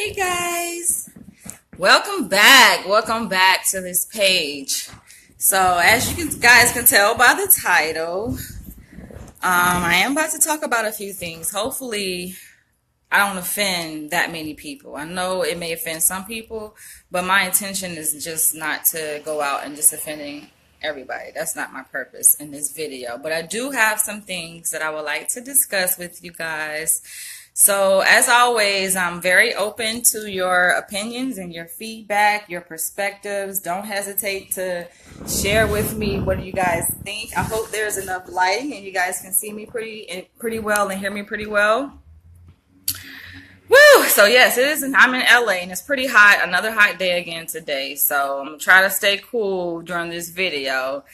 Hey guys, welcome back. Welcome back to this page. So, as guys can tell by the title, I am about to talk about a few things. Hopefully, I don't offend that many people. I know it may offend some people, but my intention is just not to go out and just offending everybody. That's not my purpose in this video. But I do have some things that I would like to discuss with you guys. So, as always, I'm very open to your opinions and your feedback, your perspectives. Don't hesitate to share with me what you guys think. I hope there's enough lighting and you guys can see me pretty well and hear me pretty well. Woo! So yes, it is. I'm in LA and it's pretty hot. Another hot day again today. So I'm gonna try to stay cool during this video,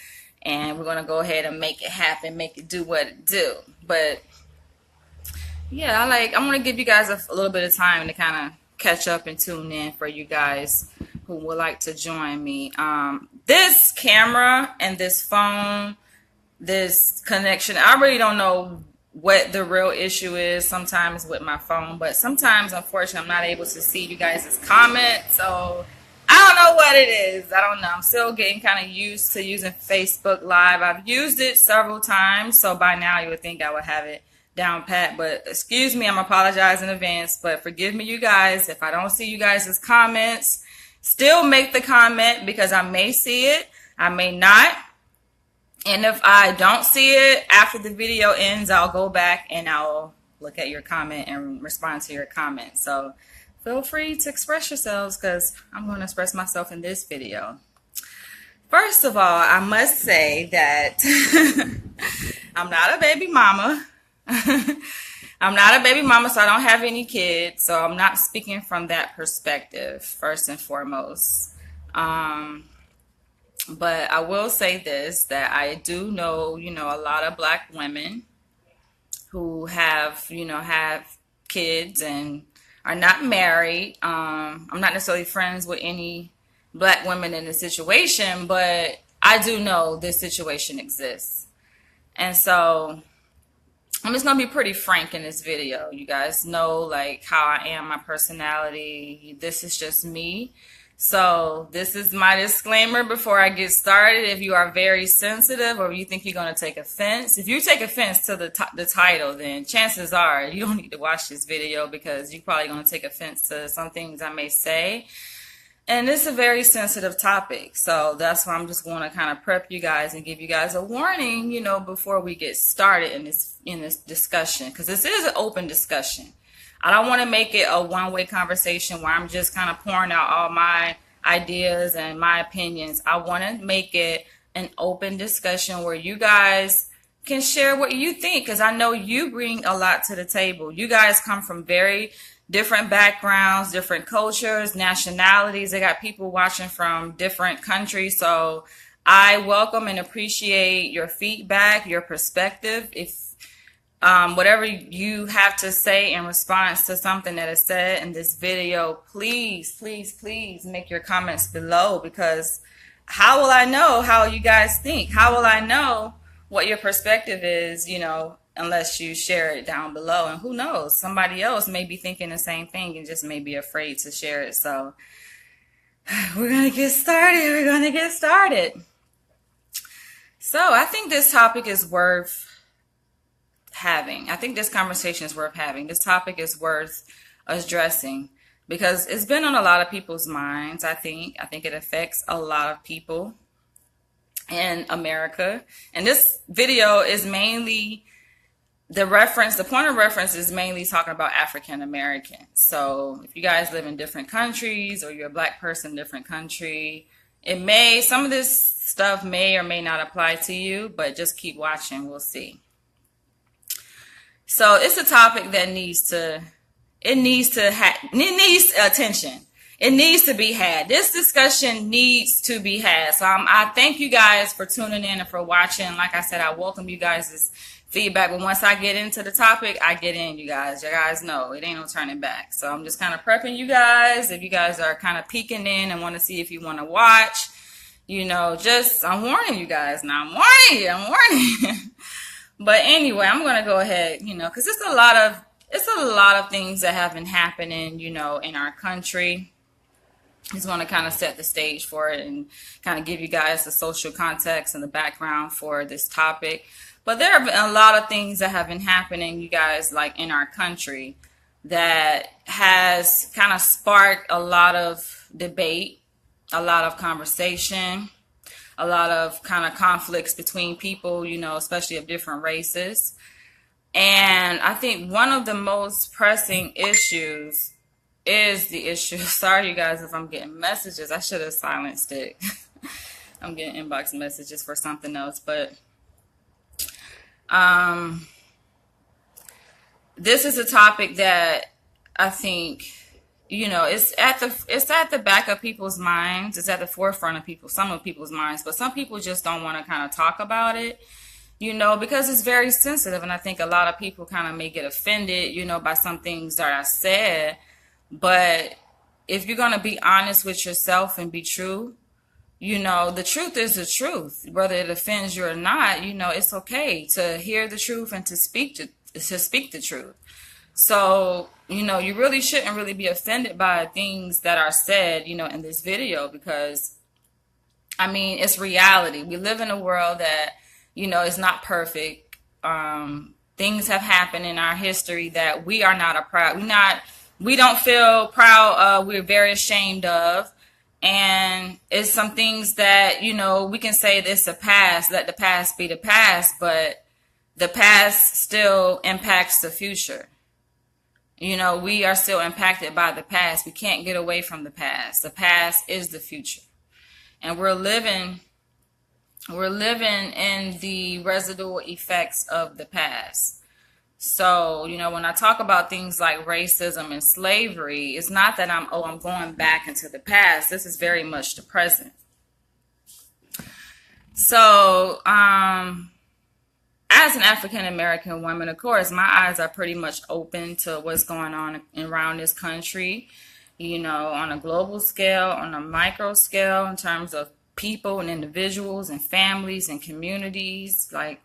and we're gonna go ahead and make it happen, make it do what it do. But yeah, I'm gonna give you guys a little bit of time to kind of catch up and tune in for you guys who would like to join me. This camera and this phone, this connection, I really don't know what the real issue is sometimes with my phone, but sometimes, unfortunately, I'm not able to see you guys' comments. So I don't know what it is. I don't know. I'm still getting kind of used to using Facebook Live. I've used it several times, so by now you would think I would have it down pat. But excuse me, I'm apologizing in advance, but forgive me, you guys, if I don't see you guys' comments. Still make the comment because I may see it, I may not. And if I don't see it after the video ends, I'll go back and I'll look at your comment and respond to your comment. So feel free to express yourselves because I'm going to express myself in this video. First of all, I must say that I'm not a baby mama. I'm not a baby mama, so I don't have any kids. So I'm not speaking from that perspective, first and foremost. But I will say this, that I do know, a lot of black women who have kids and are not married. I'm not necessarily friends with any black women in the situation, but I do know this situation exists. And so I'm just going to be pretty frank in this video. You guys know like how I am, my personality. This is just me. So this is my disclaimer before I get started. If you are very sensitive or you think you're going to take offense, if you take offense to the title, then chances are you don't need to watch this video because you're probably going to take offense to some things I may say. And it's a very sensitive topic. So that's why I'm just going to kind of prep you guys and give you guys a warning, before we get started in this discussion, because this is an open discussion. I don't want to make it a one-way conversation where I'm just kind of pouring out all my ideas and my opinions. I want to make it an open discussion where you guys can share what you think, because I know you bring a lot to the table. You guys come from very different backgrounds, different cultures, nationalities. They got people watching from different countries. So I welcome and appreciate your feedback, your perspective. If whatever you have to say in response to something that is said in this video, please, please, please make your comments below, because how will I know how you guys think? How will I know what your perspective is, unless you share it down below? And who knows, somebody else may be thinking the same thing and just may be afraid to share it. So we're going to get started. So I think this topic is worth having. I think this conversation is worth having. This topic is worth addressing because it's been on a lot of people's minds. I think it affects a lot of people in America. And this video is mainly the point of reference is mainly talking about African Americans. So if you guys live in different countries or you're a black person in a different country, some of this stuff may or may not apply to you, but just keep watching. We'll see. So it's a topic that needs attention. It needs to be had. This discussion needs to be had. So I thank you guys for tuning in and for watching. Like I said, I welcome you guys' feedback. But once I get into the topic, I get in, you guys. You guys know it ain't no turning back. So I'm just kind of prepping you guys. If you guys are kind of peeking in and want to see if you want to watch, I'm warning you guys now. I'm warning you. But anyway, I'm going to go ahead, because there's a lot of it's a lot of things that have been happening, in our country. Just want to kind of set the stage for it and kind of give you guys the social context and the background for this topic. But there have been a lot of things that have been happening, you guys, like in our country, that has kind of sparked a lot of debate, a lot of conversation, a lot of kind of conflicts between people, especially of different races. And I think one of the most pressing issues is the issue. Sorry, you guys, if I'm getting messages. I should have silenced it. I'm getting inbox messages for something else. But um, this is a topic that I think, it's at the back of people's minds. It's at the forefront of some of people's minds. But some people just don't want to kind of talk about it, because it's very sensitive. And I think a lot of people kind of may get offended, by some things that I said. But if you're going to be honest with yourself and be true, the truth is the truth. Whether it offends you or not, it's okay to hear the truth and to speak the truth. So, you really shouldn't really be offended by things that are said, in this video, because I mean, it's reality. We live in a world that, is not perfect. Things have happened in our history that we are not we don't feel proud of. We're very ashamed of. And it's some things that, we can say this the past, let the past be the past, but the past still impacts the future. We are still impacted by the past. We can't get away from the past. The past is the future. And we're living in the residual effects of the past. So, when I talk about things like racism and slavery, it's not that I'm going back into the past. This is very much the present. So, as an African American woman, of course, my eyes are pretty much open to what's going on around this country, on a global scale, on a micro scale, in terms of people and individuals and families and communities. Like,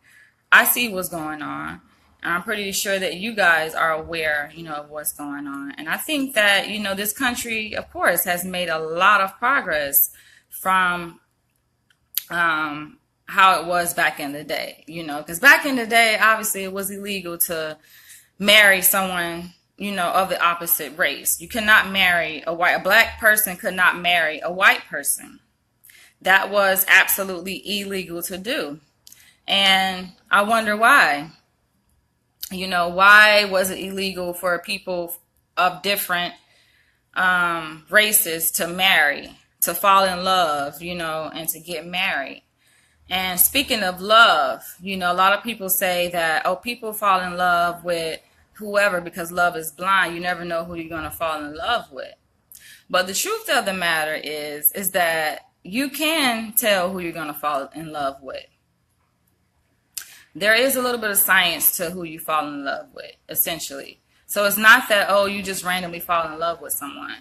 I see what's going on. And I'm pretty sure that you guys are aware, of what's going on. And I think that, this country, of course, has made a lot of progress from how it was back in the day, because back in the day, obviously, it was illegal to marry someone, of the opposite race. You cannot marry a black person could not marry a white person. That was absolutely illegal to do. And I wonder why. Why was it illegal for people of different races to marry, to fall in love, and to get married? And speaking of love, a lot of people say that, people fall in love with whoever because love is blind. You never know who you're going to fall in love with. But the truth of the matter is that you can tell who you're going to fall in love with. There is a little bit of science to who you fall in love with, essentially. So it's not that, you just randomly fall in love with someone.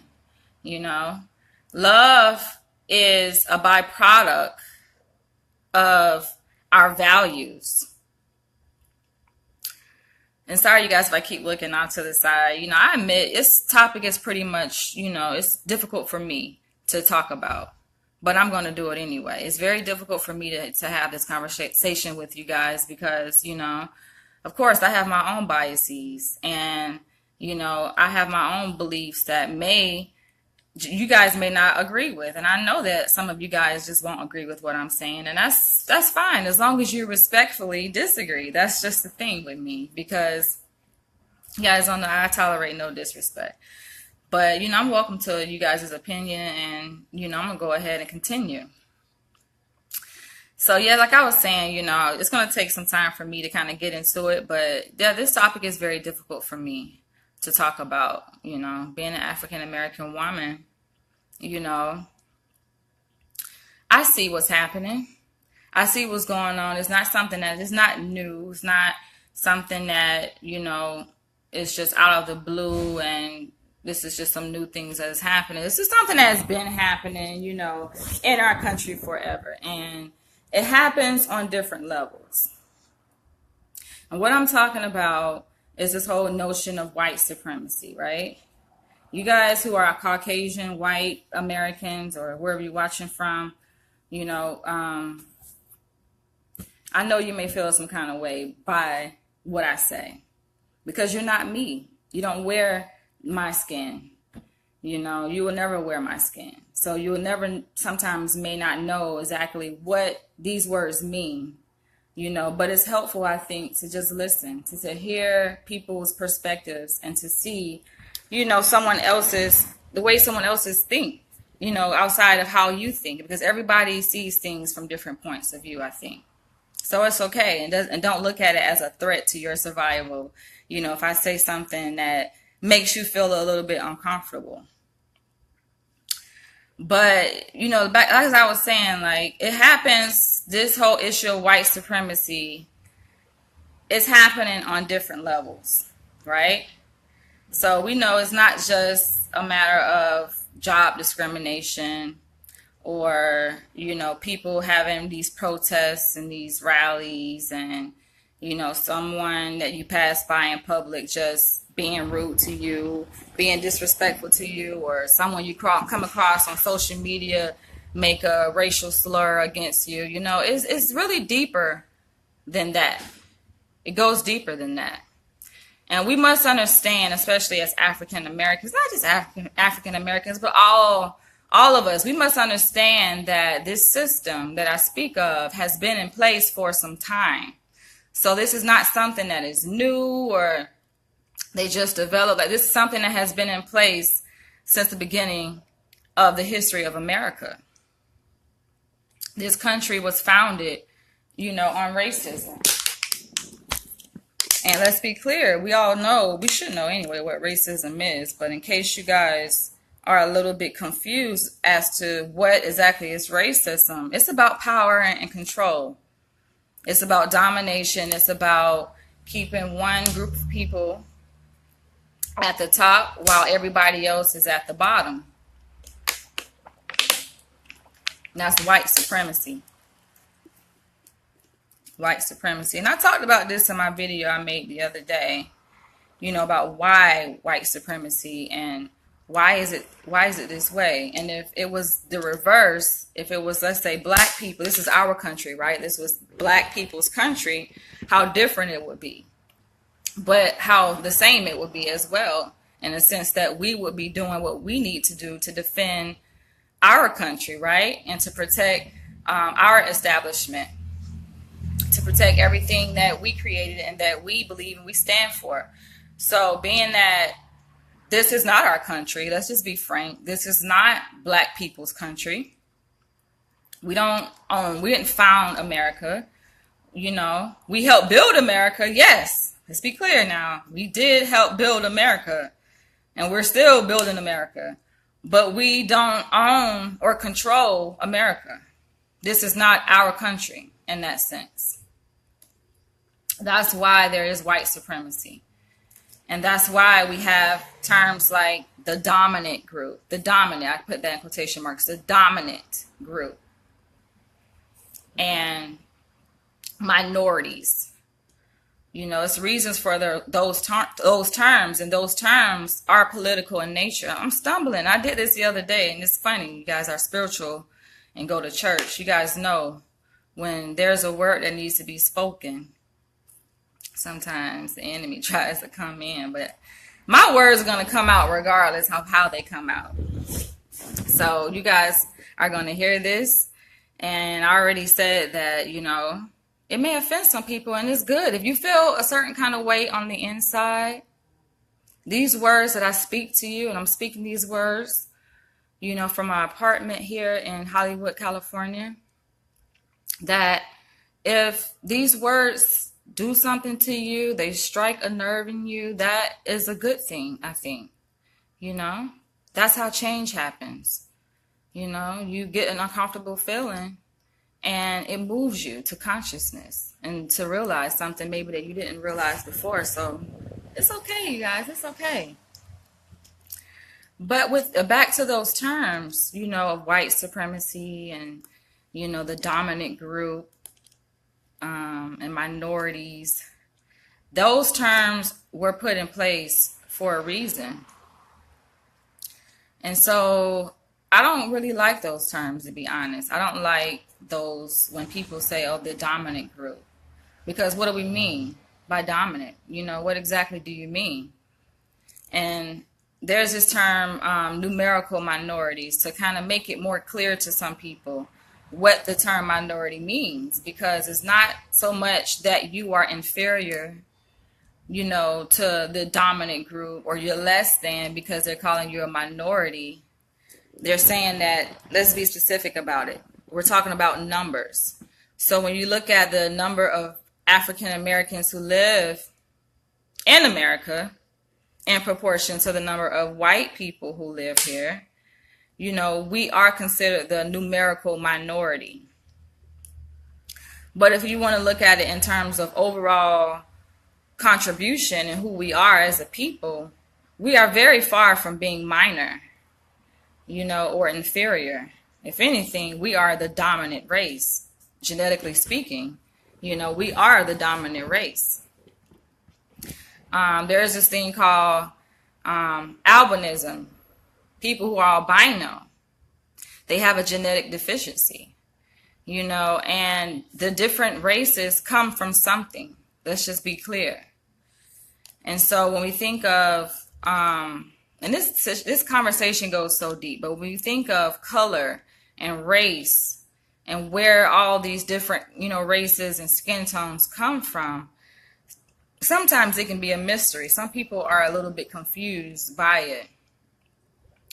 Love is a byproduct of our values. And sorry, you guys, if I keep looking out to the side. I admit this topic is pretty much, it's difficult for me to talk about. But I'm going to do it anyway. It's very difficult for me to have this conversation with you guys because, of course, I have my own biases. And, I have my own beliefs that you guys may not agree with. And I know that some of you guys just won't agree with what I'm saying. And that's fine, as long as you respectfully disagree. That's just the thing with me, because you guys don't know I tolerate no disrespect. But, I'm welcome to you guys' opinion, and, I'm going to go ahead and continue. So, yeah, like I was saying, it's going to take some time for me to kind of get into it. But, yeah, this topic is very difficult for me to talk about, being an African-American woman. I see what's happening. I see what's going on. It's not something that is not new. It's not something that, is just out of the blue and this is just some new things that is happening. This is something that has been happening, in our country forever. And it happens on different levels. And what I'm talking about is this whole notion of white supremacy, right? You guys who are Caucasian, white Americans, or wherever you're watching from, you know, I know you may feel some kind of way by what I say because you're not me. You don't wear my skin. You know, you will never wear my skin. So you will never, sometimes may not know exactly what these words mean, you know, but it's helpful, I think, to just listen, to hear people's perspectives and to see, you know, the way someone else's think, you know, outside of how you think, because everybody sees things from different points of view, I think. So it's okay. And don't look at it as a threat to your survival. You know, if I say something that makes you feel a little bit uncomfortable. But, you know, back as I was saying, like, it happens, this whole issue of white supremacy is happening on different levels, right? So we know it's not just a matter of job discrimination or, you know, people having these protests and these rallies and, you know, someone that you pass by in public just being rude to you, being disrespectful to you, or someone you come across on social media make a racial slur against you. You know, it's really deeper than that. It goes deeper than that. And we must understand, especially as African Americans, not just African Americans, but all of us, we must understand that this system that I speak of has been in place for some time. So this is not something that is new or they just developed. Like, this is something that has been in place since the beginning of the history of America. This country was founded, you know, on racism. And let's be clear, we all know, we should know anyway what racism is, but in case you guys are a little bit confused as to what exactly is racism, it's about power and control. It's about domination. It's about keeping one group of people at the top while everybody else is at the bottom. And that's white supremacy. White supremacy. And I talked about this in my video I made the other day, you know, about why white supremacy and why is it this way? And if it was the reverse, if it was, let's say, black people, this is our country, right? This was black people's country, how different it would be. But how the same it would be as well, in a sense that we would be doing what we need to do to defend our country, right? And to protect our establishment, to protect everything that we created and that we believe and we stand for. So being that this is not our country, let's just be frank, this is not black people's country. We didn't found America. You know, we helped build America, yes. Let's be clear now. We did help build America, and we're still building America. But we don't own or control America. This is not our country in that sense. That's why there is white supremacy. And that's why we have terms like the dominant group. The dominant, I put that in quotation marks, the dominant group. And minorities. You know, it's reasons for those terms, and those terms are political in nature. I'm stumbling. I did this the other day, and it's funny. You guys are spiritual and go to church. You guys know when there's a word that needs to be spoken, sometimes the enemy tries to come in, but my words are going to come out regardless of how they come out. So you guys are going to hear this, and I already said that, you know, it may offend some people, and it's good. If you feel a certain kind of weight on the inside, these words that I speak to you, and I'm speaking these words, you know, from my apartment here in Hollywood, California, that if these words do something to you, they strike a nerve in you, that is a good thing, I think. You know, that's how change happens. You know, you get an uncomfortable feeling, and it moves you to consciousness and to realize something maybe that you didn't realize before. So it's okay, you guys. It's okay. But with back to those terms, you know, of white supremacy and, you know, the dominant group and minorities. Those terms were put in place for a reason. And so I don't really like those terms, to be honest. I don't like those when people say, oh, the dominant group. Because what do we mean by dominant? What exactly do you mean? And there's this term, numerical minorities, to kind of make it more clear to some people what the term minority means, because it's not so much that you are inferior, to the dominant group, or you're less than because they're calling you a minority. They're saying that, let's be specific about it. We're talking about numbers. So when you look at the number of African Americans who live in America in proportion to the number of white people who live here, we are considered the numerical minority. But if you want to look at it in terms of overall contribution and who we are as a people, we are very far from being minor, or inferior. If anything, we are the dominant race, genetically speaking. We are the dominant race. There's this thing called albinism. People who are albino, they have a genetic deficiency, and the different races come from something. Let's just be clear. And so when we think of, and this conversation goes so deep, but when we think of color and race and where all these different, races and skin tones come from, sometimes it can be a mystery. Some people are a little bit confused by it.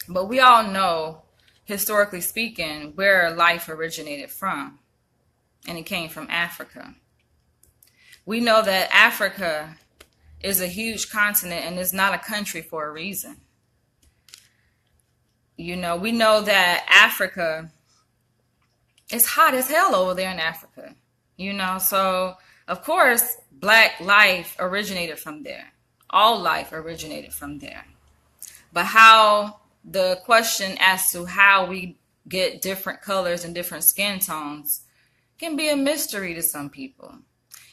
But we all know, historically speaking, where life originated from. And it came from Africa. We know that Africa is a huge continent and is not a country for a reason. We know that Africa is hot as hell over there in Africa. So of course, Black life originated from there. All life originated from there. But how the question as to how we get different colors and different skin tones can be a mystery to some people.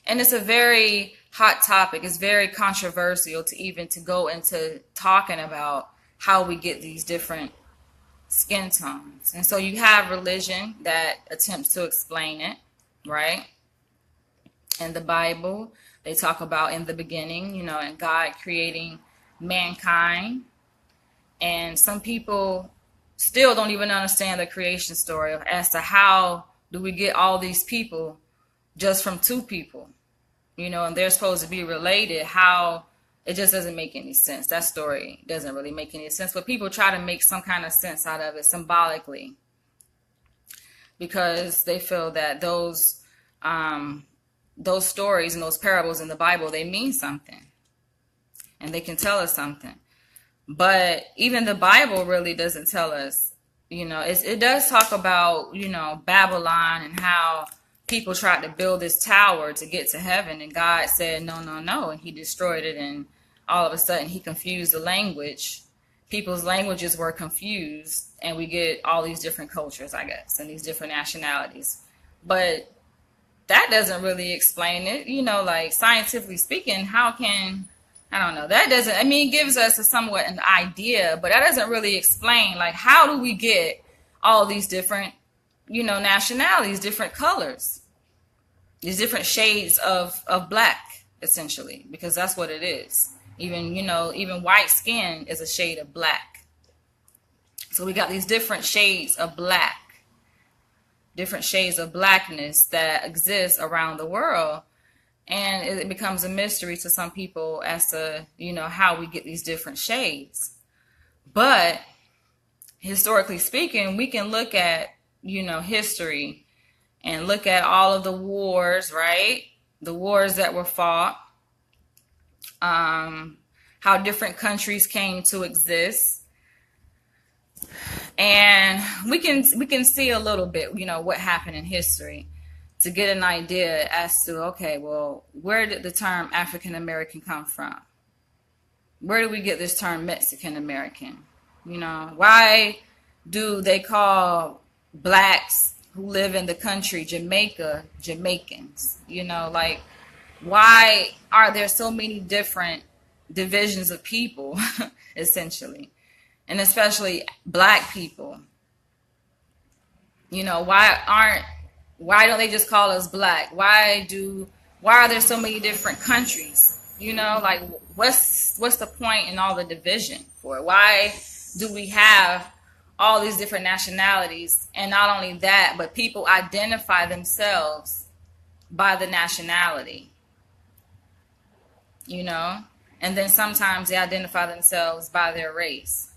And it's a very hot topic. It's very controversial to go into talking about how we get these different skin tones. And so you have religion that attempts to explain it, right? In the Bible, they talk about in the beginning, and God creating mankind. And some people still don't even understand the creation story as to how do we get all these people just from two people, and they're supposed to be related. How it just doesn't make any sense. That story doesn't really make any sense, but people try to make some kind of sense out of it symbolically because they feel that those stories and those parables in the Bible, they mean something and they can tell us something. But even the Bible really doesn't tell us, it does talk about, Babylon and how people tried to build this tower to get to heaven. And God said, no, no, no. And he destroyed it. And all of a sudden he confused the language. People's languages were confused. And we get all these different cultures, I guess, and these different nationalities. But that doesn't really explain it. Like scientifically speaking, how can... I don't know. That doesn't, it gives us somewhat an idea, but that doesn't really explain, like, how do we get all these different, nationalities, different colors, these different shades of black, essentially, because that's what it is. Even, even white skin is a shade of black. So we got these different shades of black, different shades of blackness that exist around the world. And it becomes a mystery to some people as to, how we get these different shades. But historically speaking, we can look at, history and look at all of the wars, right? The wars that were fought, how different countries came to exist. And we can see a little bit, what happened in history, to get an idea as to, okay, well, where did the term African American come from? Where do we get this term Mexican American? Why do they call blacks who live in the country Jamaica Jamaicans? Why are there so many different divisions of people, essentially, and especially black people? You know, why don't they just call us black? Why are there so many different countries? You know, like what's the point in all the division for it? Why do we have all these different nationalities? And not only that, but people identify themselves by the nationality, you know? And then sometimes they identify themselves by their race.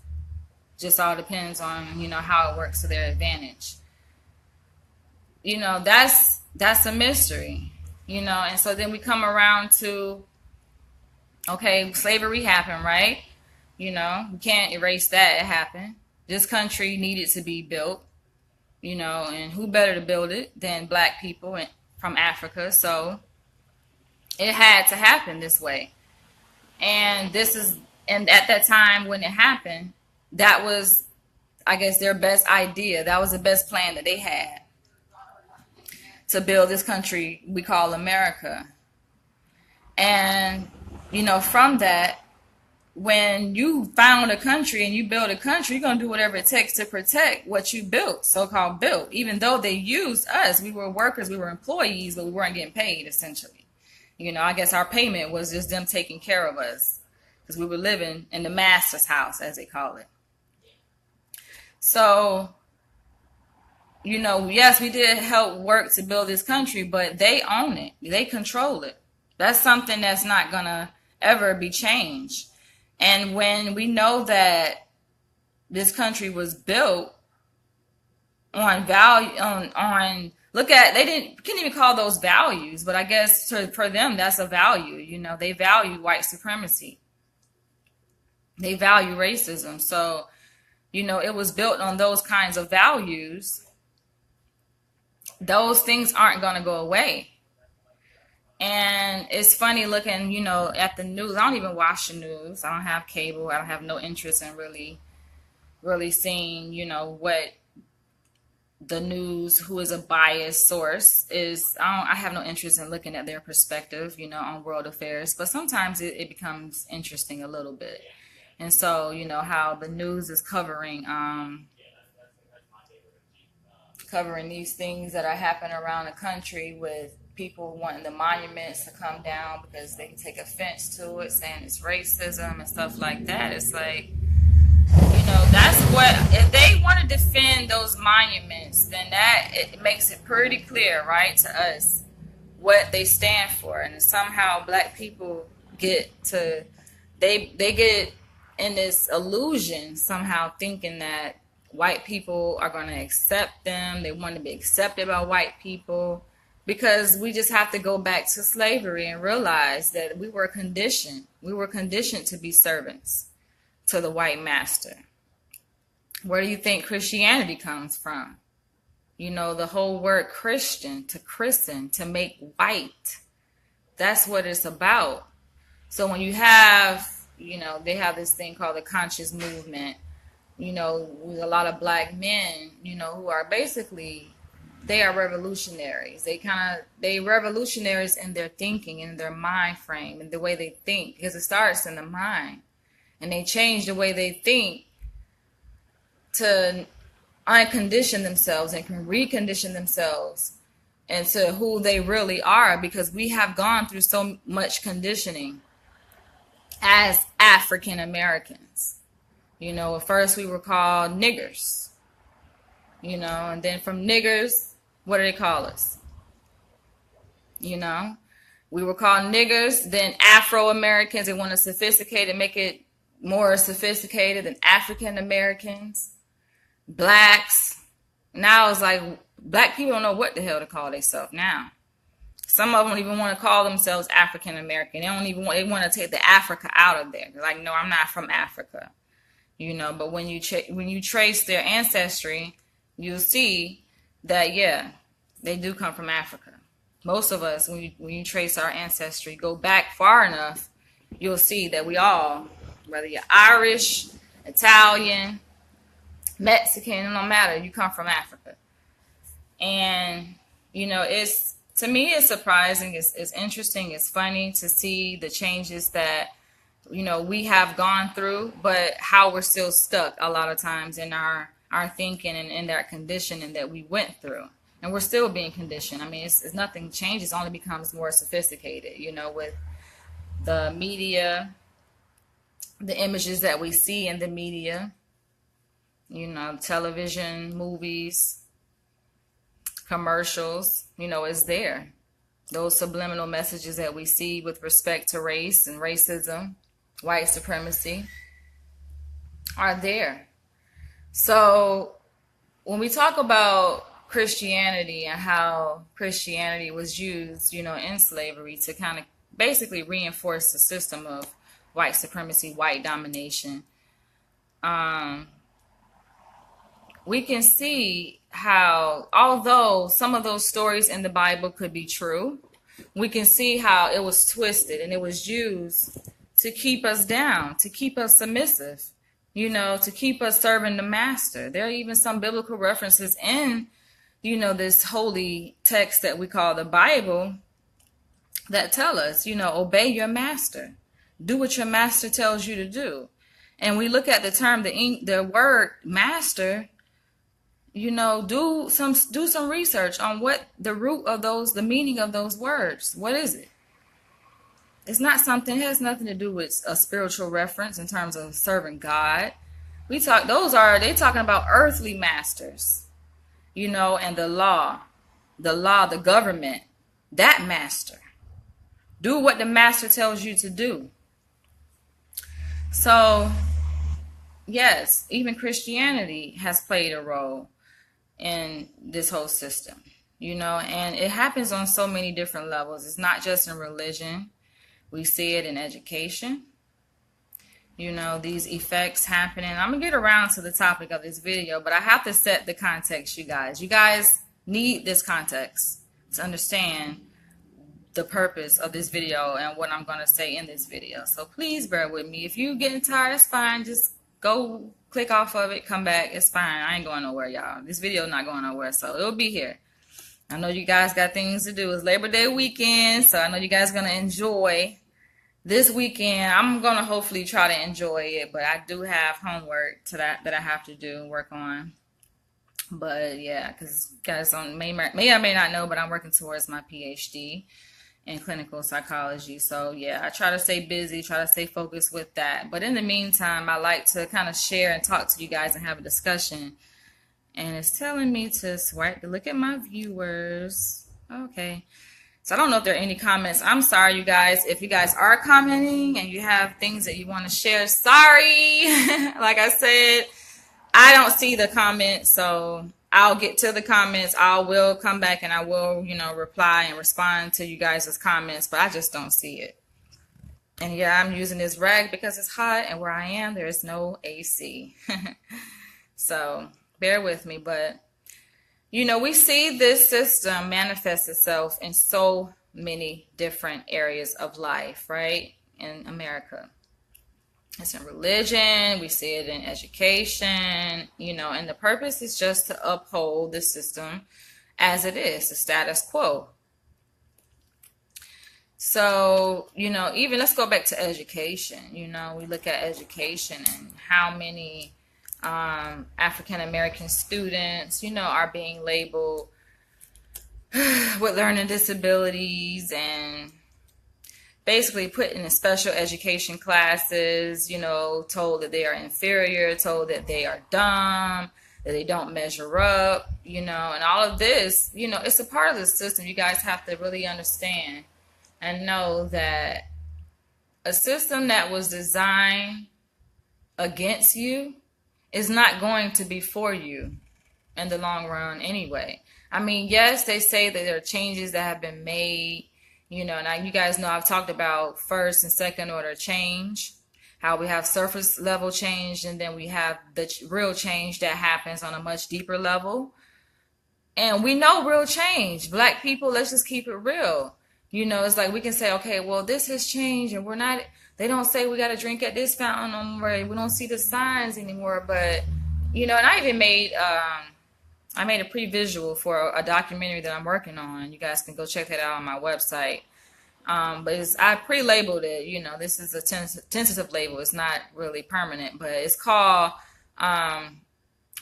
Just all depends on, you know, how it works to their advantage. You know, that's a mystery, you know. And so then we come around to, okay, slavery happened, right? You know, we can't erase that. It happened. This country needed to be built, you know, and who better to build it than black people from Africa? So it had to happen this way. And at that time when it happened, that was, I guess, their best idea. That was the best plan that they had to build this country we call America. And, you know, from that, when you found a country and you build a country, you're going to do whatever it takes to protect what you built, so-called built. Even though they used us, we were workers, we were employees, but we weren't getting paid, essentially. You know, I guess our payment was just them taking care of us because we were living in the master's house, as they call it. So, you know, yes, we did help work to build this country, but they own it. They control it. That's something that's not going to ever be changed. And when we know that this country was built on value, on look at, they can't even call those values, but I guess for them, that's a value. You know, they value white supremacy. They value racism. So, you know, it was built on those kinds of values. Those things aren't going to go away. And it's funny looking, you know, at the news. I don't even watch the news. I don't have cable. I don't have no interest in really seeing, you know, what the news, who is a biased source is. I have no interest in looking at their perspective, you know, on world affairs. But sometimes it becomes interesting a little bit. And so, you know, how the news is covering these things that are happening around the country with people wanting the monuments to come down because they take offense to it, saying it's racism and stuff like that. It's like, you know, that's what, if they want to defend those monuments, then that, it makes it pretty clear, right, to us what they stand for. And somehow black people get to, they get in this illusion somehow thinking that white people are going to accept them. They want to be accepted by white people. Because we just have to go back to slavery and realize that we were conditioned. We were conditioned to be servants to the white master. Where do you think Christianity comes from? You know, the whole word Christian, to christen, to make white. That's what it's about. So when you have, you know, they have this thing called the conscious movement, you know, with a lot of black men, you know, who are basically, they are revolutionaries. They revolutionaries in their thinking, in their mind frame, in the way they think, because it starts in the mind. And they change the way they think to uncondition themselves and can recondition themselves into who they really are, because we have gone through so much conditioning as African Americans. You know, at first we were called niggers, you know, and then from niggers, what do they call us? You know, we were called niggers, then Afro-Americans. They want to sophisticate and make it more sophisticated than African Americans, blacks. Now it's like black people don't know what the hell to call themselves now. Some of them don't even want to call themselves African American. They want to take the Africa out of there. They're like, no, I'm not from Africa. You know, but when you trace their ancestry, you'll see that, yeah, they do come from Africa. Most of us, when you trace our ancestry, go back far enough, you'll see that we all, whether you're Irish, Italian, Mexican, it don't matter, you come from Africa. And, you know, it's To me, it's surprising. It's interesting. It's funny to see the changes that we have gone through, but how we're still stuck a lot of times in our thinking and in that conditioning that we went through, and we're still being conditioned. I mean, it's nothing changes, only becomes more sophisticated. With the media, the images that we see in the media, television, movies, commercials, is there. Those subliminal messages that we see with respect to race and racism, white supremacy, are there. So when we talk about Christianity and how Christianity was used, in slavery to kind of basically reinforce the system of white supremacy, white domination, we can see how, although some of those stories in the Bible could be true, we can see how it was twisted and it was used to keep us down, to keep us submissive, to keep us serving the master. There are even some biblical references in, this holy text that we call the Bible that tell us, obey your master. Do what your master tells you to do. And we look at the term, the word master, do some research on what the root of the meaning of those words. What is it? It's not something, it has nothing to do with a spiritual reference in terms of serving God. They talking about earthly masters, and the law, the government, that master. Do what the master tells you to do. So, yes, even Christianity has played a role in this whole system, and it happens on so many different levels. It's not just in religion. We see it in education. These effects happening. I'm going to get around to the topic of this video, but I have to set the context, you guys. You guys need this context to understand the purpose of this video and what I'm going to say in this video. So please bear with me. If you're getting tired, it's fine. Just go click off of it, come back. It's fine. I ain't going nowhere, y'all. This video is not going nowhere, so it'll be here. I know you guys got things to do. It's Labor Day weekend, so I know you guys are going to enjoy this weekend. I'm going to hopefully try to enjoy it, but I do have homework that I have to do and work on. But yeah, because guys may or may not know, but I'm working towards my PhD in clinical psychology. So yeah, I try to stay busy, try to stay focused with that. But in the meantime, I like to kind of share and talk to you guys and have a discussion. And it's telling me to swipe to look at my viewers. Okay. So I don't know if there are any comments. I'm sorry, you guys. If you guys are commenting and you have things that you want to share, sorry. Like I said, I don't see the comments, so I'll get to the comments. I will come back and I will, reply and respond to you guys' comments, but I just don't see it. And yeah, I'm using this rag because it's hot, and where I am, there is no AC. So bear with me, but we see this system manifest itself in so many different areas of life, right? In America. It's in religion, we see it in education, and the purpose is just to uphold the system as it is, the status quo. So, even let's go back to education. We look at education and how many African American students, are being labeled with learning disabilities and basically put in special education classes, told that they are inferior, told that they are dumb, that they don't measure up, and all of this, it's a part of the system. You guys have to really understand and know that a system that was designed against you is not going to be for you in the long run anyway. I mean, yes, they say that there are changes that have been made. Now you guys know I've talked about first and second order change, how we have surface level change, and then we have the real change that happens on a much deeper level. And we know real change. Black people, let's just keep it real. It's like we can say, okay, well, this has changed, and they don't say we got to drink at this fountain no more. We don't see the signs anymore. But, and I even made, I I made a pre-visual for a documentary that I'm working on. You guys can go check that out on my website. But I pre-labeled it. This is a tentative label. It's not really permanent, but it's called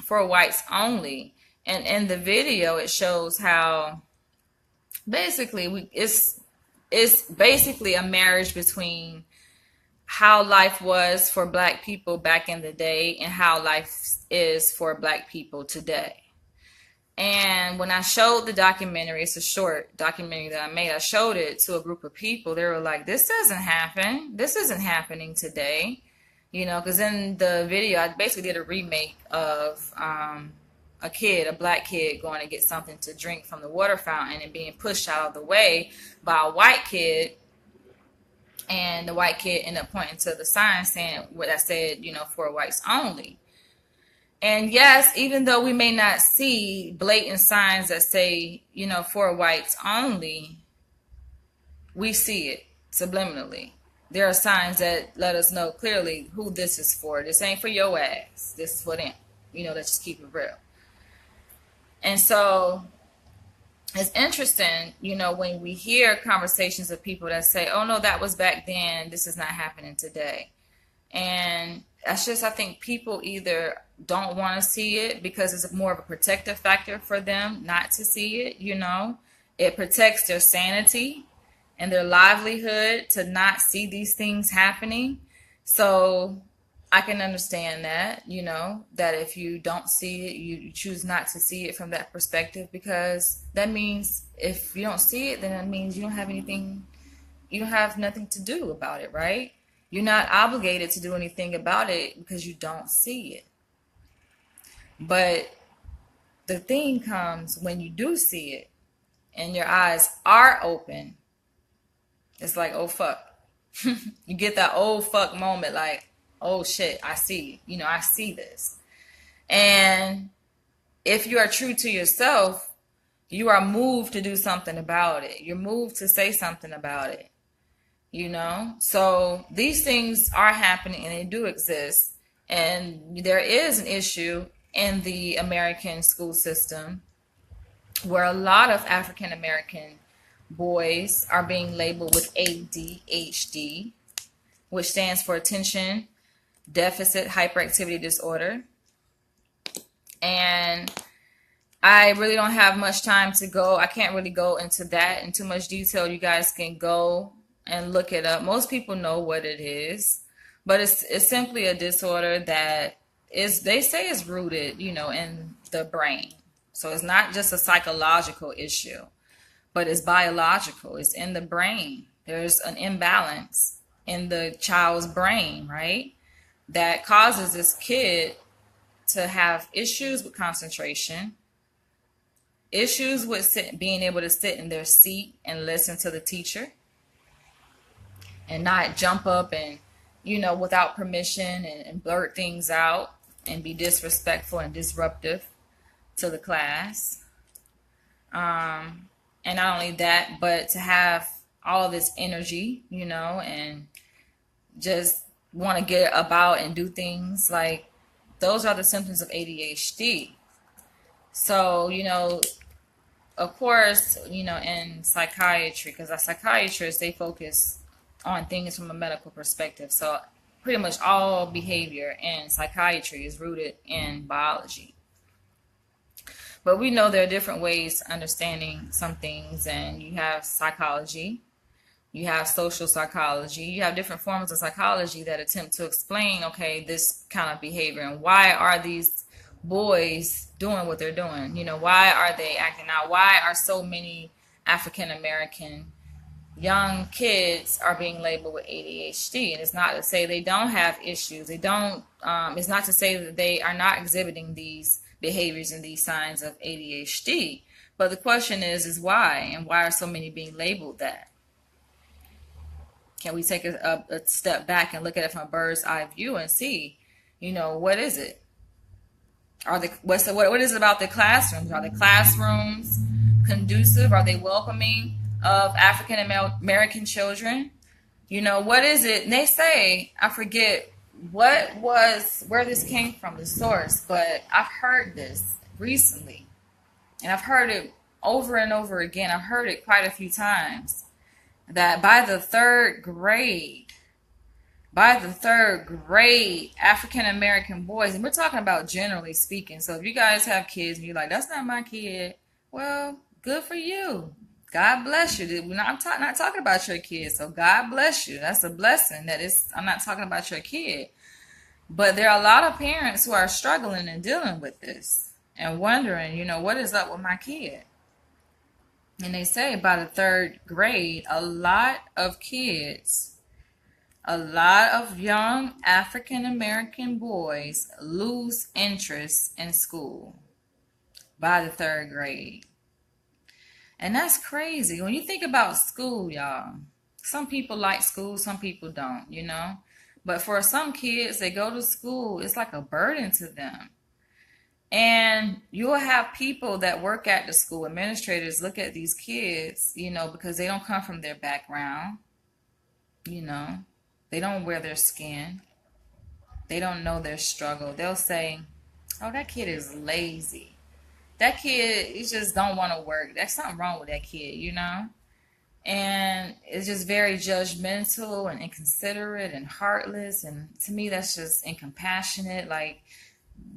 For Whites Only. And in the video, it shows how basically it's basically a marriage between how life was for black people back in the day and how life is for black people today. And when I showed the documentary, it's a short documentary that I made, I showed it to a group of people. They were like, this doesn't happen. This isn't happening today. Because in the video, I basically did a remake of a black kid going to get something to drink from the water fountain and being pushed out of the way by a white kid. And the white kid ended up pointing to the sign saying what I said, for whites only. And yes, even though we may not see blatant signs that say, for whites only, we see it subliminally. There are signs that let us know clearly who this is for. This ain't for your ass. This is for them. Let's just keep it real. And so it's interesting, when we hear conversations of people that say, oh, no, that was back then. This is not happening today. And that's just, I think people either don't want to see it because it's more of a protective factor for them not to see it. It protects their sanity and their livelihood to not see these things happening. So I can understand that, that if you don't see it, you choose not to see it from that perspective, because that means if you don't see it, then that means you don't have nothing to do about it, right? You're not obligated to do anything about it because you don't see it. But the thing comes when you do see it and your eyes are open. It's like, oh, fuck. You get that oh, fuck moment like, oh, shit, I see. I see this. And if you are true to yourself, you are moved to do something about it. You're moved to say something about it. So these things are happening and they do exist. And there is an issue in the American school system where a lot of African American boys are being labeled with ADHD, which stands for Attention Deficit Hyperactivity Disorder. And I really don't have much time to go. I can't really go into that in too much detail. You guys can go and look it up. Most people know what it is, but it's simply a disorder that they say is rooted, in the brain. So it's not just a psychological issue, but it's biological. It's in the brain. There's an imbalance in the child's brain, right? That causes this kid to have issues with concentration, issues with being able to sit in their seat and listen to the teacher and not jump up and, without permission and blurt things out and be disrespectful and disruptive to the class. And not only that, but to have all this energy, and just want to get about and do things, like those are the symptoms of ADHD. So, of course, in psychiatry, because as psychiatrists, they focus on things from a medical perspective. So pretty much all behavior in psychiatry is rooted in biology. But we know there are different ways to understanding some things, and you have psychology, you have social psychology, you have different forms of psychology that attempt to explain, okay, this kind of behavior and why are these boys doing what they're doing? Why are they acting out? Why are so many African American young kids are being labeled with ADHD? And it's not to say they don't have issues. They don't. It's not to say that they are not exhibiting these behaviors and these signs of ADHD. But the question is why? And why are so many being labeled that? Can we take a step back and look at it from a bird's eye view and see, what is it? What is it about the classrooms? Are the classrooms conducive? Are they welcoming of African American children? What is it? And they say, I forget where this came from, the source, but I've heard this recently. and I've heard it over and over again. I've heard it quite a few times that by the third grade, African American boys, and we're talking about generally speaking. So if you guys have kids and you're like, that's not my kid, well, good for you. God bless you. Not talking about your kid. So God bless you. That's a blessing. I'm not talking about your kid. But there are a lot of parents who are struggling and dealing with this and wondering, what is up with my kid? And they say by the third grade, a lot of young African American boys lose interest in school by the third grade. And that's crazy. When you think about school, y'all, some people like school, some people don't, But for some kids, they go to school, it's like a burden to them. And you'll have people that work at the school, administrators, look at these kids, because they don't come from their background, They don't wear their skin. They don't know their struggle. They'll say, oh, that kid is lazy. That kid, he just don't want to work. There's something wrong with that kid, And it's just very judgmental and inconsiderate and heartless. And to me, that's just incompassionate. Like,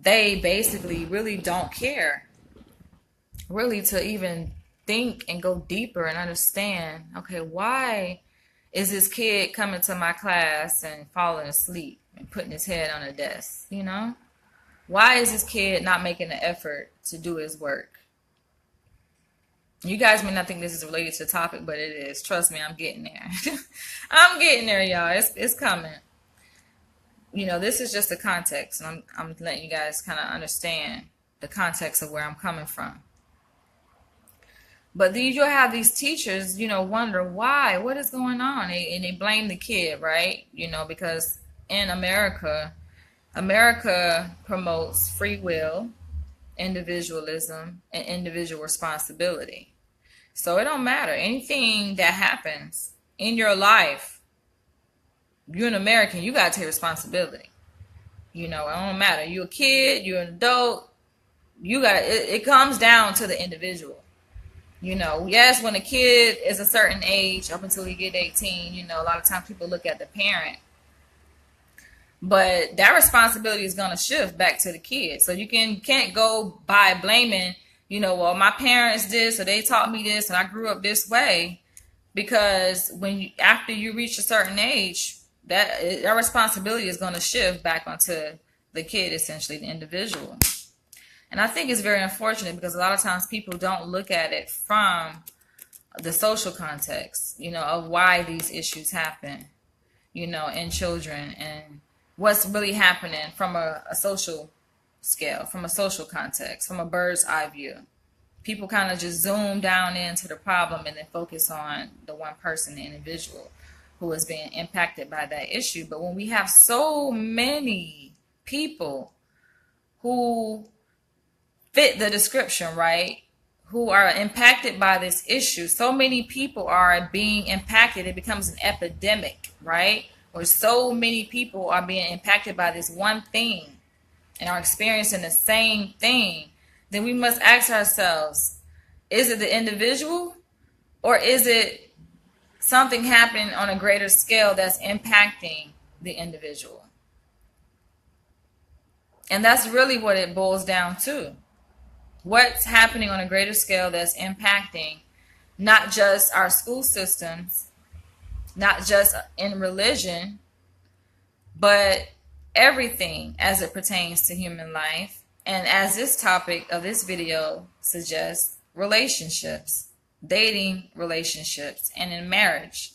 they basically really don't care, really, to even think and go deeper and understand, okay, why is this kid coming to my class and falling asleep and putting his head on a desk, Why is this kid not making the effort to do his work? You guys may not think this is related to the topic, but it is. Trust me, I'm getting there. I'm getting there, y'all. It's coming. This is just the context, and I'm letting you guys kind of understand the context of where I'm coming from. But you'll have these teachers, wonder why, what is going on, and they blame the kid, right? Because in America promotes free will, individualism, and individual responsibility. So it don't matter. Anything that happens in your life, you're an American, you got to take responsibility. It don't matter. You're a kid, you're an adult, it comes down to the individual. Yes, when a kid is a certain age, up until he get 18, a lot of times people look at the parent. But that responsibility is going to shift back to the kid. So you can't go by blaming, well, my parents this, or they taught me this, and I grew up this way. Because after you reach a certain age, that responsibility is going to shift back onto the kid, essentially, the individual. And I think it's very unfortunate because a lot of times people don't look at it from the social context, of why these issues happen, in children, and what's really happening from a social scale, from a social context, from a bird's eye view. People kind of just zoom down into the problem and then focus on the one person, the individual, who is being impacted by that issue. But when we have so many people who fit the description, right, who are impacted by this issue, so many people are being impacted, it becomes an epidemic, right? Or so many people are being impacted by this one thing and are experiencing the same thing, then we must ask ourselves, is it the individual, or is it something happening on a greater scale that's impacting the individual? And that's really what it boils down to. What's happening on a greater scale that's impacting not just our school systems, not just in religion, but everything as it pertains to human life. And as this topic of this video suggests, relationships, dating relationships, and in marriage,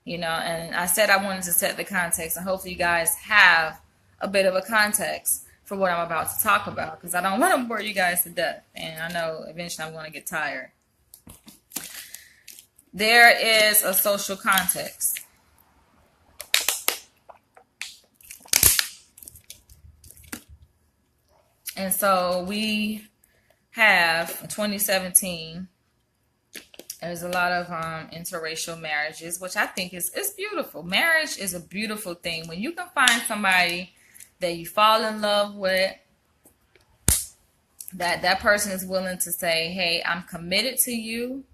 and I said I wanted to set the context, and hopefully you guys have a bit of a context for what I'm about to talk about, because I don't want to bore you guys to death, and I know eventually I'm going to get tired. There is a social context. And so we have, in 2017, there's a lot of interracial marriages, which I think is beautiful. Marriage is a beautiful thing. When you can find somebody that you fall in love with, that person is willing to say, hey, I'm committed to you.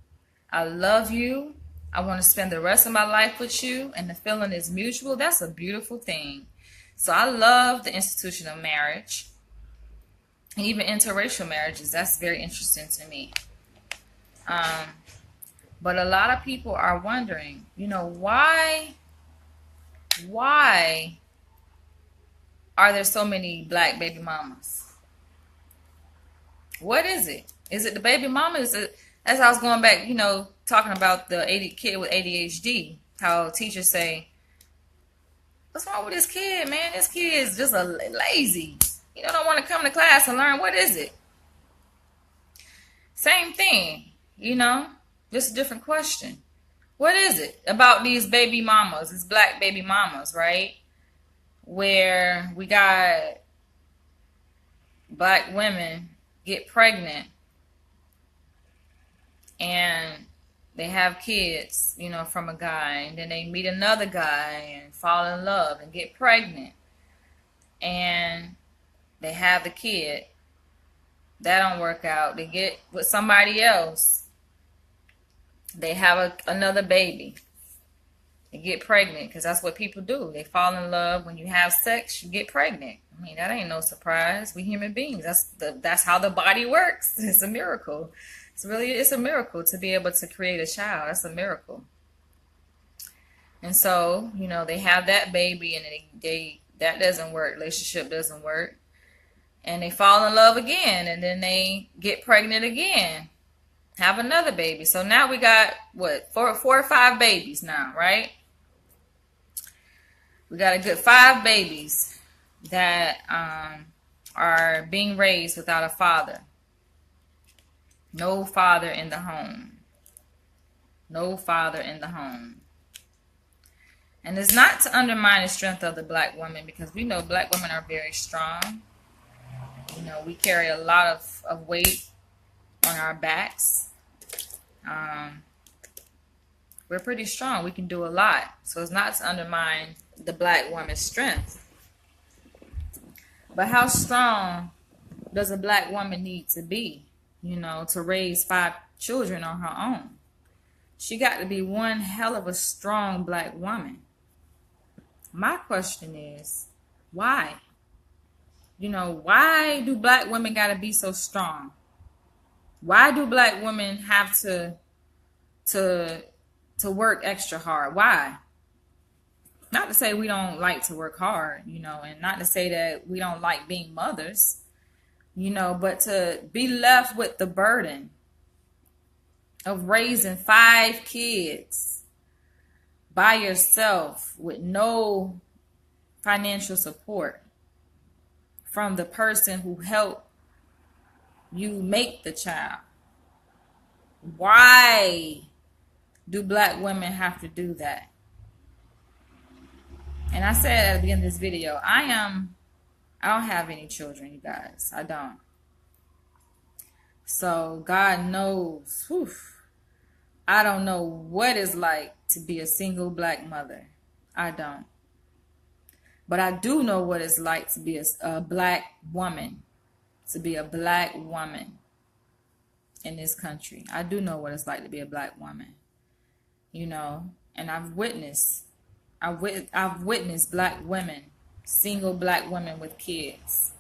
I love you. I want to spend the rest of my life with you. And the feeling is mutual. That's a beautiful thing. So I love the institution of marriage. And even interracial marriages. That's very interesting to me. Um, but a lot of people are wondering, why are there so many black baby mamas? What is it? Is it the baby mama? As I was going back, talking about the kid with ADHD, how teachers say, what's wrong with this kid, man? This kid is just lazy. Don't want to come to class and learn. What is it? Same thing, just a different question. What is it about these baby mamas, these black baby mamas, right? Where we got black women get pregnant and they have kids, from a guy, and then they meet another guy and fall in love and get pregnant, and they have the kid. That don't work out. They get with somebody else. They have another baby. They get pregnant because that's what people do. They fall in love. When you have sex, you get pregnant. I mean, that ain't no surprise. We human beings. That's how the body works. It's a miracle. It's a miracle to be able to create a child. That's a miracle. And so, they have that baby, and that doesn't work. Relationship doesn't work. And they fall in love again, and then they get pregnant again. Have another baby. So now we got, four or five babies now, right? We got a good 5 babies that are being raised without a father. No father in the home. No father in the home. And it's not to undermine the strength of the black woman, because we know black women are very strong. We carry a lot of weight on our backs. We're pretty strong. We can do a lot. So it's not to undermine the black woman's strength. But how strong does a black woman need to be, to raise 5 children on her own? She got to be one hell of a strong black woman. My question is, why? Why do black women got to be so strong? Why do black women have to work extra hard? Why? Not to say we don't like to work hard, and not to say that we don't like being mothers, but to be left with the burden of raising 5 kids by yourself with no financial support from the person who helped you make the child. Why do black women have to do that? And I said at the beginning of this video, I don't have any children, you guys. I don't. So God knows, I don't know what it's like to be a single black mother. I don't. But I do know what it's like to be a black woman. To be a black woman in this country. I do know what it's like to be a black woman. And I've witnessed black women, single black women with kids,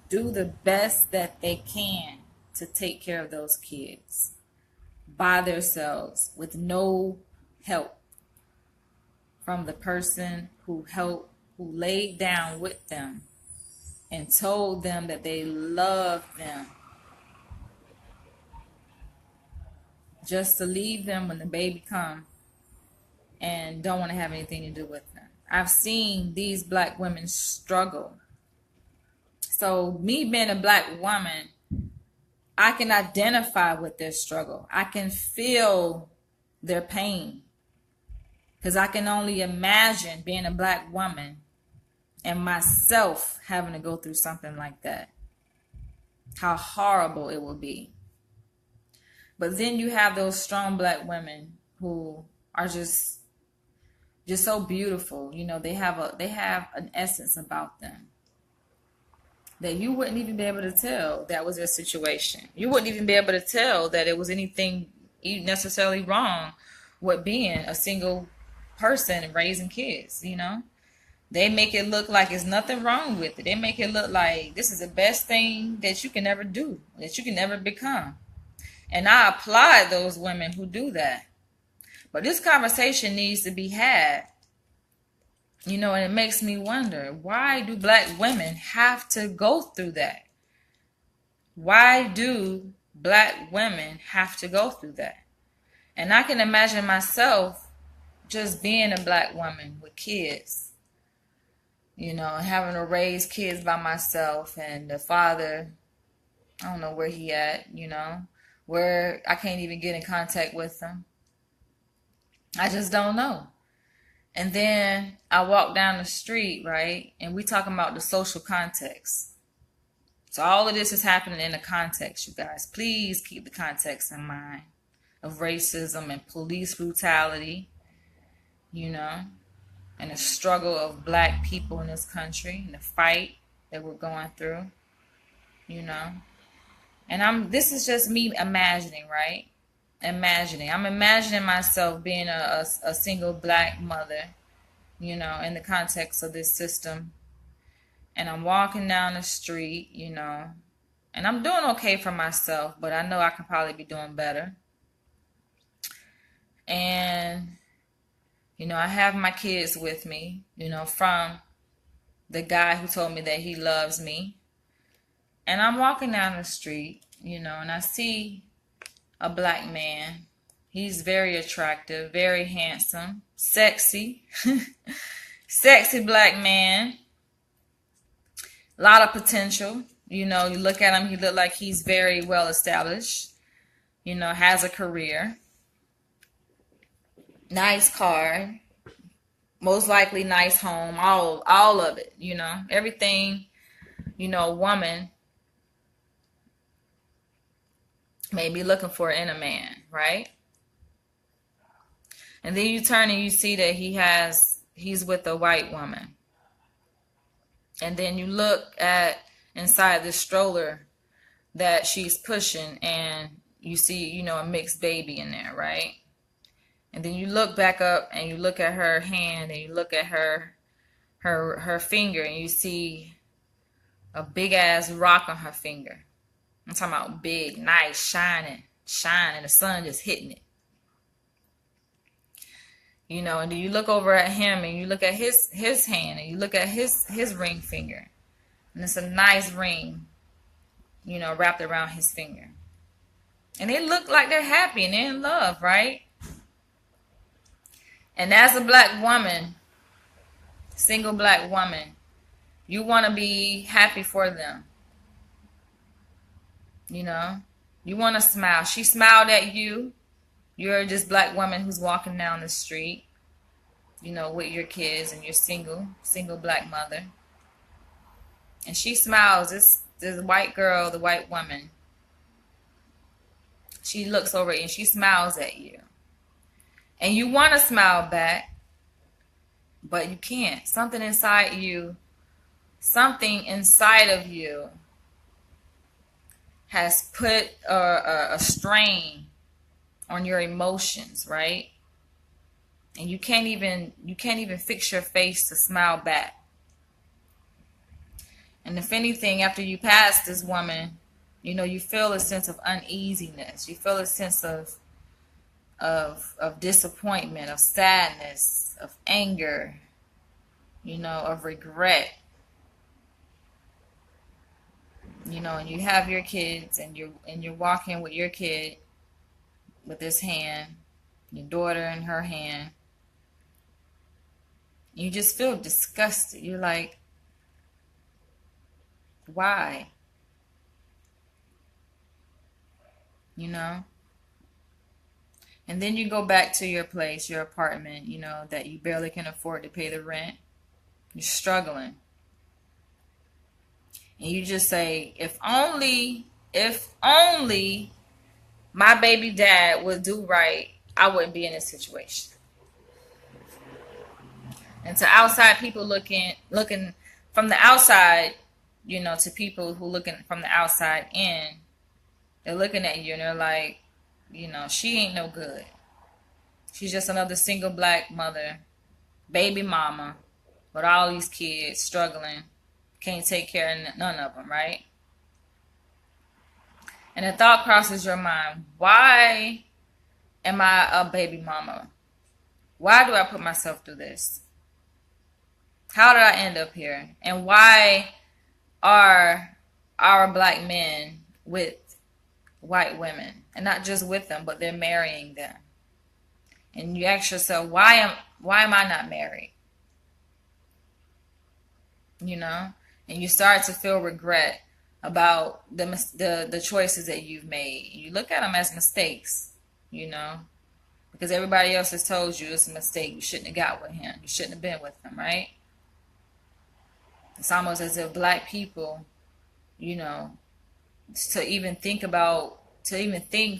do the best that they can to take care of those kids by themselves with no help from the person who laid down with them and told them that they loved them, just to leave them when the baby comes and don't want to have anything to do with them. I've seen these black women struggle. So me being a black woman, I can identify with their struggle. I can feel their pain, because I can only imagine being a black woman and myself having to go through something like that. How horrible it will be. But then you have those strong black women who are just so beautiful. They have an essence about them. that you wouldn't even be able to tell that was their situation. You wouldn't even be able to tell that it was anything necessarily wrong with being a single person and raising kids, you know? They make it look like there's nothing wrong with it. They make it look like this is the best thing that you can ever do, that you can ever become. And I applaud those women who do that. But this conversation needs to be had. You know, and it makes me wonder, why do black women have to go through that? Why do black women have to go through that? And I can imagine myself just being a black woman with kids, you know, having to raise kids by myself, and the father, I don't know where he at, you know, where I can't even get in contact with him. I just don't know. And then I walk down the street, right? And we talking about the social context. So all of this is happening in the context, you guys. Please keep the context in mind of racism and police brutality, you know, and the struggle of black people in this country and the fight that we're going through, you know. And this is just me imagining, right? I'm imagining myself being a single black mother, you know, in the context of this system. And I'm walking down the street, you know, and I'm doing okay for myself, but I know I could probably be doing better. And, you know, I have my kids with me, you know, from the guy who told me that he loves me. And I'm walking down the street, you know, and I see a black man. He's very attractive, very handsome, sexy, sexy black man. A lot of potential. You know, you look at him, he look like he's very well established, you know, has a career, nice car, most likely nice home, all of it, you know, everything, you know, a woman may be looking for in a man, right? And then you turn and you see that he's with a white woman. And then you look at inside the stroller that she's pushing, and you see, you know, a mixed baby in there, right? And then you look back up and you look at her hand, and you look at her finger, and you see a big ass rock on her finger. I'm talking about big, nice, shining, the sun just hitting it. You know, and then you look over at him and you look at his hand, and you look at his ring finger. And it's a nice ring, you know, wrapped around his finger. And they look like they're happy and they're in love, right? And as a black woman, single black woman, you want to be happy for them. You know, you want to smile. She smiled at you. You're just black woman who's walking down the street, you know, with your kids, and you're single black mother. And she smiles. This white girl, the white woman, she looks over and she smiles at you. And you want to smile back, but you can't. Something inside of you has put a strain on your emotions, right? And you can't even fix your face to smile back. And if anything, after you pass this woman, you know, you feel a sense of uneasiness. You feel a sense of disappointment, of sadness, of anger, you know, of regret. You know, and you have your kids, and you're walking with your kid with his hand, your daughter in her hand. You just feel disgusted. You're like, why? You know? And then you go back to your place, your apartment, you know, that you barely can afford to pay the rent. You're struggling. And you just say, if only my baby dad would do right, I wouldn't be in this situation. And to outside people looking from the outside, to people who looking from the outside in, they're looking at you and they're like, she ain't no good. She's just another single black mother, baby mama, with all these kids struggling, can't take care of none of them, right? And the thought crosses your mind, why am I a baby mama? Why do I put myself through this? How did I end up here? And why are our black men with white women? And not just with them, but they're marrying them. And you ask yourself, why am I not married? And you start to feel regret about the choices that you've made. You look at them as mistakes, because everybody else has told you it's a mistake. You shouldn't have got with him. You shouldn't have been with him, right? It's almost as if black people, to even think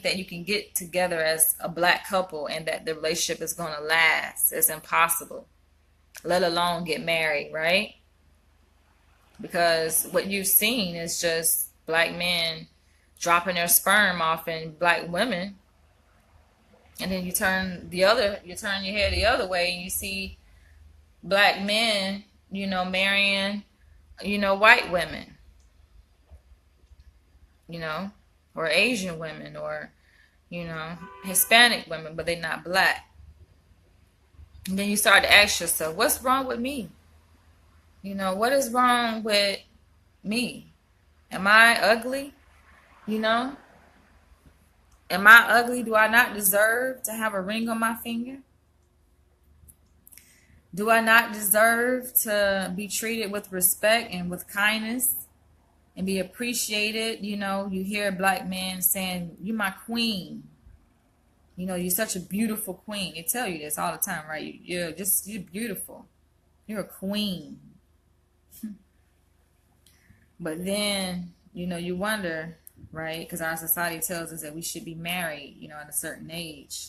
that you can get together as a black couple and that the relationship is going to last is impossible, let alone get married, right? Because what you've seen is just black men dropping their sperm off in black women, and then you turn your head the other way and you see black men, marrying, white women, or Asian women, or, Hispanic women, but they're not black. And then you start to ask yourself, what's wrong with me? What is wrong with me? Am I ugly? Am I ugly? Do I not deserve to have a ring on my finger? Do I not deserve to be treated with respect and with kindness and be appreciated? You hear black men saying, "You my queen. You're such a beautiful queen." They tell you this all the time, right? You're beautiful. You're a queen. But then, you wonder, right? Because our society tells us that we should be married, at a certain age.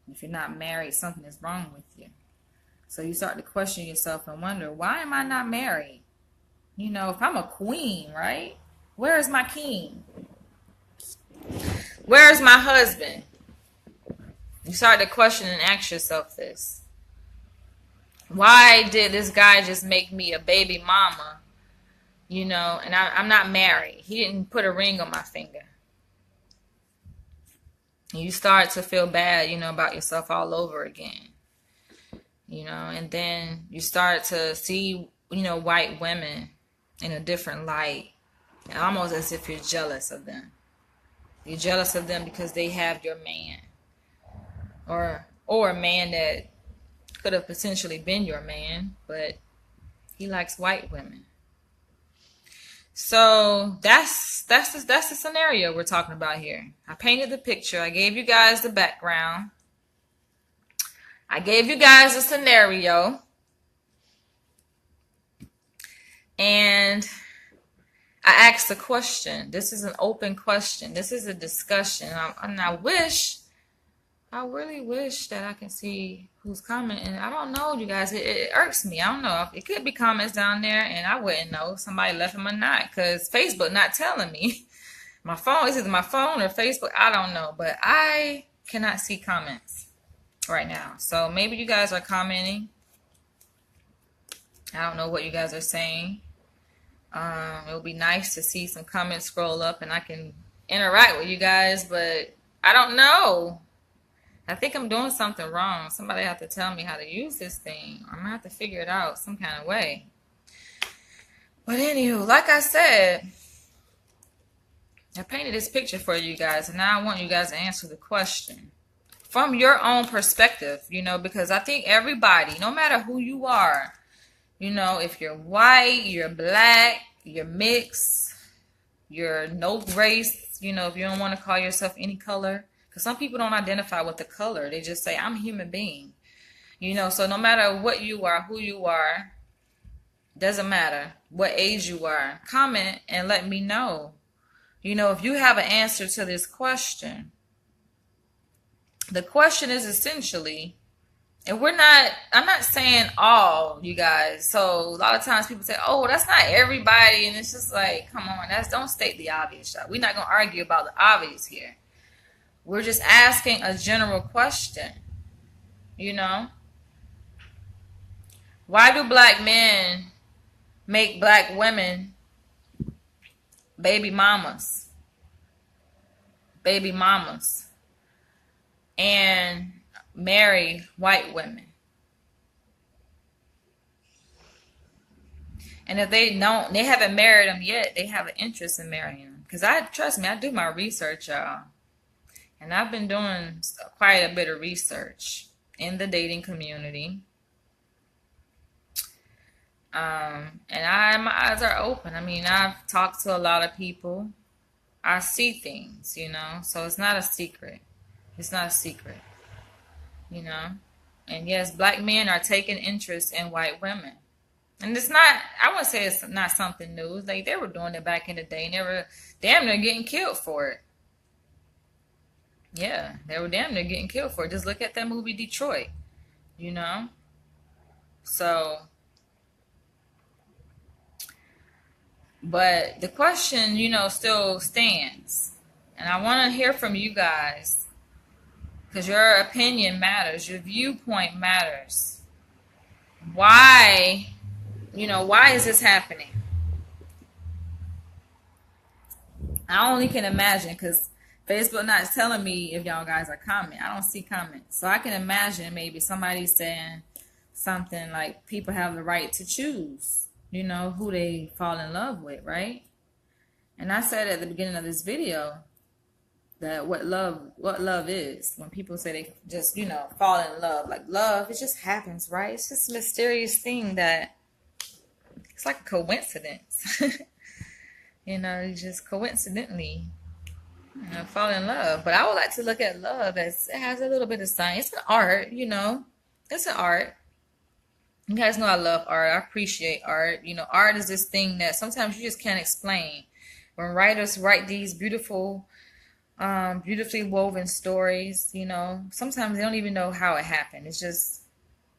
If you're not married, something is wrong with you. So you start to question yourself and wonder, why am I not married? If I'm a queen, right? Where is my king? Where is my husband? You start to question and ask yourself this. Why did this guy just make me a baby mama? And I'm not married. He didn't put a ring on my finger. And you start to feel bad, about yourself all over again. And then you start to see, white women in a different light. Almost as if you're jealous of them. You're jealous of them because they have your man. Or a man that could have potentially been your man, but he likes white women. So that's the scenario we're talking about here. I painted the picture. I gave you guys the background. I gave you guys a scenario. And I asked a question. This is an open question. This is a discussion. And I really wish that I can see who's commenting. I don't know, you guys. It irks me. I don't know. It could be comments down there, and I wouldn't know if somebody left them or not, because Facebook not telling me. My phone, it's either my phone or Facebook. I don't know, but I cannot see comments right now. So maybe you guys are commenting. I don't know what you guys are saying. It would be nice to see some comments scroll up and I can interact with you guys, but I don't know. I think I'm doing something wrong. Somebody have to tell me how to use this thing. I'm going to have to figure it out some kind of way. But anywho, like I said, I painted this picture for you guys, and now I want you guys to answer the question from your own perspective, because I think everybody, no matter who you are, if you're white, you're black, you're mixed, you're no race, if you don't want to call yourself any color. Because some people don't identify with the color. They just say, I'm a human being. So no matter what you are, who you are, doesn't matter what age you are, comment and let me know. If you have an answer to this question. The question is essentially, And I'm not saying all, you guys. So a lot of times people say, oh, that's not everybody. And it's just like, come on, don't state the obvious, y'all. We're not going to argue about the obvious here. We're just asking a general question, you know? Why do black men make black women baby mamas? Baby mamas. And marry white women. And if they haven't married them yet, they have an interest in marrying them. Because trust me, I do my research, y'all. And I've been doing quite a bit of research in the dating community. And my eyes are open. I mean, I've talked to a lot of people. I see things, you know, so it's not a secret. It's not a secret, you know. And yes, black men are taking interest in white women. And it's not, I wouldn't say it's not something new. It's like they were doing it back in the day and they were damn near getting killed for it. Yeah, they were damn near getting killed for it. Just look at that movie Detroit, you know. So, but the question, you know, still stands. And I want to hear from you guys because your opinion matters. Your viewpoint matters. Why, you know, why is this happening? I only can imagine because Facebook not telling me if y'all guys are commenting. I don't see comments. So I can imagine maybe somebody saying something like people have the right to choose, you know, who they fall in love with, right? And I said at the beginning of this video that what love is. When people say they just, you know, fall in love. Like love, it just happens, right? It's just a mysterious thing that it's like a coincidence. You know, you just coincidentally, you know, fall in love. But I would like to look at love as it has a little bit of science. It's an art, you know. It's an art. You guys know I love art. I appreciate art. You know, art is this thing that sometimes you just can't explain. When writers write these beautifully woven stories, you know, sometimes they don't even know how it happened. It's just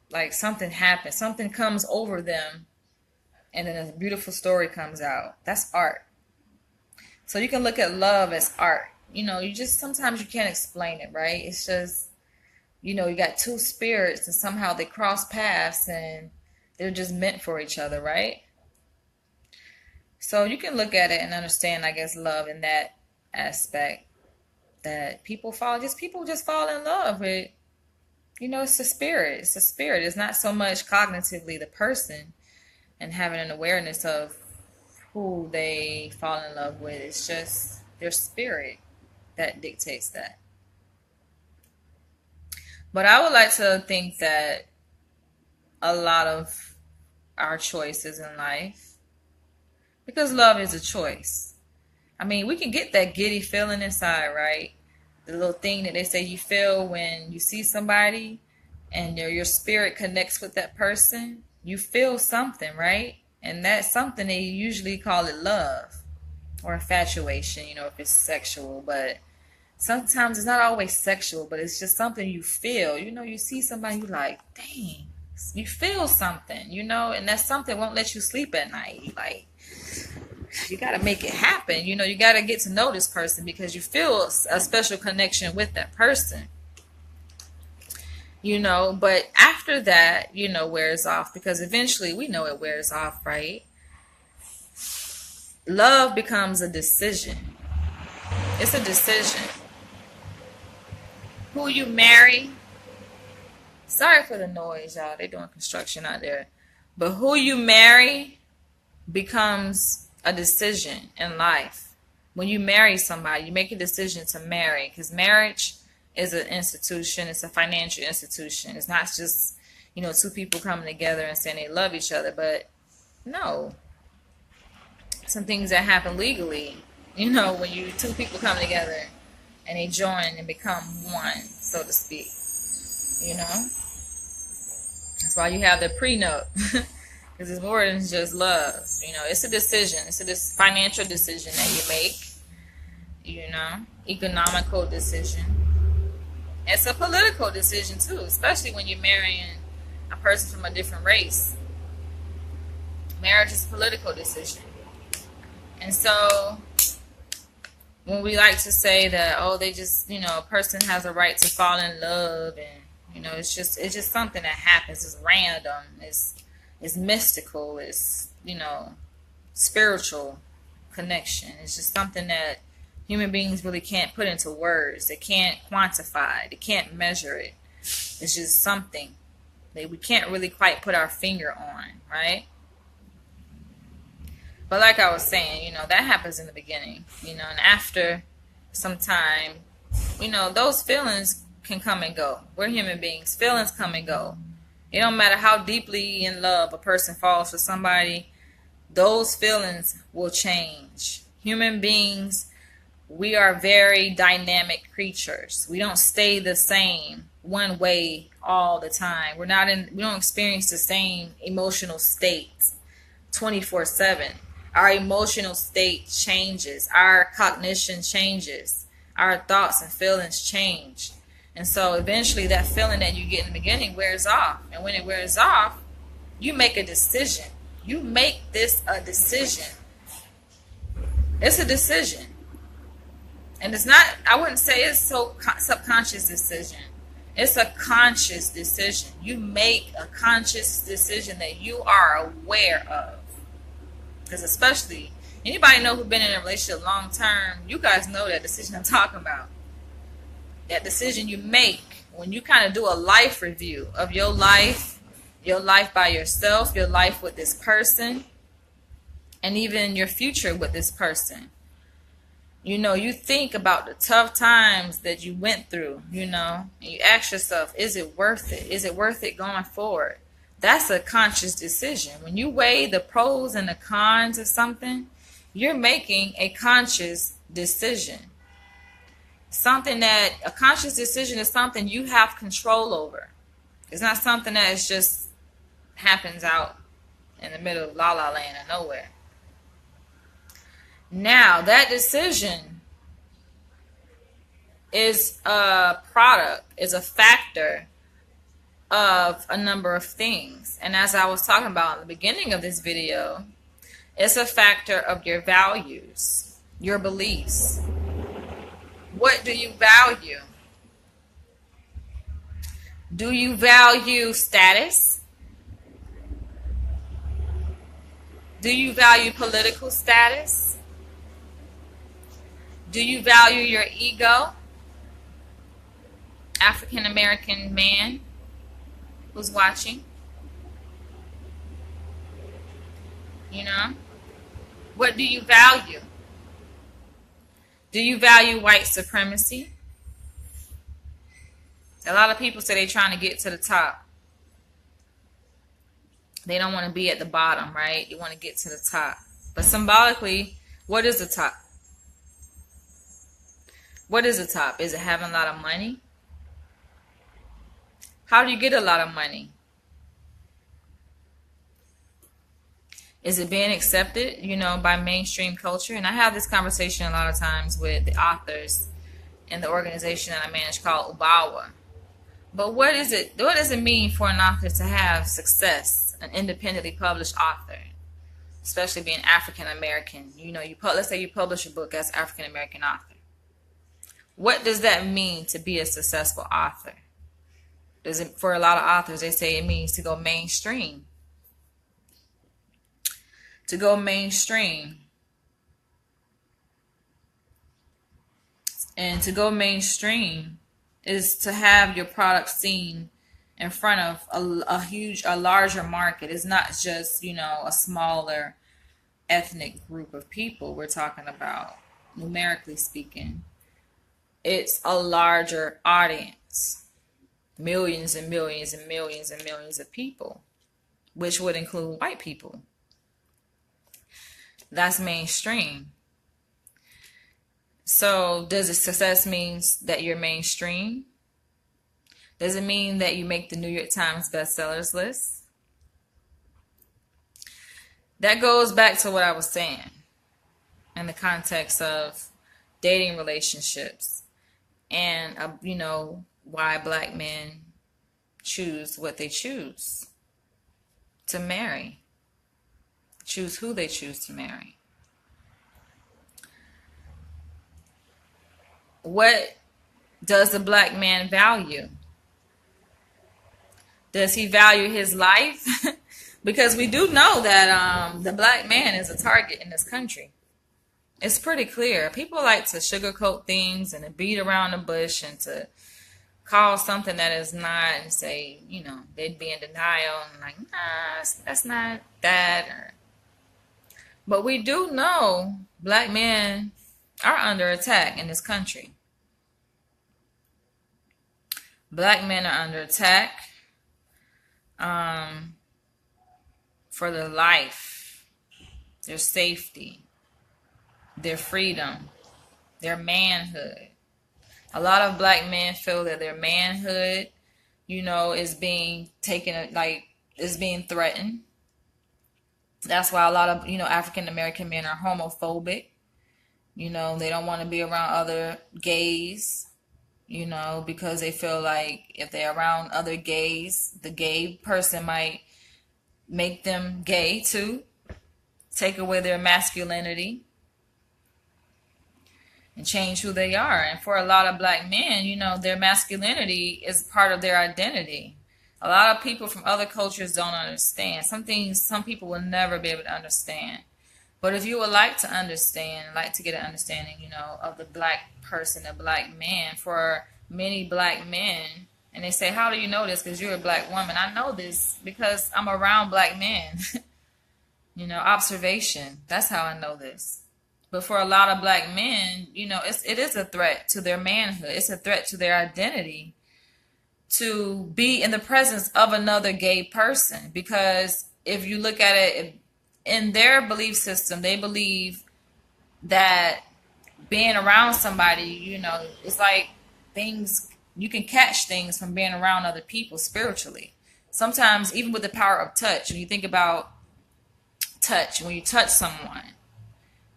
like something happened. Something comes over them, and then a beautiful story comes out. That's art. So you can look at love as art. You know, sometimes you can't explain it, right? It's just, you know, you got two spirits and somehow they cross paths and they're just meant for each other, right? So you can look at it and understand, I guess, love in that aspect, that people just fall in love with, you know, it's a spirit. It's a spirit. It's not so much cognitively the person and having an awareness of who they fall in love with. It's just their spirit that dictates that. But I would like to think that a lot of our choices in life, because love is a choice. I mean, we can get that giddy feeling inside, right? The little thing that they say you feel when you see somebody and your spirit connects with that person. You feel something, right? And that's something they usually call it love or infatuation, you know, if it's sexual. But sometimes it's not always sexual, but it's just something you feel. You know, you see somebody, you like, dang, you feel something, you know, and that something won't let you sleep at night. Like, you got to make it happen. You know, you got to get to know this person because you feel a special connection with that person. You know, but after that, you know, wears off because eventually we know it wears off, right? Love becomes a decision. It's a decision. Who you marry. Sorry for the noise, y'all. They're doing construction out there. But who you marry becomes a decision in life. When you marry somebody, you make a decision to marry because marriage is an institution. It's a financial institution. It's not just, you know, two people coming together and saying they love each other. But no, some things that happen legally, you know, when two people come together and they join and become one, so to speak, you know. That's why you have the prenup because it's more than just love. You know, it's a decision. It's a financial decision that you make, you know, economical decision. It's a political decision too, especially when you're marrying a person from a different race. Marriage is a political decision. And so when we like to say that, oh, they just, a person has a right to fall in love, and it's just something that happens. It's random. It's mystical. It's spiritual connection. It's just something that human beings really can't put into words. They can't quantify. They can't measure it. It's just something that we can't really quite put our finger on, right? But like I was saying, that happens in the beginning, and after some time, those feelings can come and go. We're human beings. Feelings come and go. It don't matter how deeply in love a person falls for somebody, those feelings will change. Human beings, we are very dynamic creatures. We don't stay the same one way all the time. We don't experience the same emotional states 24/7. Our emotional state changes. Our cognition changes. Our thoughts and feelings change. And so eventually that feeling that you get in the beginning wears off. And when it wears off, you make a decision. You make this a decision. It's a decision. And it's not, I wouldn't say it's so subconscious decision. It's a conscious decision. You make a conscious decision that you are aware of. Because especially, anybody know who's been in a relationship long term, you guys know that decision I'm talking about. That decision you make when you kind of do a life review of your life by yourself, your life with this person, and even your future with this person. You think about the tough times that you went through, and you ask yourself, is it worth it? Is it worth it going forward? That's a conscious decision. When you weigh the pros and the cons of something, you're making a conscious decision. A conscious decision is something you have control over. It's not something that is just happens out in the middle of la la land or nowhere. Now, that decision is a product, is a factor of a number of things. And as I was talking about in the beginning of this video, it's a factor of your values, your beliefs. What do you value? Do you value status? Do you value political status? Do you value your ego? African American man who's watching. What do you value? Do you value white supremacy? A lot of people say they're trying to get to the top. They don't want to be at the bottom, right? You want to get to the top. But symbolically, what is the top? What is the top? Is it having a lot of money? How do you get a lot of money? Is it being accepted, by mainstream culture? And I have this conversation a lot of times with the authors in the organization that I manage called Ubawa. But what does it mean for an author to have success, an independently published author, especially being African American? Let's say you publish a book as African American author. What does that mean to be a successful author? For a lot of authors, they say it means to go mainstream. To go mainstream. And to go mainstream is to have your product seen in front of a larger market. It's not just, a smaller ethnic group of people we're talking about, numerically speaking. It's a larger audience. Millions and millions and millions and millions of people, which would include white people. That's mainstream. So does success mean that you're mainstream? Does it mean that you make the New York Times bestsellers list? That goes back to what I was saying in the context of dating relationships and, why black men choose what they choose to marry, choose who they choose to marry. What does the black man value? Does he value his life? Because we do know that the black man is a target in this country. It's pretty clear. People like to sugarcoat things and to beat around the bush and to call something that is not and say, they'd be in denial and like, nah, that's not that. But we do know black men are under attack in this country. Black men are under attack for their life, their safety, their freedom, their manhood. A lot of black men feel that their manhood, is being taken, is being threatened. That's why a lot of, African American men are homophobic. They don't want to be around other gays, because they feel like if they're around other gays, the gay person might make them gay too, take away their masculinity, and change who they are. And for a lot of black men, their masculinity is part of their identity. A lot of people from other cultures don't understand. Some things some people will never be able to understand. But if you would like to understand, like to get an understanding, of the black person, the black man, for many black men, and they say, how do you know this? Because you're a black woman. I know this because I'm around black men. Observation. That's how I know this. But for a lot of black men, it is a threat to their manhood. It's a threat to their identity to be in the presence of another gay person. Because if you look at it in their belief system, they believe that being around somebody, it's like things, you can catch things from being around other people spiritually. Sometimes even with the power of touch, when you think about touch, when you touch someone,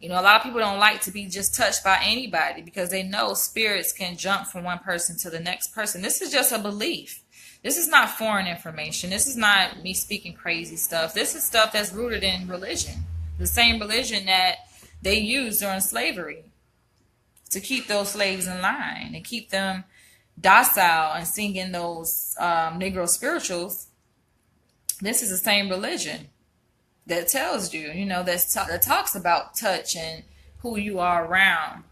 a lot of people don't like to be just touched by anybody because they know spirits can jump from one person to the next person. This is just a belief. This is not foreign information. This is not me speaking crazy stuff. This is stuff that's rooted in religion. The same religion that they used during slavery to keep those slaves in line and keep them docile and singing those Negro spirituals. This is the same religion that tells you, that talks about touch and who you are around.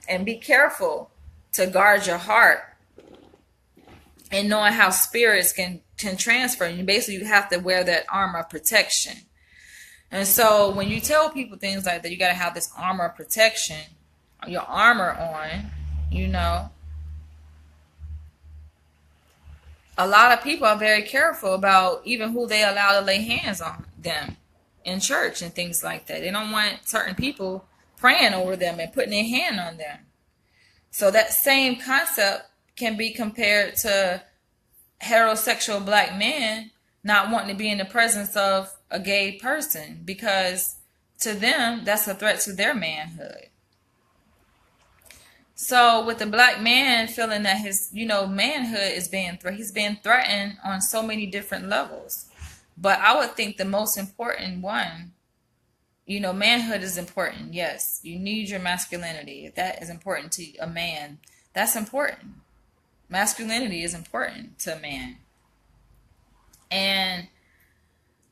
And be careful to guard your heart and knowing how spirits can transfer. And basically you have to wear that armor of protection. And so when you tell people things like that, you got to have this armor of protection, your armor on, a lot of people are very careful about even who they allow to lay hands on them in church and things like that. They don't want certain people praying over them and putting their hand on them. So that same concept can be compared to heterosexual black men not wanting to be in the presence of a gay person because to them, that's a threat to their manhood. So with the black man feeling that his, manhood is being he's being threatened on so many different levels. But I would think the most important one, manhood is important. Yes, you need your masculinity. If that is important to a man, that's important. Masculinity is important to a man.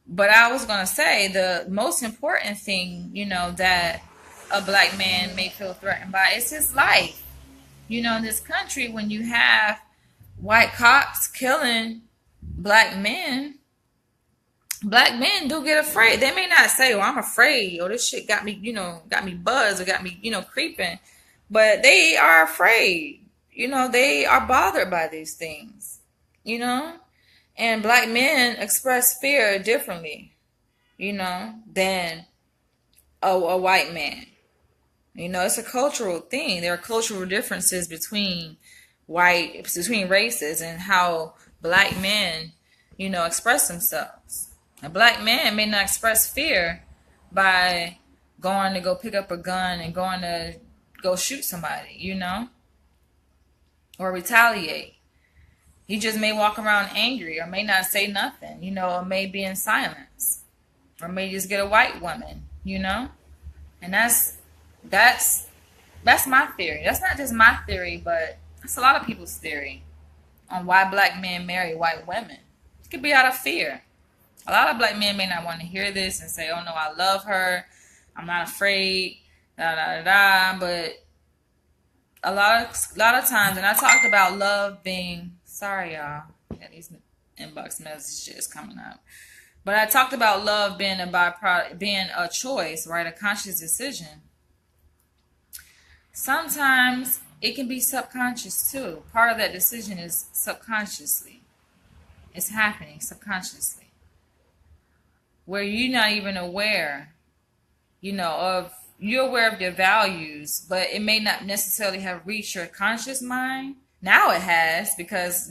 But I was going to say the most important thing, that a black man may feel threatened by is his life. In this country, when you have white cops killing black men do get afraid. They may not say, well, I'm afraid, or this shit got me buzzed or got me, creeping. But they are afraid. They are bothered by these things, And black men express fear differently, than a white man. It's a cultural thing. There are cultural differences between races and how black men, express themselves. A black man may not express fear by going to go pick up a gun and going to go shoot somebody, or retaliate. He just may walk around angry or may not say nothing, or may be in silence or may just get a white woman. And that's that's my theory. That's not just my theory, but that's a lot of people's theory on why black men marry white women. It could be out of fear. A lot of black men may not want to hear this and say, "Oh no, I love her. I'm not afraid." Da da da da. But a lot of times, and I talked about love being. Sorry, y'all. Yeah, these inbox messages coming up. But I talked about love being a byproduct, being a choice, right? A conscious decision. Sometimes it can be subconscious too. Part of that decision is subconsciously. It's happening subconsciously. Where you're not even aware, you're aware of your values, but it may not necessarily have reached your conscious mind. Now it has, because,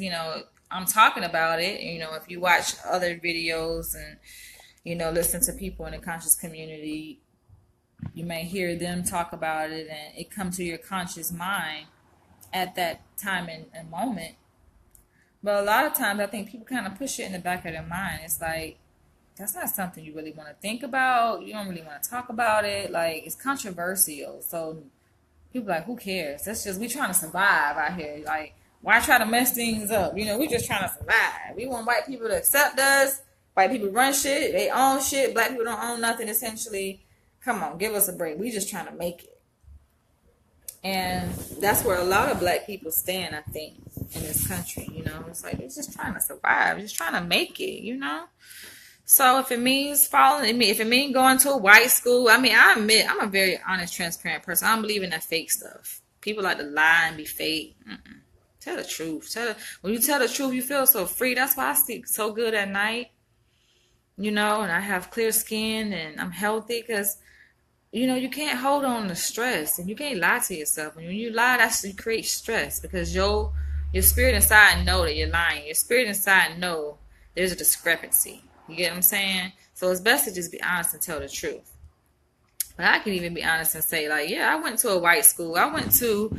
I'm talking about it. If you watch other videos and, listen to people in the conscious community, you may hear them talk about it and it come to your conscious mind at that time and moment. But a lot of times I think people kind of push it in the back of their mind. It's like, that's not something you really want to think about. You don't really want to talk about it. Like, it's controversial. So people are like, who cares? We trying to survive out here. Like, why try to mess things up? We just trying to survive. We want white people to accept us. White people run shit. They own shit. Black people don't own nothing, essentially. Come on, give us a break. We just trying to make it. And that's where a lot of black people stand, I think, in this country. It's like, they're just trying to survive. Just trying to make it. So if it means if it means going to a white school, I admit, I'm a very honest, transparent person. I don't believe in that fake stuff. People like to lie and be fake. Tell the truth. When you tell the truth, you feel so free. That's why I sleep so good at night. And I have clear skin and I'm healthy because, you can't hold on to stress and you can't lie to yourself. And when you lie, you create stress because your spirit inside know that you're lying. Your spirit inside know there's a discrepancy. You get what I'm saying? So it's best to just be honest and tell the truth. But I can even be honest and say, like, yeah, I went to a white school. I went to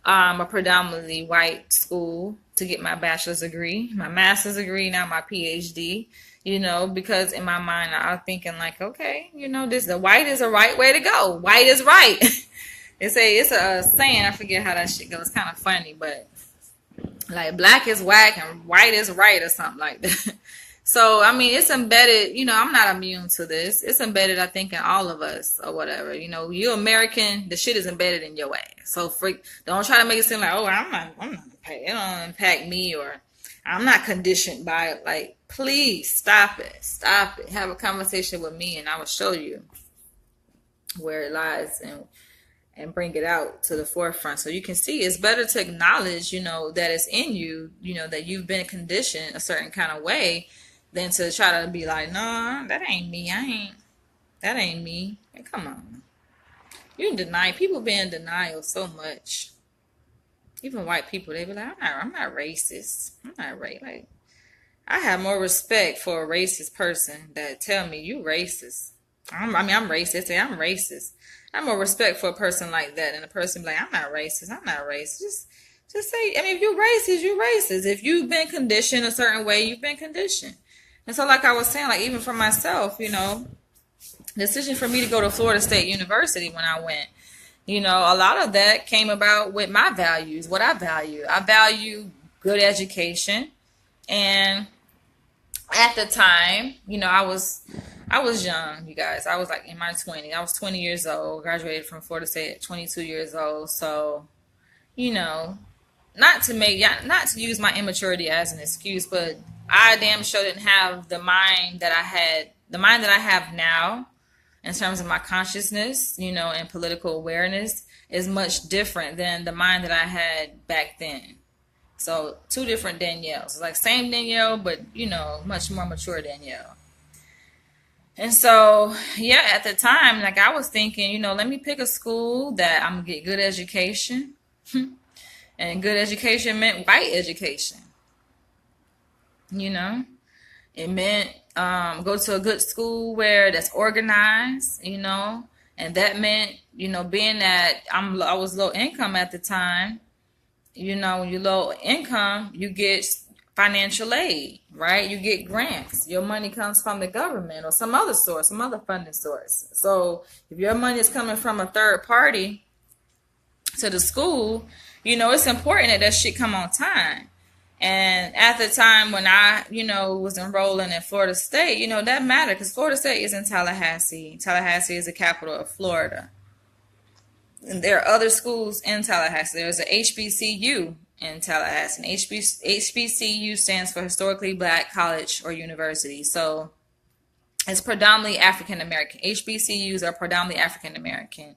a predominantly white school to get my bachelor's degree, my master's degree, now my PhD, because in my mind, I'm thinking like, okay, the white is the right way to go. White is right. It's a saying, I forget how that shit goes. It's kind of funny, but like black is whack and white is right or something like that. So, it's embedded, I'm not immune to this. It's embedded, I think, in all of us or whatever. You're American, the shit is embedded in your ass. So, don't try to make it seem like, oh, I'm not, it don't impact me or I'm not conditioned by it. Like, please stop it. Stop it. Have a conversation with me and I will show you where it lies and bring it out to the forefront. So you can see it's better to acknowledge, that it's in you, that you've been conditioned a certain kind of way than to try to be like, no, that ain't me. That ain't me. Hey, come on. You deny. People be in denial so much. Even white people, they be like, I'm not racist. I'm not racist. Like, I have more respect for a racist person that tell me you racist. I'm racist. They say I'm racist. I have more respect for a person like that than a person be like, I'm not racist. I'm not racist. Just say, if you're racist, you're racist. If you've been conditioned a certain way, you've been conditioned. And so like I was saying, like even for myself, the decision for me to go to Florida State University when I went, a lot of that came about with my values, what I value. I value good education. And at the time, I was young, you guys. I was like in my 20s. I was 20 years old, graduated from Florida State at 22 years old. So, not to use my immaturity as an excuse, but I damn sure didn't have the mind that I have now in terms of my consciousness, and political awareness is much different than the mind that I had back then. So two different Danielles. Like same Danielle, but, much more mature Danielle. And so, yeah, at the time, like I was thinking, let me pick a school that I'm going to get good education. And good education meant white education. It meant go to a good school where that's organized, and that meant, being that I was low income at the time, when you're low income, you get financial aid, right? You get grants. Your money comes from the government or some other source, some other funding source. So if your money is coming from a third party to the school, it's important that that shit come on time. And at the time when I, was enrolling in Florida State, that mattered because Florida State is in Tallahassee. Tallahassee is the capital of Florida. And there are other schools in Tallahassee. There's a HBCU in Tallahassee. And HBCU stands for Historically Black College or University. So it's predominantly African American. HBCUs are predominantly African American.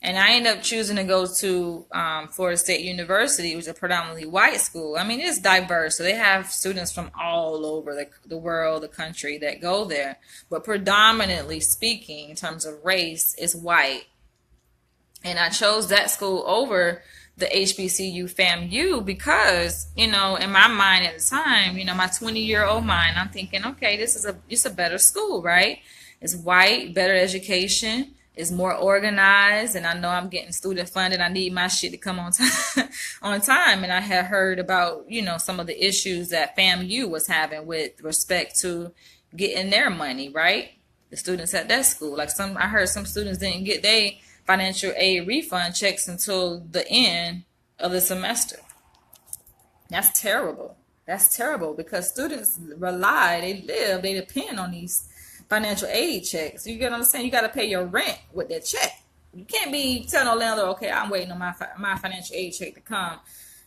And I ended up choosing to go to Florida State University, which is a predominantly white school. I mean, it's diverse. So they have students from all over the world, the country that go there. But predominantly speaking, in terms of race, it's white. And I chose that school over the HBCU FAMU because, in my mind at the time, my 20-year-old mind, I'm thinking, okay, it's a better school, right? It's white, better education, it's more organized, and I know I'm getting student funded. I need my shit to come on time, on time. And I had heard about, some of the issues that FAMU was having with respect to getting their money, right? The students at that school, I heard some students didn't get their financial aid refund checks until the end of the semester. That's terrible. That's terrible because students they depend on these financial aid checks. You get what I'm saying? You got to pay your rent with that check. You can't be telling a landlord, okay, I'm waiting on my financial aid check to come.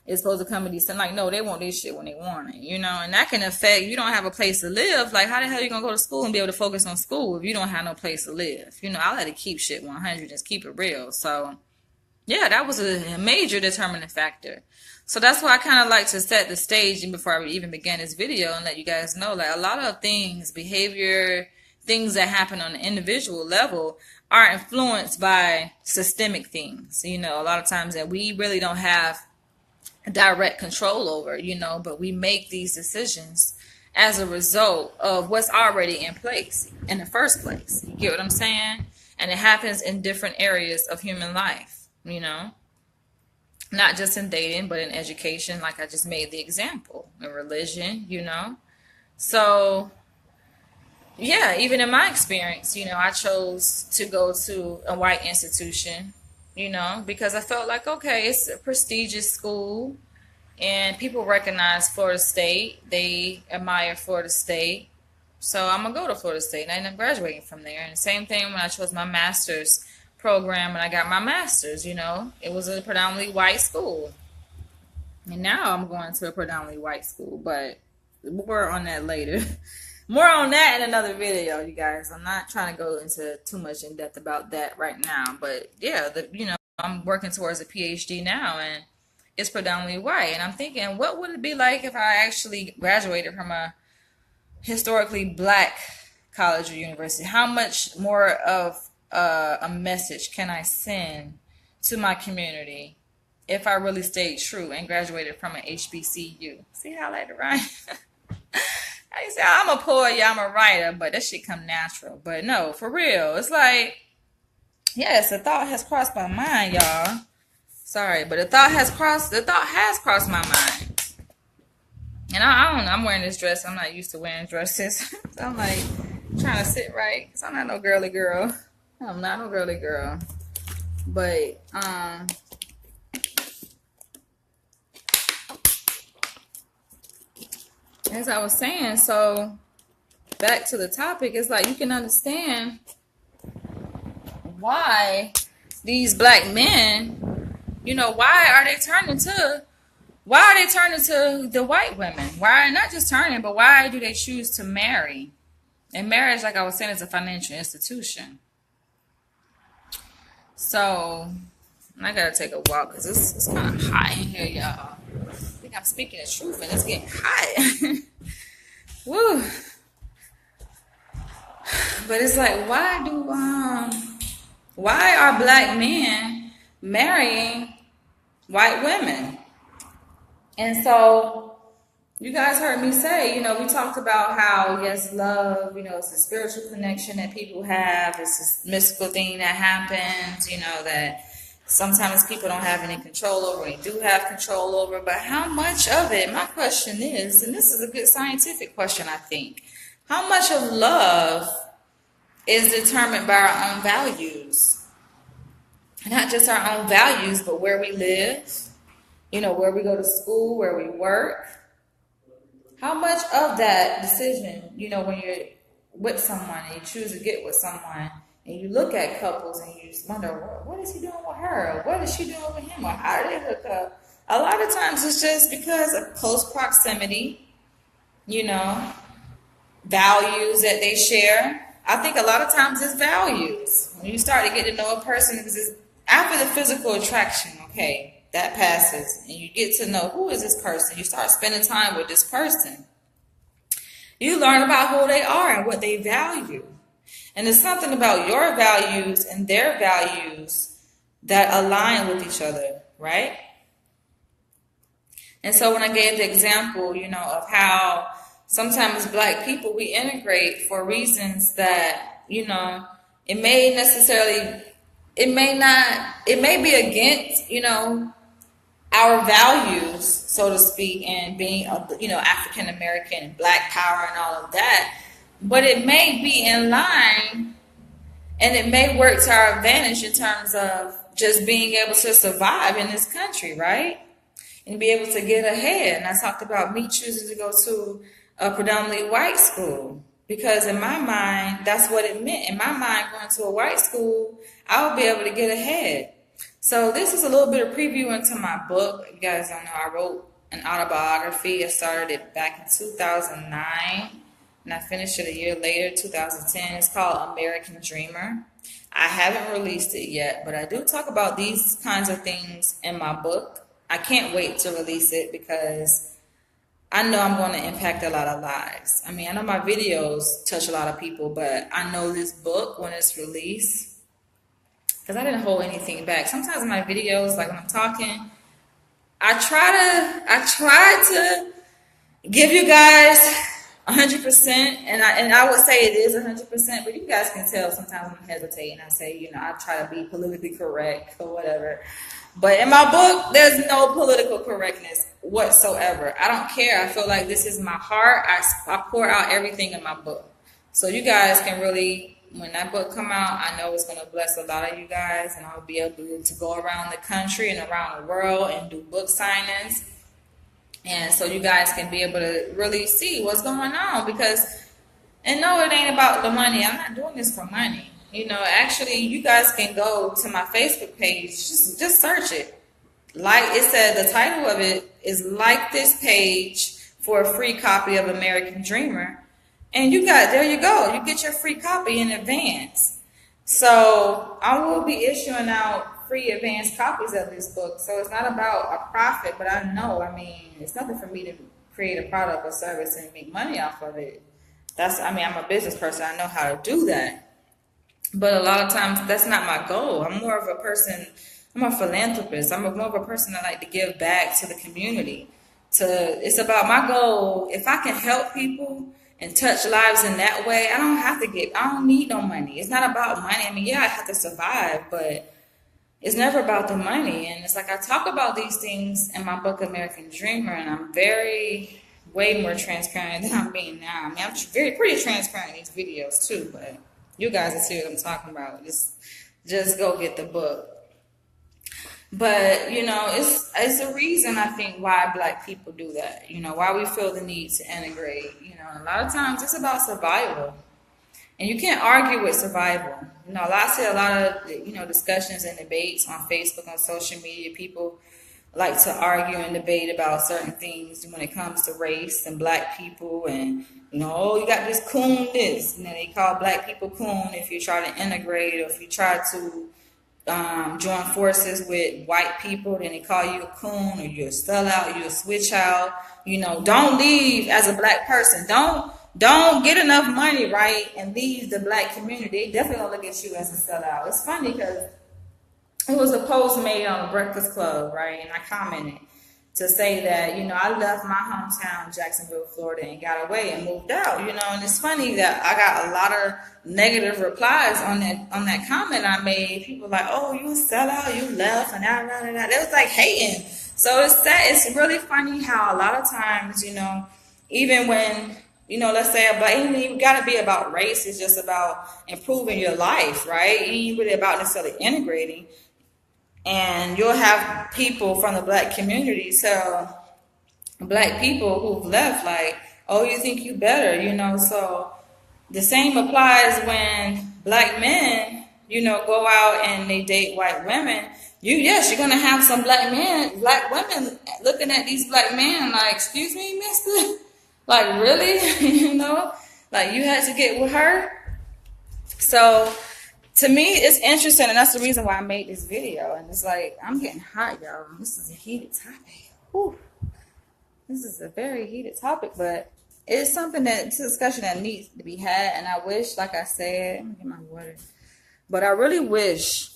It's supposed to come in December. Like, no, they want this shit when they want it, and that can affect, you don't have a place to live. Like, how the hell are you going to go to school and be able to focus on school if you don't have no place to live? I let it keep shit 100, just keep it real. So, yeah, that was a major determining factor. So that's why I kind of like to set the stage before I even begin this video and let you guys know, like, a lot of things, behavior, things that happen on the individual level are influenced by systemic things, a lot of times that we really don't have direct control over, but we make these decisions as a result of what's already in place in the first place. You get what I'm saying? And it happens in different areas of human life, not just in dating, but in education, like I just made the example, in religion, So, yeah, even in my experience, I chose to go to a white institution, because I felt like, okay, it's a prestigious school and people recognize Florida State. They admire Florida State. So I'm going to go to Florida State and I ended up graduating from there. And the same thing when I chose my master's program and I got my master's, it was a predominantly white school. And now I'm going to a predominantly white school, but more on that later. More on that in another video, you guys. I'm not trying to go into too much in depth about that right now. But yeah, I'm working towards a PhD now and it's predominantly white. And I'm thinking, what would it be like if I actually graduated from a historically black college or university? How much more of a message can I send to my community if I really stayed true and graduated from an HBCU? See how I like to rhyme? I say I'm a poet, yeah, I'm a writer, but that shit come natural. But no, for real, it's like, yes, the thought has crossed my mind, y'all. Sorry, but the thought has crossed my mind. And I don't know, I'm wearing this dress. I'm not used to wearing dresses. So I'm like trying to sit right, because I'm not no girly girl. I'm not no girly girl. But as I was saying, so back to the topic, it's like you can understand why these black men, why are they turning to the white women? Why not just turning, but why do they choose to marry? And marriage, like I was saying, is a financial institution. So I gotta take a walk because it's kind of hot in here, y'all. I think I'm speaking the truth and it's getting hot. Woo. But it's like, why are black men marrying white women? And so you guys heard me say, we talked about how, yes, love, it's a spiritual connection that people have. It's this mystical thing that happens, that Sometimes people don't have any control over, they do have control over, but how much of it, my question is, and this is a good scientific question, I think, how much of love is determined by our own values? Not just our own values, but where we live, where we go to school, where we work. How much of that decision, when you're with someone and you choose to get with someone and you look at couples and you just wonder, what is he doing with her? Or what is she doing with him? Or how did they hook up? A lot of times it's just because of close proximity, values that they share. I think a lot of times it's values. When you start to get to know a person, because it's after the physical attraction, okay, that passes, and you get to know who is this person. You start spending time with this person. You learn about who they are and what they value. And there's something about your values and their values that align with each other, right? And so when I gave the example, of how sometimes Black people, we integrate for reasons that, it may be against, our values, so to speak, and being, African American and Black power and all of that. But it may be in line and it may work to our advantage in terms of just being able to survive in this country, right? And be able to get ahead. And I talked about me choosing to go to a predominantly white school because in my mind, that's what it meant. In my mind, going to a white school, I would be able to get ahead. So this is a little bit of preview into my book. You guys don't know, I wrote an autobiography. I started it back in 2009, and I finished it a year later, 2010. It's called American Dreamer. I haven't released it yet, but I do talk about these kinds of things in my book. I can't wait to release it because I know I'm going to impact a lot of lives. I mean, I know my videos touch a lot of people, but I know this book, when it's released, because I didn't hold anything back. Sometimes in my videos, like when I'm talking, I try to give you guys 100%, and I would say it is 100%, but you guys can tell sometimes I'm hesitating. I say, I try to be politically correct or whatever. But in my book, there's no political correctness whatsoever. I don't care. I feel like this is my heart. I pour out everything in my book. So you guys can really, when that book come out, I know it's going to bless a lot of you guys, and I'll be able to go around the country and around the world and do book signings. And so you guys can be able to really see what's going on and no, it ain't about the money. I'm not doing this for money. Actually, you guys can go to my Facebook page. Just search it. Like it said, the title of it is Like This Page for a free copy of American Dreamer. And there you go. You get your free copy in advance. So I will be issuing out free advance copies of this book. So it's not about a profit, but it's nothing for me to create a product or service and make money off of it. I'm a business person. I know how to do that. But a lot of times that's not my goal. I'm more of a person, I'm a philanthropist. I'm more of a person that like to give back to the community. It's about my goal. If I can help people and touch lives in that way, I don't need no money. It's not about money. I have to survive, but it's never about the money. And it's like I talk about these things in my book, American Dreamer, and I'm way more transparent than I'm being now. I'm pretty transparent in these videos too, but you guys will see what I'm talking about. Just go get the book. But, it's a reason, I think, why Black people do that. Why we feel the need to integrate. A lot of times it's about survival. And you can't argue with survival. I see a lot of, discussions and debates on Facebook, on social media. People like to argue and debate about certain things when it comes to race and Black people. And, you got this coon this. They call Black people coon if you try to integrate or if you try to join forces with white people, then they call you a coon or you're a sellout, you're a switch out. Don't leave as a Black person. Don't get enough money, right, and leave the Black community. They definitely don't look at you as a sellout. It's funny because it was a post made on the Breakfast Club, right, and I commented. to say that, I left my hometown, Jacksonville, Florida, and got away and moved out, and it's funny that I got a lot of negative replies on that comment I made. People like, oh, you a sellout, you left, and that. It was like hating. So it's sad. It's really funny how a lot of times, even when, let's say it ain't even got to be about race. It's just about improving your life, right? It ain't really about necessarily integrating. And you'll have people from the black community tell black people who've left, like, oh, you think you better, So the same applies when black men, go out and they date white women. Yes, you're gonna have some black women looking at these black men like, excuse me, mister? Like, really? Like, you had to get with her? So to me, it's interesting, and that's the reason why I made this video. And it's like, I'm getting hot, y'all. This is a heated topic. Whew. This is a very heated topic, but it's something it's a discussion that needs to be had. And I wish, like I said, let me get my water. But I really wish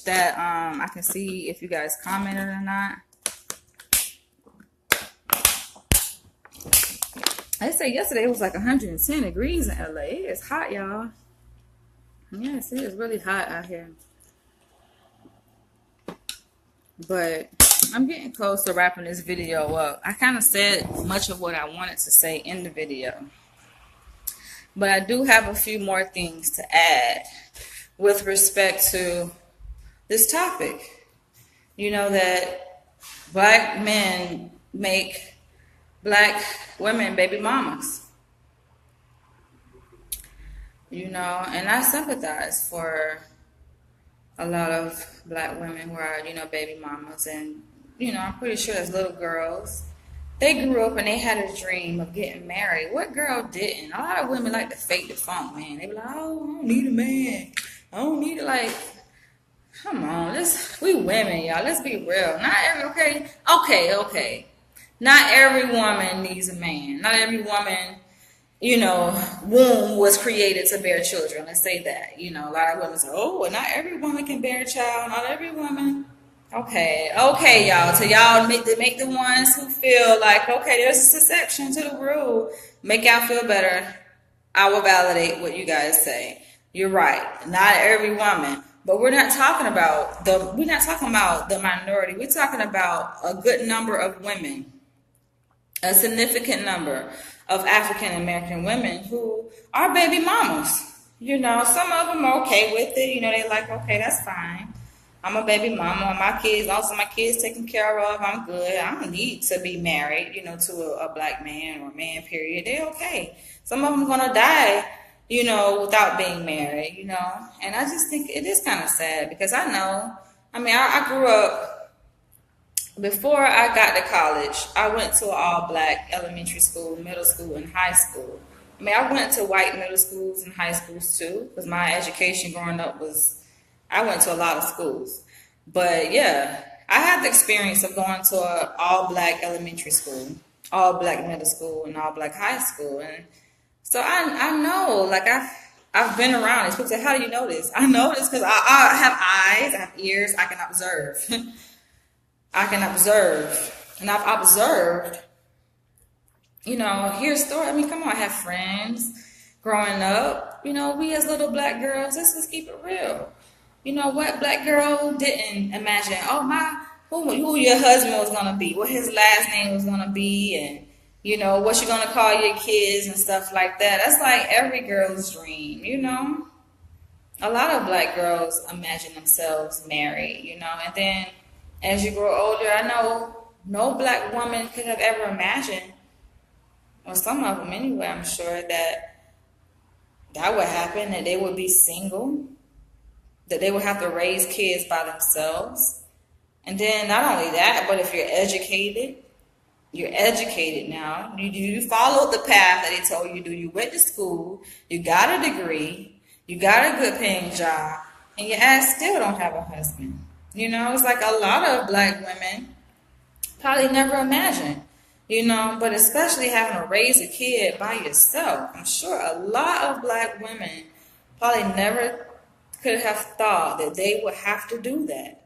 that I can see if you guys commented or not. They say yesterday it was like 110 degrees in LA. It is hot, y'all. Yes, it is really hot out here. But I'm getting close to wrapping this video up. I kind of said much of what I wanted to say in the video. But I do have a few more things to add with respect to this topic. That black men make black women baby mamas. And I sympathize for a lot of black women who are, baby mamas. And, I'm pretty sure as little girls, they grew up and they had a dream of getting married. What girl didn't? A lot of women like to fake the funk, man. They be like, oh, I don't need a man. I don't need it. Like, come on. We women, y'all. Let's be real. Okay. Not every woman needs a man. Not every woman, womb was created to bear children. Let's say that. A lot of women say, oh, well, not every woman can bear a child. Not every woman. Okay, y'all. So y'all make the ones who feel like, okay, there's an exception to the rule. Make y'all feel better. I will validate what you guys say. You're right. Not every woman. But we're not talking about the minority. We're talking about a good number of women. A significant number of African American women who are baby mamas. Some of them are okay with it. They like, okay, that's fine. I'm a baby mama. My kids taken care of. I'm good. I don't need to be married, to a black man or a man, period. They're okay. Some of them are going to die, without being married, And I just think it is kind of sad because I grew up. Before I got to college, I went to an all-black elementary school, middle school, and high school. I went to white middle schools and high schools too, because my education growing up I went to a lot of schools. But yeah, I had the experience of going to an all-black elementary school, all-black middle school, and all-black high school. And so I know, like I've been around it. People say, how do you know this? I know this because I have eyes, I have ears, I can observe. And I've observed, here's story. Come on, I have friends growing up. We as little black girls, let's just keep it real. What black girl didn't imagine, who your husband was going to be, what his last name was going to be, and, what you're going to call your kids and stuff like that. That's like every girl's dream, A lot of black girls imagine themselves married, and then as you grow older, I know no black woman could have ever imagined, or some of them anyway, I'm sure, that would happen, that they would be single, that they would have to raise kids by themselves. And then not only that, but if you're educated now. You followed the path that they told you to do. You went to school, you got a degree, you got a good paying job, and your ass still don't have a husband. It's like a lot of black women probably never imagined, but especially having to raise a kid by yourself. I'm sure a lot of black women probably never could have thought that they would have to do that.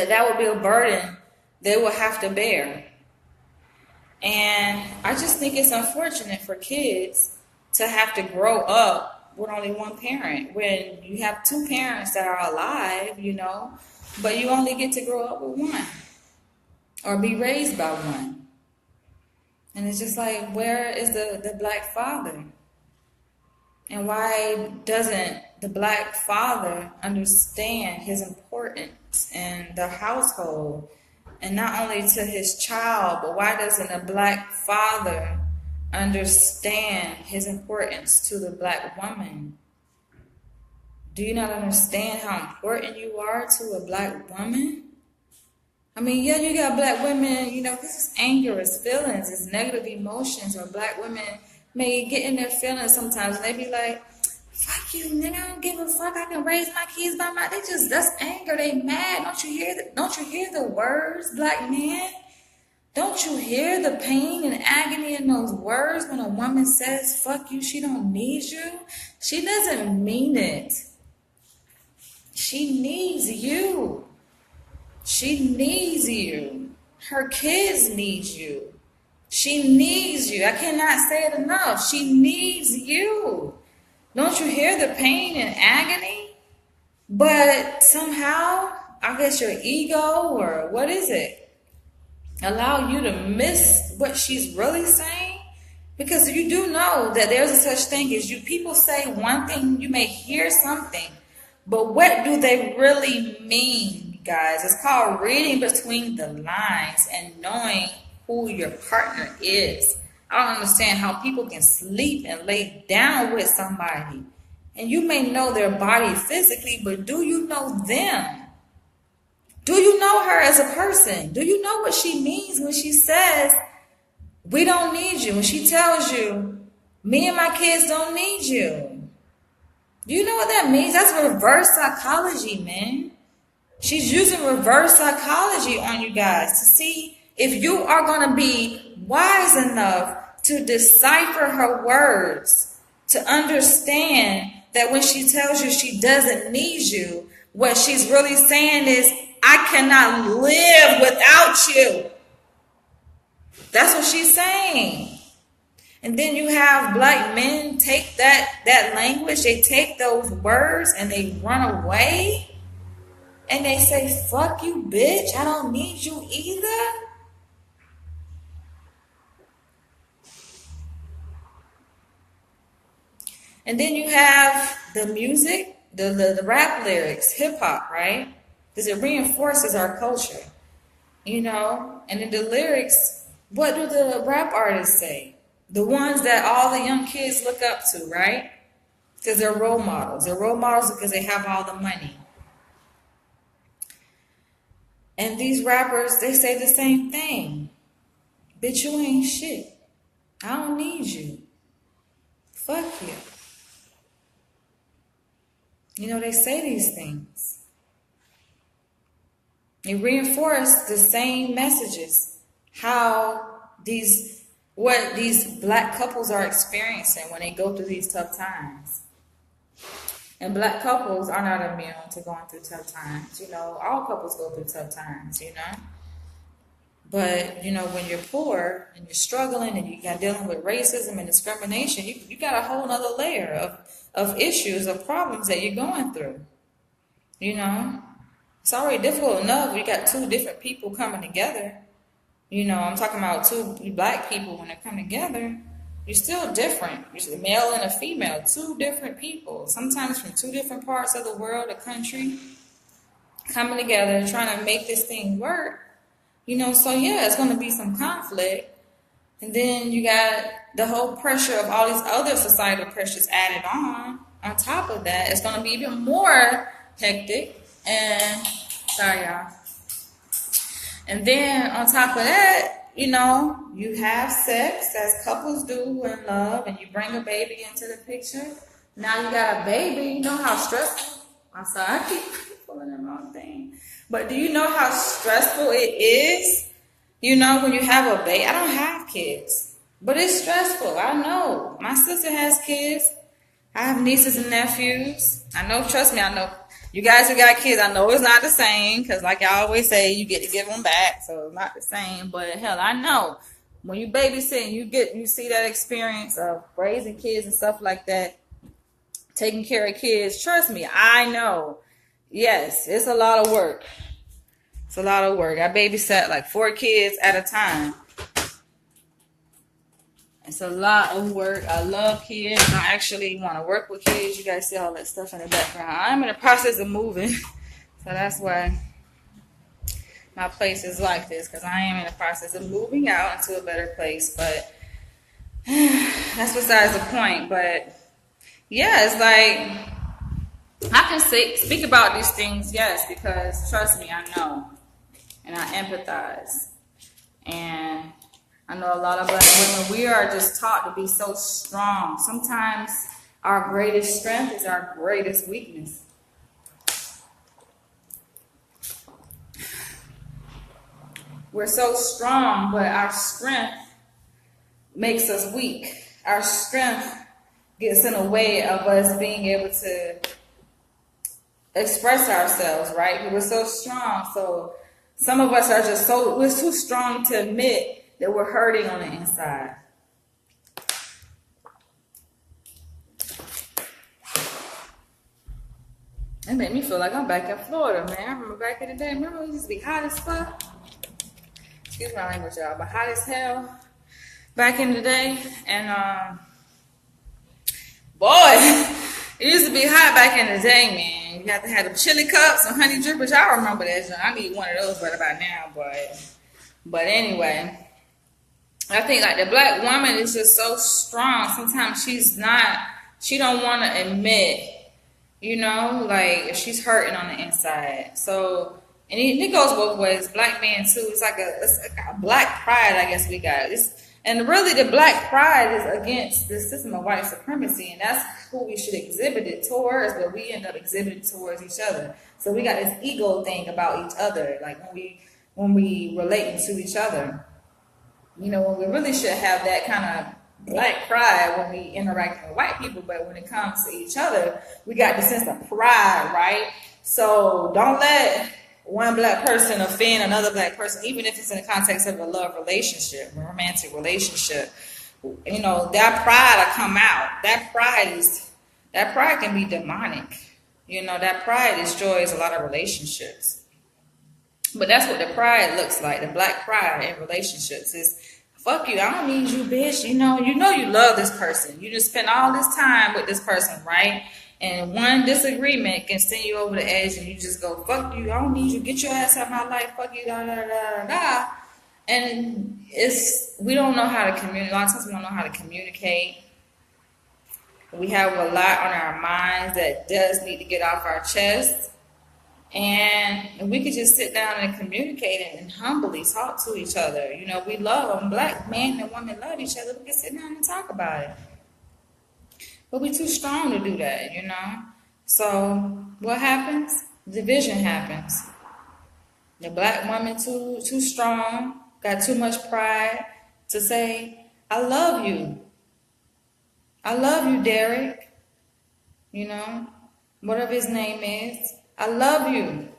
that would be a burden they will have to bear. And I just think it's unfortunate for kids to have to grow up with only one parent when you have two parents that are alive, but you only get to grow up with one or be raised by one. And it's just like, where is the black father? And why doesn't the black father understand his importance in the household? And not only to his child, but why doesn't a black father understand his importance to the black woman? Do you not understand how important you are to a black woman? I mean, yeah, you got black women, this is anger, it's feelings, it's negative emotions, or black women may get in their feelings sometimes, and they be like, fuck you, nigga, I don't give a fuck, I can raise my kids by my, that's anger, they mad, don't you hear the words, black man? Don't you hear the pain and agony in those words when a woman says, fuck you, she don't need you? She doesn't mean it. She needs you. She needs you. Her kids need you. She needs you. I cannot say it enough. She needs you. Don't you hear the pain and agony? But somehow, I guess your ego, or what is it, allow you to miss what she's really saying? Because you do know that there's a such thing as people say one thing, you may hear something, but what do they really mean, guys? It's called reading between the lines and knowing who your partner is. I don't understand how people can sleep and lay down with somebody, and you may know their body physically, but do you know them? Do you know her as a person? Do you know what she means when she says, we don't need you? When she tells you, me and my kids don't need you. Do you know what that means? That's reverse psychology, man. She's using reverse psychology on you guys to see if you are going to be wise enough to decipher her words, to understand that when she tells you she doesn't need you, what she's really saying is, I cannot live without you. That's what she's saying. And then you have black men take that language, they take those words and they run away. And they say, fuck you, bitch. I don't need you either. And then you have the music, the rap lyrics, hip hop, right? Because it reinforces our culture, And in the lyrics, what do the rap artists say? The ones that all the young kids look up to, right? Because they're role models. They're role models because they have all the money. And these rappers, they say the same thing. Bitch, you ain't shit. I don't need you. Fuck you. They say these things. They reinforce the same messages. What these black couples are experiencing when they go through these tough times. And black couples are not immune to going through tough times. All couples go through tough times, But, when you're poor and you're struggling and you got dealing with racism and discrimination, you got a whole other layer of issues, of problems that you're going through. It's already difficult enough. You got two different people coming together. I'm talking about two black people when they come together. You're still different. You're a male and a female, two different people, sometimes from two different parts of the world, the country, coming together, trying to make this thing work. So yeah, it's going to be some conflict. And then you got the whole pressure of all these other societal pressures added on. On top of that, it's going to be even more hectic. And, sorry, y'all. And then on top of that, you have sex as couples do in love, and you bring a baby into the picture. Now you got a baby. You know how stressful. I'm sorry, I keep pulling the wrong thing. But do you know how stressful it is? When you have a baby. I don't have kids, but it's stressful. I know. My sister has kids. I have nieces and nephews. I know, trust me, I know. You guys who got kids, I know it's not the same because, like I always say, you get to give them back, so it's not the same. But hell, I know when you babysitting, you see that experience of raising kids and stuff like that, taking care of kids. Trust me, I know. Yes, it's a lot of work. It's a lot of work. I babysat like 4 kids at a time. It's a lot of work. I love kids. I actually want to work with kids. You guys see all that stuff in the background. I'm in the process of moving. So that's why my place is like this. Because I am in the process of moving out into a better place. But that's besides the point. But yeah, it's like I can speak about these things, yes, because trust me, I know. And I empathize. And I know a lot of black women, we are just taught to be so strong. Sometimes our greatest strength is our greatest weakness. We're so strong, but our strength makes us weak. Our strength gets in the way of us being able to express ourselves, right? We're so strong, so some of us are just we're too strong to admit that we're hurting on the inside. It made me feel like I'm back in Florida, man. I remember back in the day, remember it used to be hot as fuck? Excuse my language, y'all, but hot as hell back in the day. And, boy, it used to be hot back in the day, man. You had to have the chili cups and honey drippers. I remember that. I need one of those right about now, but anyway. I think like the black woman is just so strong. Sometimes she don't want to admit, like if she's hurting on the inside. So, and it goes both ways. Black men too. It's like a black pride, I guess we got. And really the black pride is against the system of white supremacy. And that's who we should exhibit it towards, but we end up exhibiting towards each other. So we got this ego thing about each other, like when we relate to each other. When we really should have that kind of black pride when we interact with white people, but when it comes to each other, we got the sense of pride, right? So don't let one black person offend another black person, even if it's in the context of a love relationship, a romantic relationship. That pride will come out. That pride can be demonic. That pride destroys a lot of relationships. But that's what the pride looks like. The black pride in relationships is, fuck you, I don't need you, bitch. You know you love this person. You just spend all this time with this person, right? And one disagreement can send you over the edge and you just go, fuck you, I don't need you. Get your ass out of my life. Fuck you, da, da, da, da, da. And we don't know how to communicate. A lot of times we don't know how to communicate. We have a lot on our minds that does need to get off our chest. And we could just sit down and communicate and humbly talk to each other. We love them. Black men and women love each other. We can sit down and talk about it. But we're too strong to do that, So what happens? Division happens. The black woman too strong, got too much pride to say, I love you. I love you, Derek. Whatever his name is. I love you.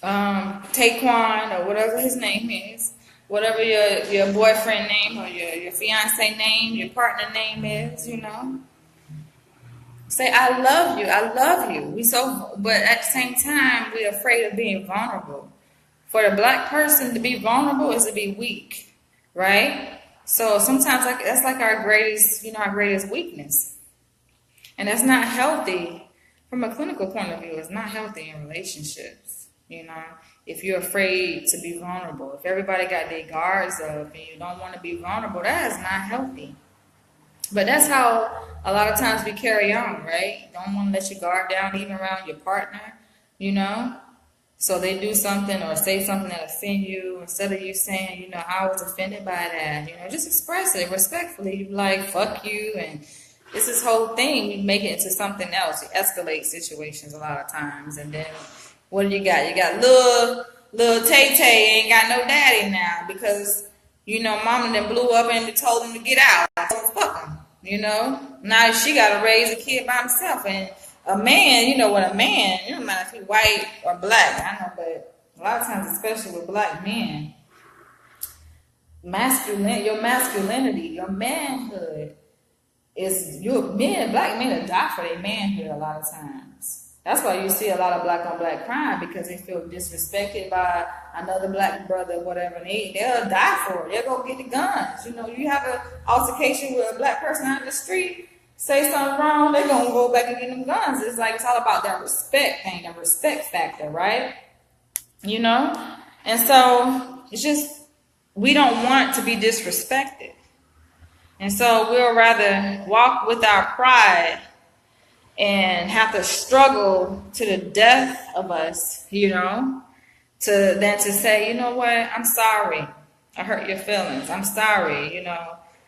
Taquan or whatever his name is. Whatever your boyfriend name or your fiance name, your partner name is, Say, I love you. I love you. But at the same time, we're afraid of being vulnerable. For the black person to be vulnerable is to be weak, right? So sometimes that's like our greatest weakness. And that's not healthy. From a clinical point of view, it's not healthy in relationships, if you're afraid to be vulnerable. If everybody got their guards up and you don't want to be vulnerable, that is not healthy. But that's how a lot of times we carry on, right? Don't want to let your guard down even around your partner, So they do something or say something that offend you. Instead of you saying, I was offended by that, just express it respectfully. Like, fuck you, and it's this whole thing. We make it into something else. You escalate situations a lot of times. And then what do you got? You got little Tay-Tay ain't got no daddy now because, mama then blew up and told him to get out. So fuck him, Now she got to raise a kid by himself. And a man, what a man, it don't matter if he white or black, I know, but a lot of times, especially with black men, your masculinity, your manhood is black men will die for their manhood a lot of times. That's why you see a lot of black on black crime because they feel disrespected by another black brother or whatever. And they'll die for it. They'll go get the guns. You have an altercation with a black person out in the street, say something wrong, they're gonna go back and get them guns. It's like it's all about that respect thing, that respect factor, right? And so it's just we don't want to be disrespected. And so we'll rather walk with our pride and have to struggle to the death of us, than to say, you know what, I'm sorry. I hurt your feelings. I'm sorry,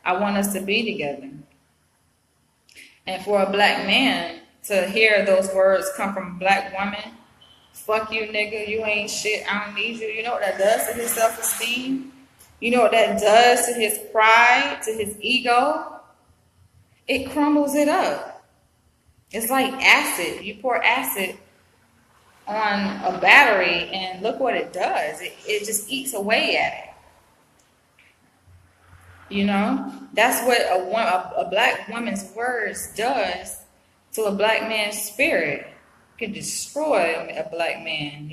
I want us to be together. And for a black man to hear those words come from a black woman, fuck you, nigga, you ain't shit, I don't need you. You know what that does to his self-esteem? You know what that does to his pride, to his ego? It crumbles it up. It's like acid. You pour acid on a battery and look what it does. It just eats away at it. That's what a black woman's words does to a black man's spirit. It can destroy a black man,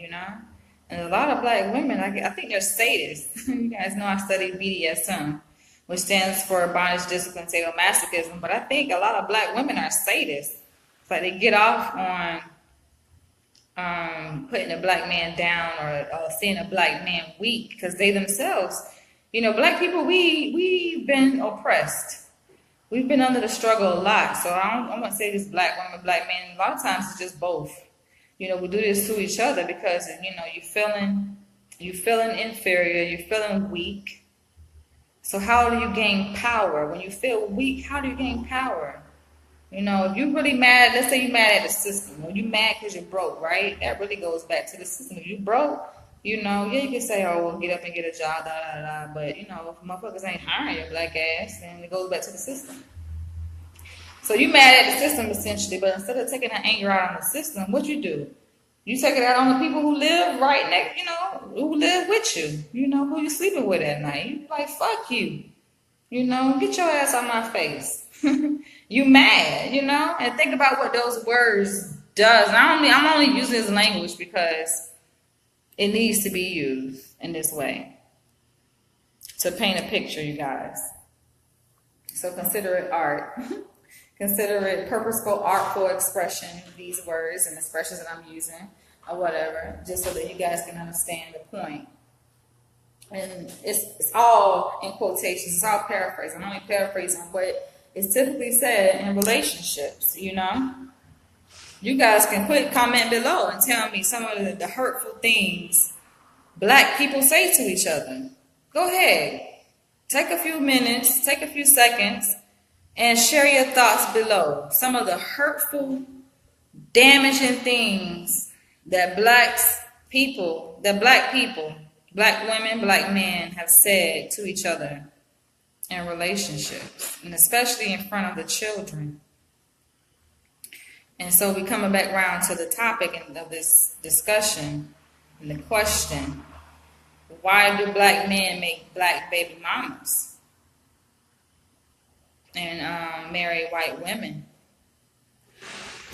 And a lot of black women, I think they're sadists. You guys know I studied BDSM, which stands for bondage, discipline, sadomasochism. But I think a lot of black women are sadists. It's like they get off on putting a black man down or seeing a black man weak because they themselves, black people, we've been oppressed. We've been under the struggle a lot. So I won't say this black woman, black man. A lot of times it's just both. We do this to each other because, you're feeling inferior, you're feeling weak. So how do you gain power? When you feel weak, how do you gain power? If you're really mad, let's say you're mad at the system, or you're mad because you're broke, right? That really goes back to the system. If you broke, you can say, oh, well, get up and get a job, But, if motherfuckers ain't hiring your black ass, then it goes back to the system. So you mad at the system essentially, but instead of taking that anger out on the system, what you do? You take it out on the people who live right next, who live with you, who you sleeping with at night. You like, fuck you, get your ass on my face. You mad, and think about what those words does. And I'm only using this language because it needs to be used in this way to paint a picture, you guys. So consider it art. Consider it purposeful, artful expression, these words and expressions that I'm using or whatever, just so that you guys can understand the point. And it's all in quotations. It's all paraphrasing. I'm only paraphrasing what is typically said in relationships, You guys can comment below and tell me some of the hurtful things black people say to each other. Go ahead. Take a few minutes, take a few seconds, and share your thoughts below. Some of the hurtful, damaging things that black people, black women, black men have said to each other in relationships, and especially in front of the children. And so we're coming back around to the topic of this discussion and the question, why do black men make black baby mamas and marry white women?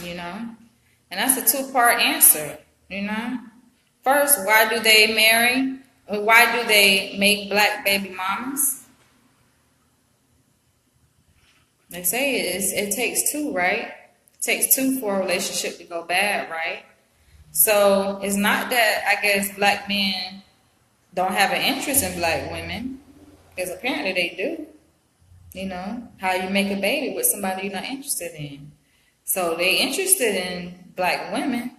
And that's a two-part answer, First, why do they marry? Or why do they make black baby mamas? They say it takes two, right? It takes two for a relationship to go bad, right? So it's not that, I guess, black men don't have an interest in black women, because apparently they do. How you make a baby with somebody you're not interested in. So they interested in black women.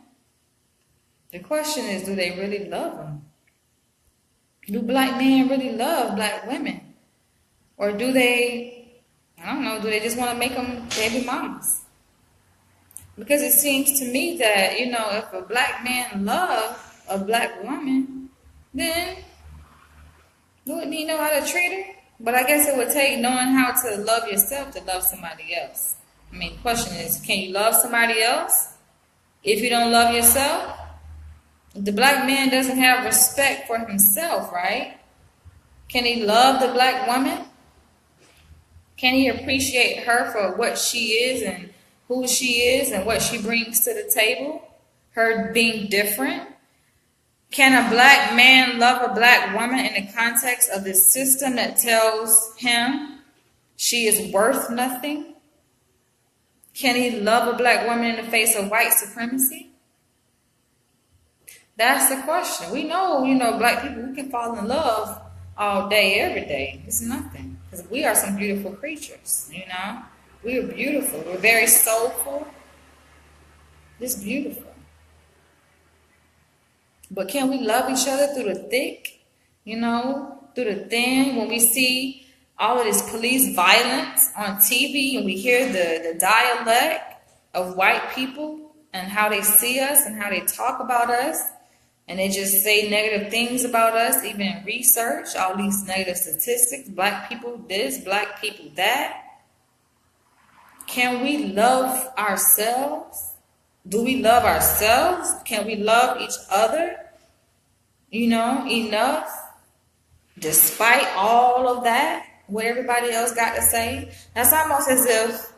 The question is, do they really love them? Do black men really love black women? Or do they, I don't know, do they just want to make them baby mamas? Because it seems to me that, if a black man loves a black woman, then wouldn't he know how to treat her? But I guess it would take knowing how to love yourself to love somebody else. I mean, the question is, can you love somebody else? If you don't love yourself, the black man doesn't have respect for himself, right? Can he love the black woman? Can he appreciate her for what she is and who she is and what she brings to the table? Her being different? Can a black man love a black woman in the context of this system that tells him she is worth nothing? Can he love a black woman in the face of white supremacy? That's the question. We know, black people, we can fall in love all day, every day. It's nothing. Because we are some beautiful creatures, We are beautiful. We're very soulful. It's beautiful. But can we love each other through the thick, through the thin, when we see all of this police violence on TV and we hear the dialect of white people and how they see us and how they talk about us, and they just say negative things about us, even in research, all these negative statistics, black people this, black people that. Can we love ourselves? Do we love ourselves? Can we love each other, enough? Despite all of that, what everybody else got to say? That's almost as if,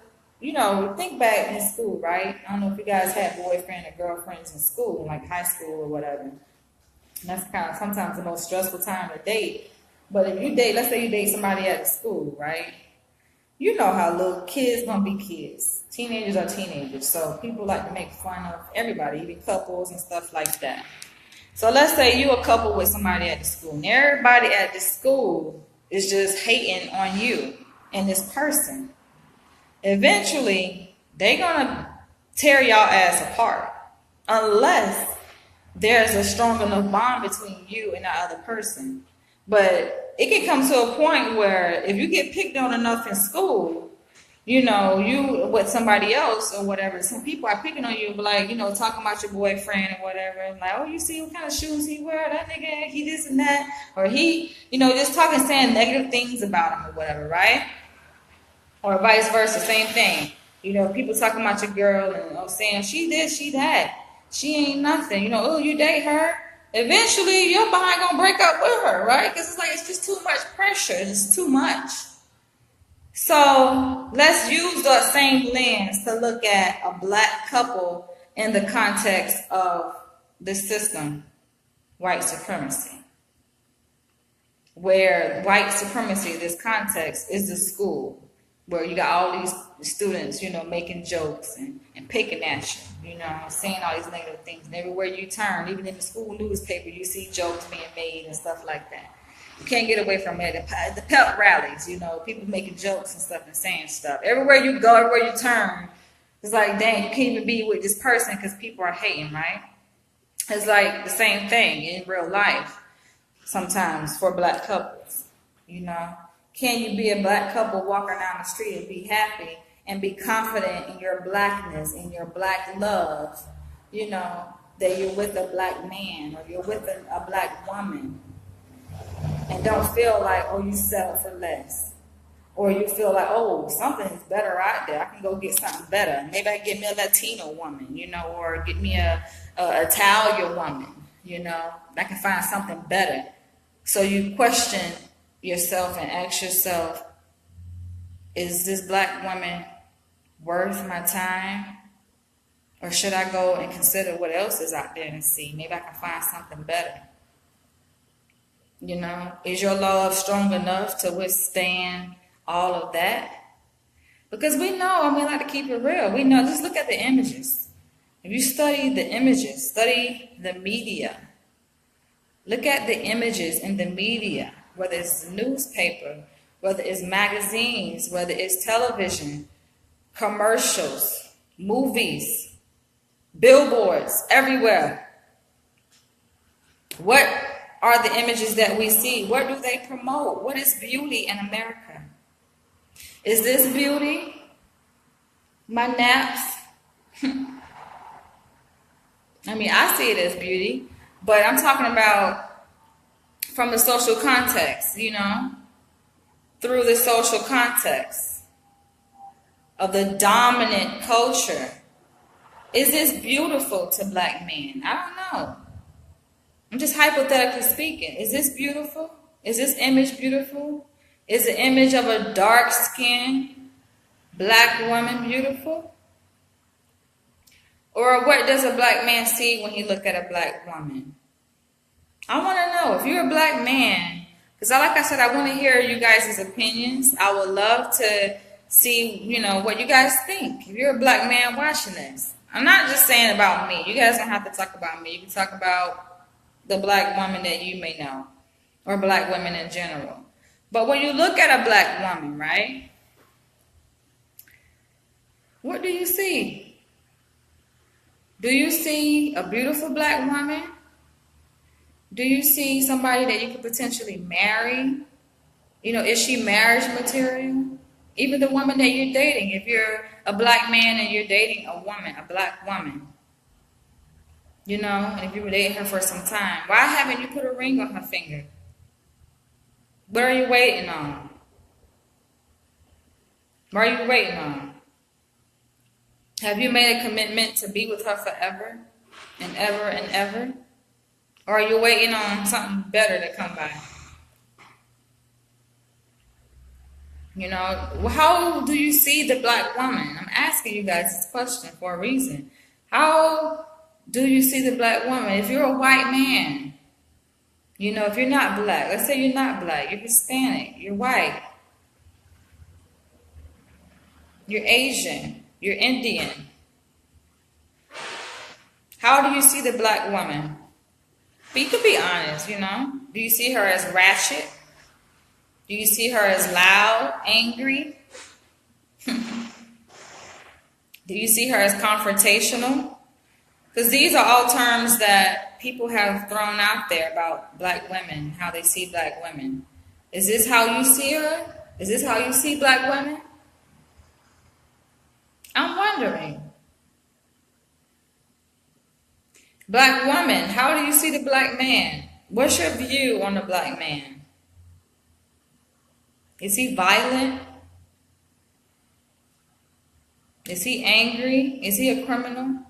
think back in school, right? I don't know if you guys had boyfriend or girlfriends in school, like high school or whatever. And that's kind of sometimes the most stressful time to date. But if you date, let's say you date somebody at the school, right? You know how little kids gonna be kids. Teenagers are teenagers. So people like to make fun of everybody, even couples and stuff like that. So let's say you a couple with somebody at the school. And everybody at the school is just hating on you and this person. Eventually, they're gonna tear y'all ass apart. Unless there's a strong enough bond between you and that other person. But it can come to a point where if you get picked on enough in school, you with somebody else or whatever, some people are picking on you, like, talking about your boyfriend or whatever. And like, oh, you see what kind of shoes he wear? That nigga, he this and that. Or he, just talking, saying negative things about him or whatever, right? Or vice versa, same thing. People talking about your girl and saying, she this, she that. She ain't nothing. Oh, you date her? Eventually, your behind gonna break up with her, right? Because it's just too much pressure. It's too much. So let's use that same lens to look at a black couple in the context of the system, white supremacy. Where white supremacy, this context, is the school. Where you got all these students, making jokes and picking at you, saying all these negative things. And everywhere you turn, even in the school newspaper, you see jokes being made and stuff like that. You can't get away from it. The pep rallies, people making jokes and stuff and saying stuff. Everywhere you go, everywhere you turn, it's like, dang, you can't even be with this person because people are hating, right? It's like the same thing in real life sometimes for black couples, Can you be a black couple walking down the street and be happy and be confident in your blackness, in your black love, that you're with a black man or you're with a black woman and don't feel like, oh, you settle for less. Or you feel like, oh, something's better out there. I can go get something better. Maybe I can get me a Latino woman, or get me a Italian woman, I can find something better. So you question yourself and ask yourself, is this black woman worth my time? Or should I go and consider what else is out there and see? Maybe I can find something better. Is your love strong enough to withstand all of that? Because we know, we like to keep it real. We know, just look at the images. If you study the images, study the media. Look at the images in the media. Whether it's the newspaper, whether it's magazines, whether it's television, commercials, movies, billboards, everywhere. What are the images that we see? What do they promote? What is beauty in America? Is this beauty? My naps? I see it as beauty, but I'm talking about from the social context, through the social context of the dominant culture Is this beautiful to black men? I don't know. I'm just hypothetically speaking. Is this beautiful? Is this image beautiful? Is the image of a dark skinned black woman beautiful? Or what does a black man see when he look at a black woman? I want to know if you're a black man, because like I said, I want to hear you guys' opinions. I would love to see, what you guys think. If you're a black man watching this, I'm not just saying about me. You guys don't have to talk about me. You can talk about the black woman that you may know, or black women in general. But when you look at a black woman, right, what do you see? Do you see a beautiful black woman? Do you see somebody that you could potentially marry? Is she marriage material? Even the woman that you're dating, if you're a black man and you're dating a woman, a black woman, and if you were dating her for some time, why haven't you put a ring on her finger? What are you waiting on? What are you waiting on? Have you made a commitment to be with her forever and ever and ever? Or are you waiting on something better to come by? How do you see the black woman? I'm asking you guys this question for a reason. How do you see the black woman? If you're a white man, if you're not black, let's say you're not black, you're Hispanic, you're white, you're Asian, you're Indian. How do you see the black woman? But you could be honest, Do you see her as ratchet? Do you see her as loud, angry? Do you see her as confrontational? Because these are all terms that people have thrown out there about black women, how they see black women. Is this how you see her? Is this how you see black women? I'm wondering. Black woman, how do you see the black man? What's your view on the black man? Is he violent? Is he angry? Is he a criminal?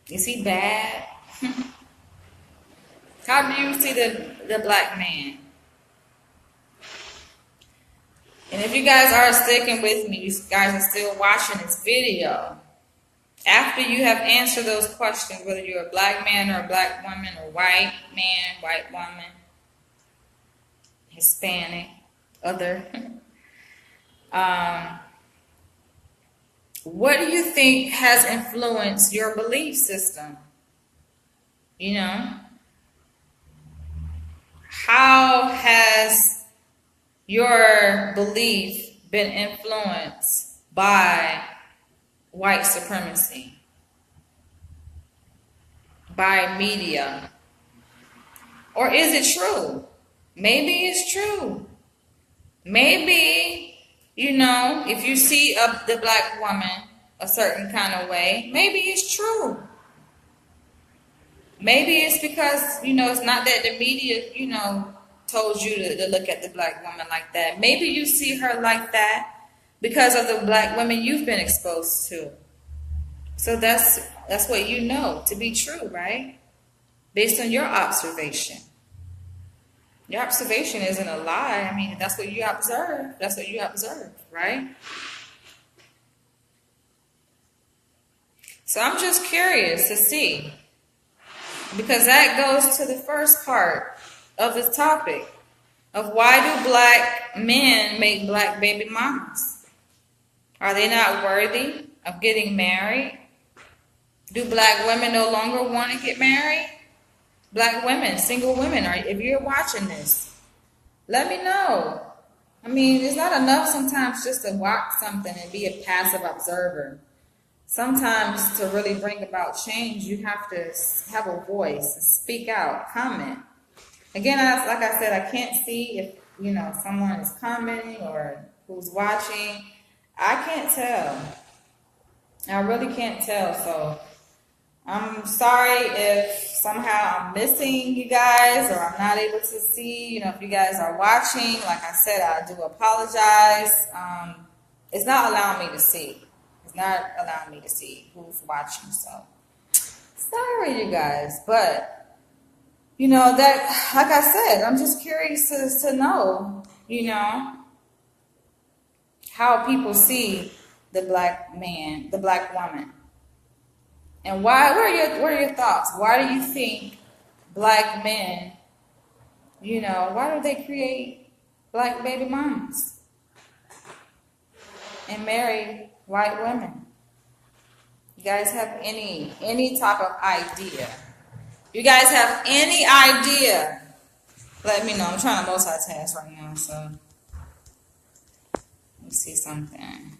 Is he bad? How do you see the black man? And if you guys are sticking with me, you guys are still watching this video, after you have answered those questions, whether you're a black man or a black woman, or white man, white woman, Hispanic, other, what do you think has influenced your belief system? How has your belief been influenced by white supremacy, by media? Or is it true? Maybe it's true. Maybe, if you see the black woman a certain kind of way, maybe it's true. Maybe it's because, it's not that the media, told you to look at the black woman like that. Maybe you see her like that because of the black women you've been exposed to. So that's what you know to be true, right? Based on your observation. Your observation isn't a lie. I mean, that's what you observe. That's what you observe, right? So I'm just curious to see, because that goes to the first part of this topic of why do black men make black baby mamas? Are they not worthy of getting married? Do black women no longer want to get married? Black women, single women, if you're watching this, let me know. I mean, it's not enough sometimes just to watch something and be a passive observer. Sometimes to really bring about change, you have to have a voice, speak out, comment. Again, like I said, I can't see if, someone is commenting or who's watching. I can't tell. I really can't tell. So I'm sorry if somehow I'm missing you guys or I'm not able to see, if you guys are watching. Like I said, I do apologize. It's not allowing me to see. It's not allowing me to see who's watching. So sorry, you guys, but that, like I said, I'm just curious to know, how people see the black man, the black woman, and why. What are your thoughts? Why do you think black men, why do they create black baby mamas and marry white women? You guys have any type of idea? You guys have any idea? Let me know. I'm trying to multitask right now, so let me see something.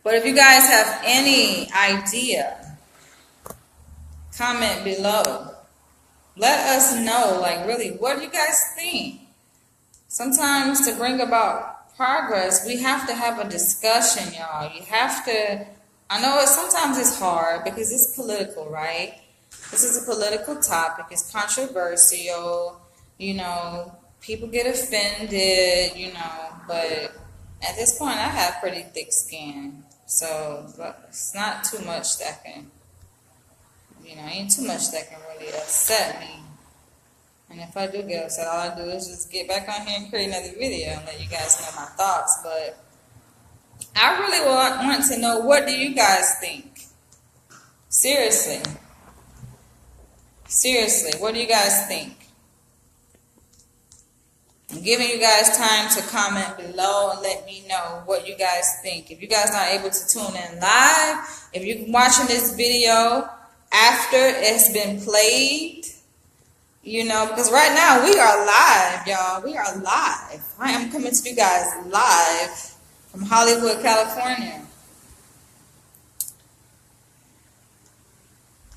But if you guys have any idea, comment below. Let us know, like, really, what do you guys think? Sometimes to bring about progress, we have to have a discussion, y'all. You have to, I know sometimes it's hard because it's political, right? This is a political topic. It's controversial. People get offended, but at this point I have pretty thick skin. So it's not too much that can, ain't too much that can really upset me. And if I do get upset, all I do is just get back on here and create another video and let you guys know my thoughts. But I really want to know, what do you guys think? Seriously, what do you guys think? I'm giving you guys time to comment below and let me know what you guys think. If you guys not able to tune in live, if you're watching this video after it's been played, because right now we are live, y'all. We are live. I am coming to you guys live from Hollywood, California.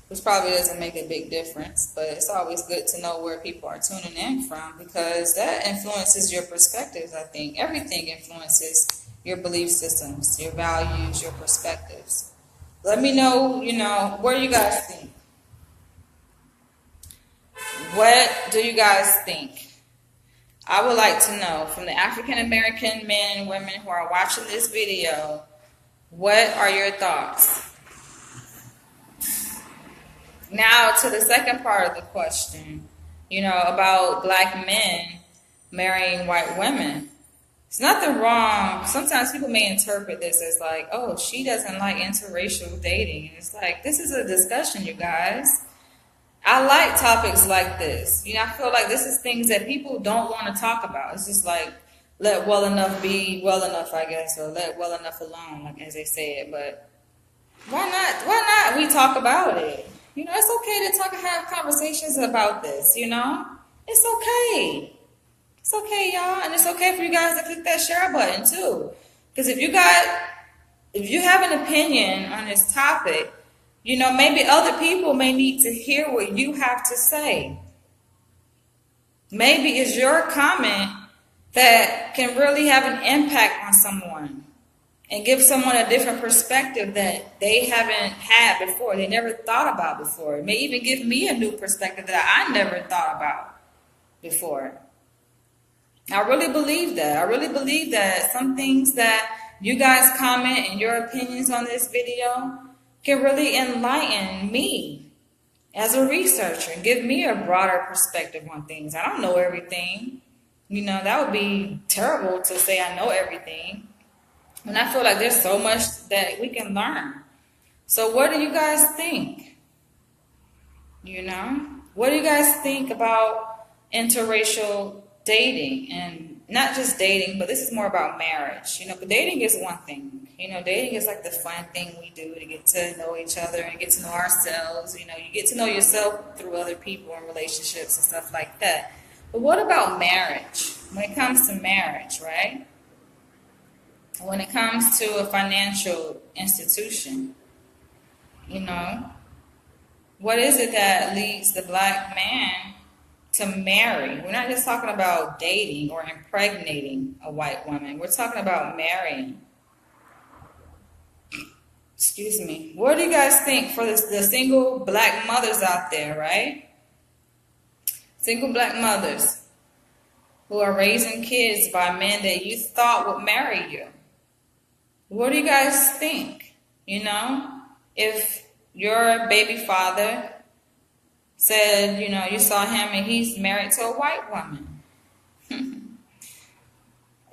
Which probably doesn't make a big difference, but it's always good to know where people are tuning in from, because that influences your perspectives, I think. Everything influences your belief systems, your values, your perspectives. Let me know, what do you guys think? What do you guys think? I would like to know from the African American men and women who are watching this video, what are your thoughts? Now to the second part of the question, about black men marrying white women. It's nothing wrong. Sometimes people may interpret this as like, oh, she doesn't like interracial dating. It's like, this is a discussion, you guys. I like topics like this. I feel like this is things that people don't want to talk about. It's just like, let well enough be well enough, I guess, or let well enough alone, like as they say it. But why not we talk about it? It's okay to have conversations about this, It's okay. It's okay, y'all. And it's okay for you guys to click that share button too. Because if you have an opinion on this topic, maybe other people may need to hear what you have to say. Maybe it's your comment that can really have an impact on someone and give someone a different perspective that they haven't had before, they never thought about before. It may even give me a new perspective that I never thought about before. I really believe that. I really believe that some things that you guys comment and your opinions on this video can really enlighten me as a researcher and give me a broader perspective on things. I don't know everything. That would be terrible to say I know everything. And I feel like there's so much that we can learn. So what do you guys think? What do you guys think about interracial dating? And not just dating, but this is more about marriage. But dating is one thing. Dating is like the fun thing we do to get to know each other and get to know ourselves. You get to know yourself through other people and relationships and stuff like that. But what about marriage? When it comes to marriage, right? When it comes to a financial institution, what is it that leads the black man to marry? We're not just talking about dating or impregnating a white woman. We're talking about marrying. Excuse me. What do you guys think for the single black mothers out there, right? Single black mothers who are raising kids by men that you thought would marry you. What do you guys think? If your baby father said, you saw him and he's married to a white woman,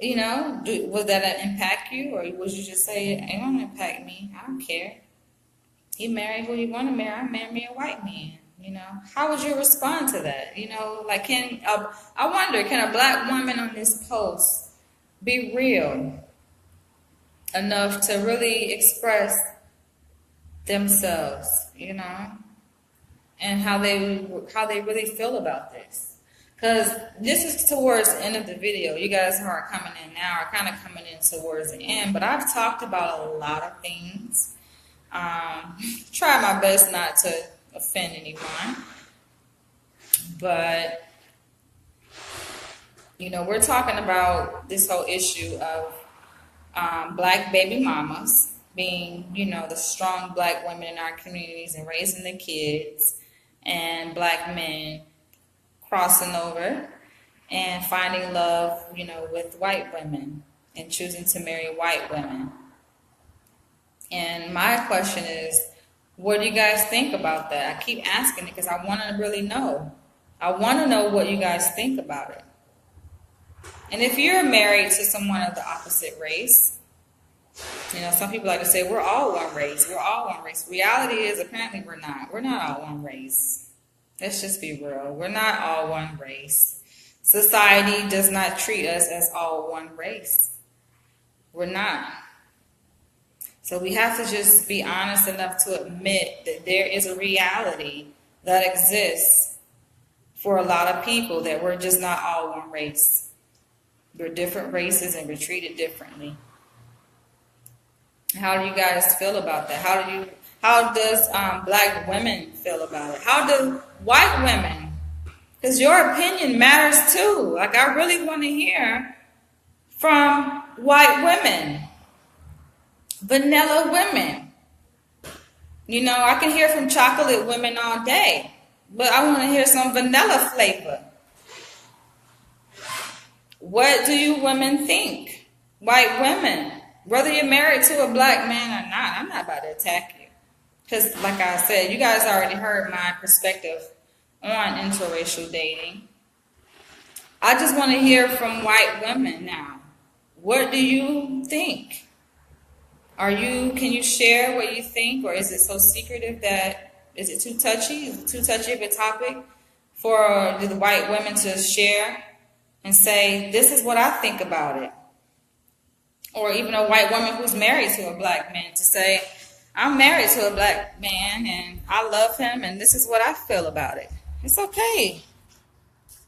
would that impact you? Or would you just say, it won't impact me? I don't care. He married who he want to marry. I marry a white man. How would you respond to that? Like, I wonder, can a black woman on this post be real enough to really express themselves, and how they really feel about this? Because this is towards the end of the video. You guys who are coming in now are kind of coming in towards the end, but I've talked about a lot of things. Try my best not to offend anyone, but we're talking about this whole issue of black baby mamas being, the strong black women in our communities and raising the kids, and black men crossing over and finding love, with white women and choosing to marry white women. And my question is, what do you guys think about that? I keep asking it because I want to really know. I want to know what you guys think about it. And if you're married to someone of the opposite race, some people like to say, we're all one race. We're all one race. Reality is, apparently we're not. We're not all one race. Let's just be real. We're not all one race. Society does not treat us as all one race. We're not. So we have to just be honest enough to admit that there is a reality that exists for a lot of people, that we're just not all one race. We're different races and we're treated differently. How do you guys feel about that? How does black women feel about it? How do white women? Because your opinion matters too. Like, I really want to hear from white women, vanilla women. I can hear from chocolate women all day, but I want to hear some vanilla flavor. What do you women think? White women, whether you're married to a black man or not, I'm not about to attack you. Because, like I said, you guys already heard my perspective on interracial dating. I just want to hear from white women now. What do you think? Can you share what you think, or is it so secretive is it too touchy? Is it too touchy of a topic for the white women to share and say, this is what I think about it? Or even a white woman who's married to a black man to say, I'm married to a black man and I love him and this is what I feel about it. It's okay.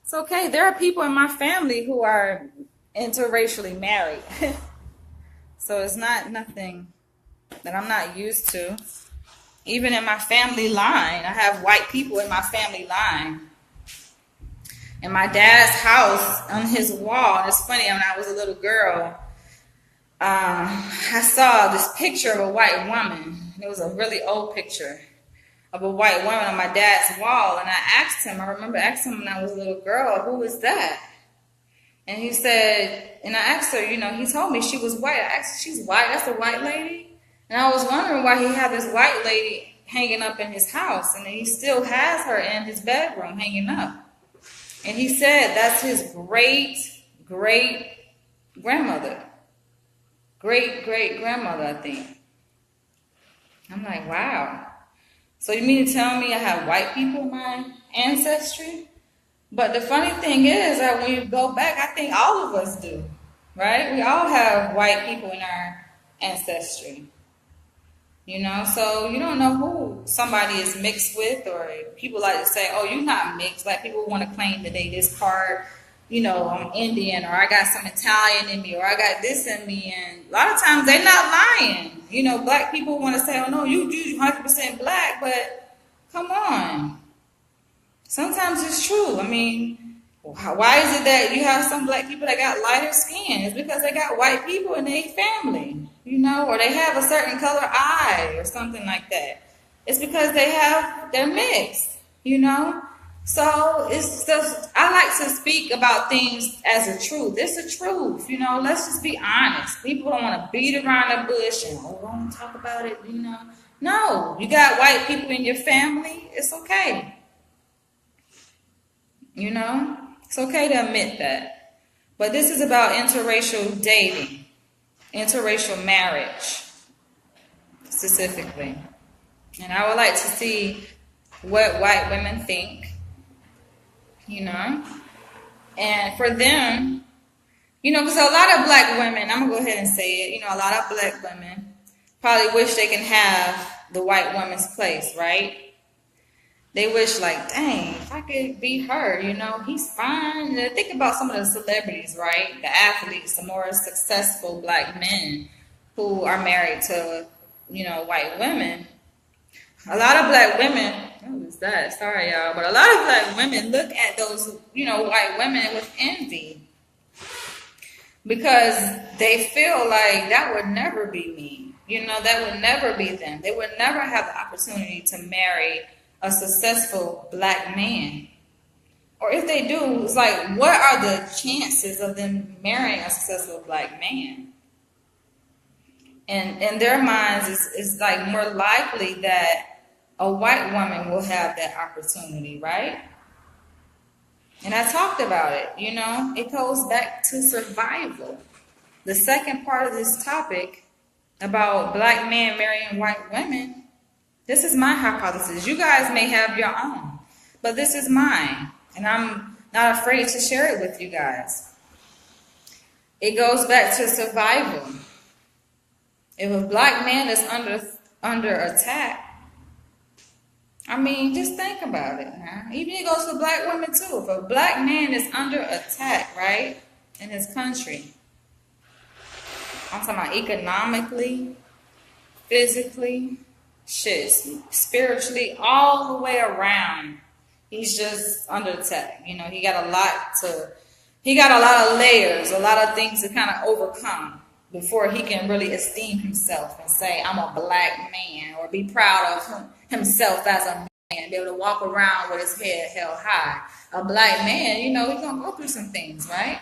It's okay. There are people in my family who are interracially married. So it's not nothing that I'm not used to. Even in my family line, I have white people in my family line. In my dad's house, on his wall, it's funny, when I was a little girl, I saw this picture of a white woman. It was a really old picture of a white woman on my dad's wall. And I remember asking him when I was a little girl, who is that? And he said, and I asked her, he told me she was white. I asked, she's white? That's a white lady? And I was wondering why he had this white lady hanging up in his house. And he still has her in his bedroom hanging up. And he said that's his great-great-grandmother. Great-great-grandmother, I think. I'm like, wow. So you mean to tell me I have white people in my ancestry? But the funny thing is that when you go back, I think all of us do, right? We all have white people in our ancestry. So you don't know who somebody is mixed with, or people like to say, oh, you're not mixed. Like, people want to claim that they this part, I'm Indian, or I got some Italian in me, or I got this in me. And a lot of times they're not lying. Black people want to say, oh, no, you 100% black, but come on. Sometimes it's true. I mean, why is it that you have some black people that got lighter skin? It's because they got white people in their family, or they have a certain color eye or something like that. It's because they're mixed, So it's just, I like to speak about things as a truth. It's a truth, let's just be honest. People don't want to beat around the bush and, oh, don't talk about it. No, you got white people in your family, it's okay. It's okay to admit that. But this is about interracial dating, interracial marriage specifically. And I would like to see what white women think, and for them, because a lot of black women, I'm going to go ahead and say it, a lot of black women probably wish they can have the white woman's place, right? They wish, like, dang, if I could be her, he's fine. And think about some of the celebrities, right? The athletes, the more successful black men who are married to, white women. A lot of black women, what was that? Sorry, y'all. But a lot of black women look at those, white women with envy. Because they feel like that would never be me. That would never be them. They would never have the opportunity to marry a successful black man. Or if they do, it's like, what are the chances of them marrying a successful black man? And in their minds, it's like more likely that a white woman will have that opportunity, right? And I talked about it, it goes back to survival. The second part of this topic about black men marrying white women, this is my hypothesis. You guys may have your own, but this is mine. And I'm not afraid to share it with you guys. It goes back to survival. If a black man is under attack, just think about it. Huh? Even it goes for black women too. If a black man is under attack, right, in his country, I'm talking about economically, physically, spiritually, all the way around, he's just under attack. He got a lot of layers, a lot of things to kind of overcome before he can really esteem himself and say, I'm a black man, or be proud of himself as a man, be able to walk around with his head held high. A black man, he's going to go through some things, right?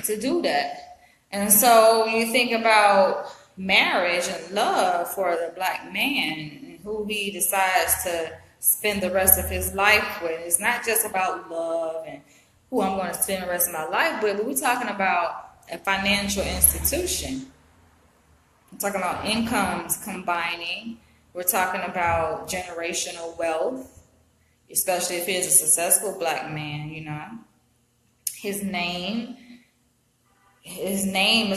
To do that. And so you think about marriage and love for the black man and who he decides to spend the rest of his life with. It's not just about love and who I'm going to spend the rest of my life with, but we're talking about a financial institution. We're talking about incomes combining. We're talking about generational wealth, especially if he's a successful black man, His name is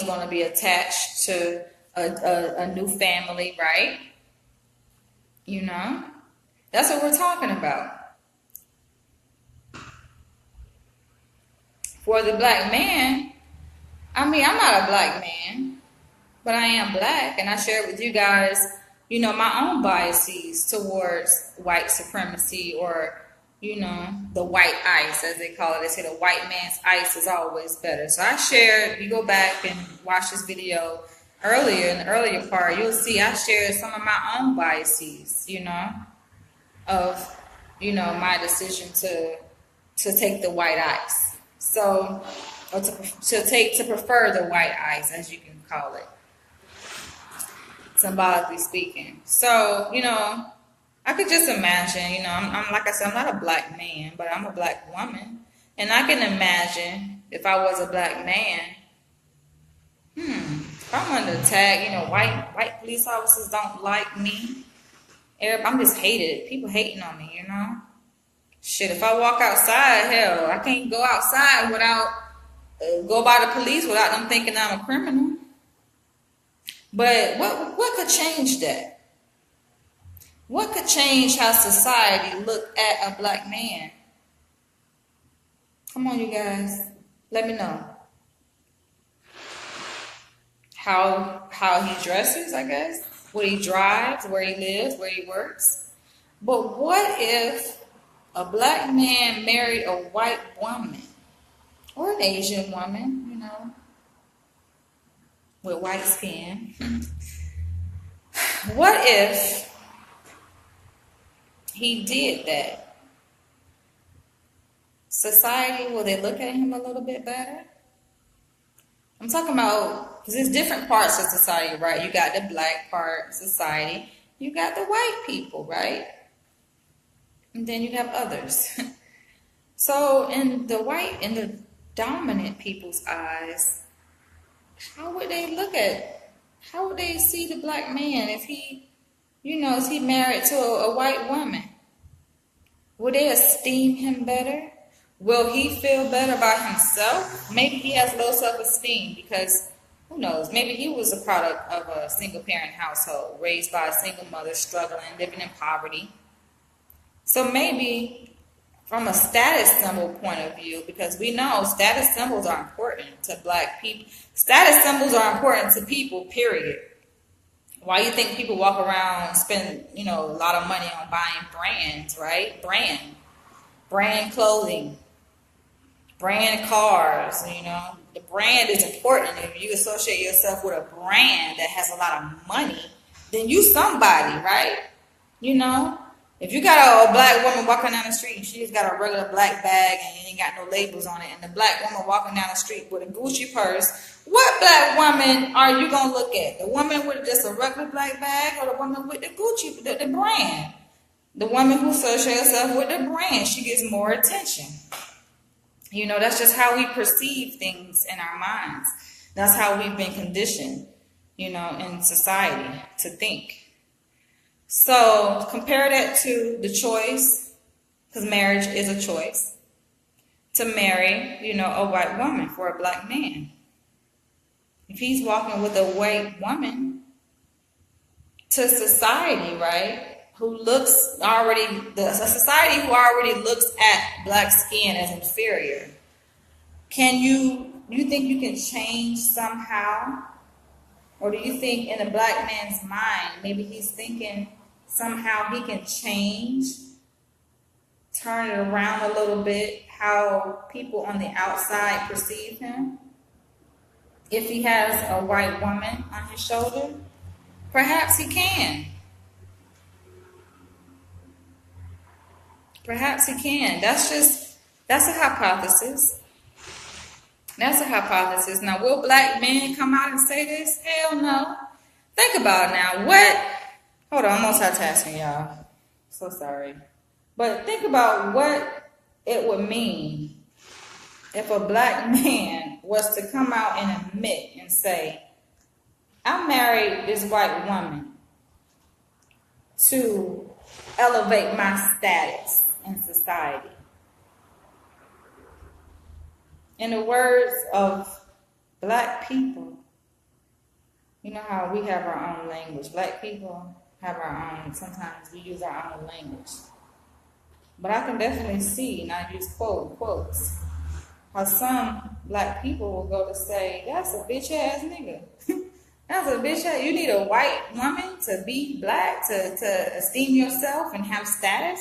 going to be attached to a new family, right? That's what we're talking about. For the black man, I'm not a black man, but I am black, and I share with you guys, my own biases towards white supremacy, or, the white ice, as they call it. They say the white man's ice is always better. So I shared, you go back and watch this video earlier, in the earlier part, you'll see I shared some of my own biases, of, my decision to take the white ice. So, or to prefer the white ice, as you can call it, symbolically speaking. So, I could just imagine, I'm like I said, I'm not a black man, but I'm a black woman. And I can imagine if I was a black man, if I'm under attack, white police officers don't like me. I'm just hated. People hating on me, Shit, if I walk outside, hell, I can't go outside go by the police without them thinking I'm a criminal. But what could change that? What could change how society look at a black man? Come on, you guys. Let me know. How he dresses, I guess. What he drives, where he lives, where he works. But what if a black man married a white woman? Or an Asian woman, with white skin. What if he did that? Society, will they look at him a little bit better? I'm talking about, because there's different parts of society, right? You got the black part of society, you got the white people, right? And then you have others. So in the dominant people's eyes, how would they see the black man if is he married to a white woman? Will they esteem him better? Will he feel better about himself? Maybe he has low self-esteem because, who knows, maybe he was a product of a single-parent household, raised by a single mother, struggling, living in poverty. So maybe from a status symbol point of view, because we know status symbols are important to black people. Status symbols are important to people, period. Why you think people walk around, spend, a lot of money on buying brands, right? Brand clothing, brand cars, The brand is important. If you associate yourself with a brand that has a lot of money, then you somebody, right? If you got a black woman walking down the street and she just got a regular black bag and ain't got no labels on it, and the black woman walking down the street with a Gucci purse, what black woman are you going to look at? The woman with just a regular black bag or the woman with the Gucci, the brand? The woman who associates herself with the brand, she gets more attention. That's just how we perceive things in our minds. That's how we've been conditioned, in society to think. So compare that to the choice, because marriage is a choice, to marry, a white woman for a black man. If he's walking with a white woman, to society, right, a society who already looks at black skin as inferior, you think you can change somehow? Or do you think in a black man's mind, maybe he's thinking somehow he can change, turn it around a little bit, how people on the outside perceive him? If he has a white woman on his shoulder, perhaps he can. Perhaps he can. That's a hypothesis. That's a hypothesis. Now, will black men come out and say this? Hell no. Think about it now. Hold on, I'm multitasking, y'all. So sorry. But think about what it would mean if a black man was to come out and admit and say, I married this white woman to elevate my status in society. In the words of black people, you know how we have our own language. Black people have our own, sometimes we use our own language. But I can definitely see, and I use quotes, how some black people will go to say, that's a bitch ass nigga. That's a bitch ass. You need a white woman to be black, to esteem yourself and have status.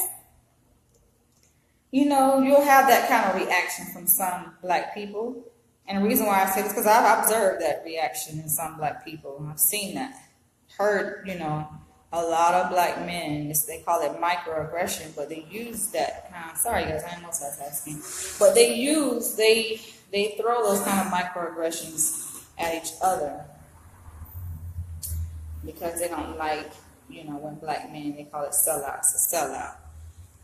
You'll have that kind of reaction from some black people. And the reason why I say this, because I've observed that reaction in some black people. I've seen that. Heard, a lot of black men, they call it microaggression, but they use that kind of, sorry guys, I am multitasking. But they throw those kind of microaggressions at each other because they don't like, when black men, they call it sellouts, a sellout.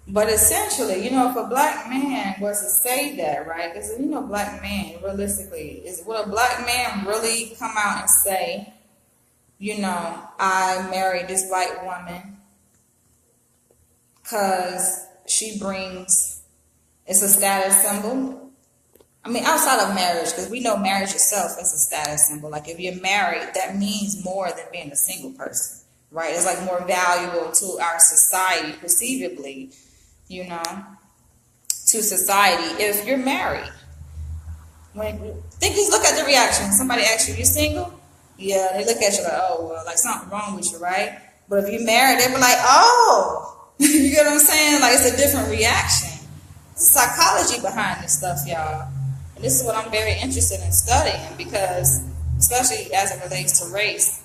But essentially, if a black man was to say that, right? Because, black man, realistically, would a black man really come out and say, I married this white woman because she brings, it's a status symbol? I mean, outside of marriage, because we know marriage itself is a status symbol. Like, if you're married, that means more than being a single person, right? It's like more valuable to our society, perceivably, to society if you're married. Just look at the reaction. Somebody asks you, you single? Yeah, they look at you like, oh, well, like something wrong with you, right? But if you're married, they be like, oh, you get what I'm saying? Like, it's a different reaction. There's psychology behind this stuff, y'all. And this is what I'm very interested in studying because, especially as it relates to race.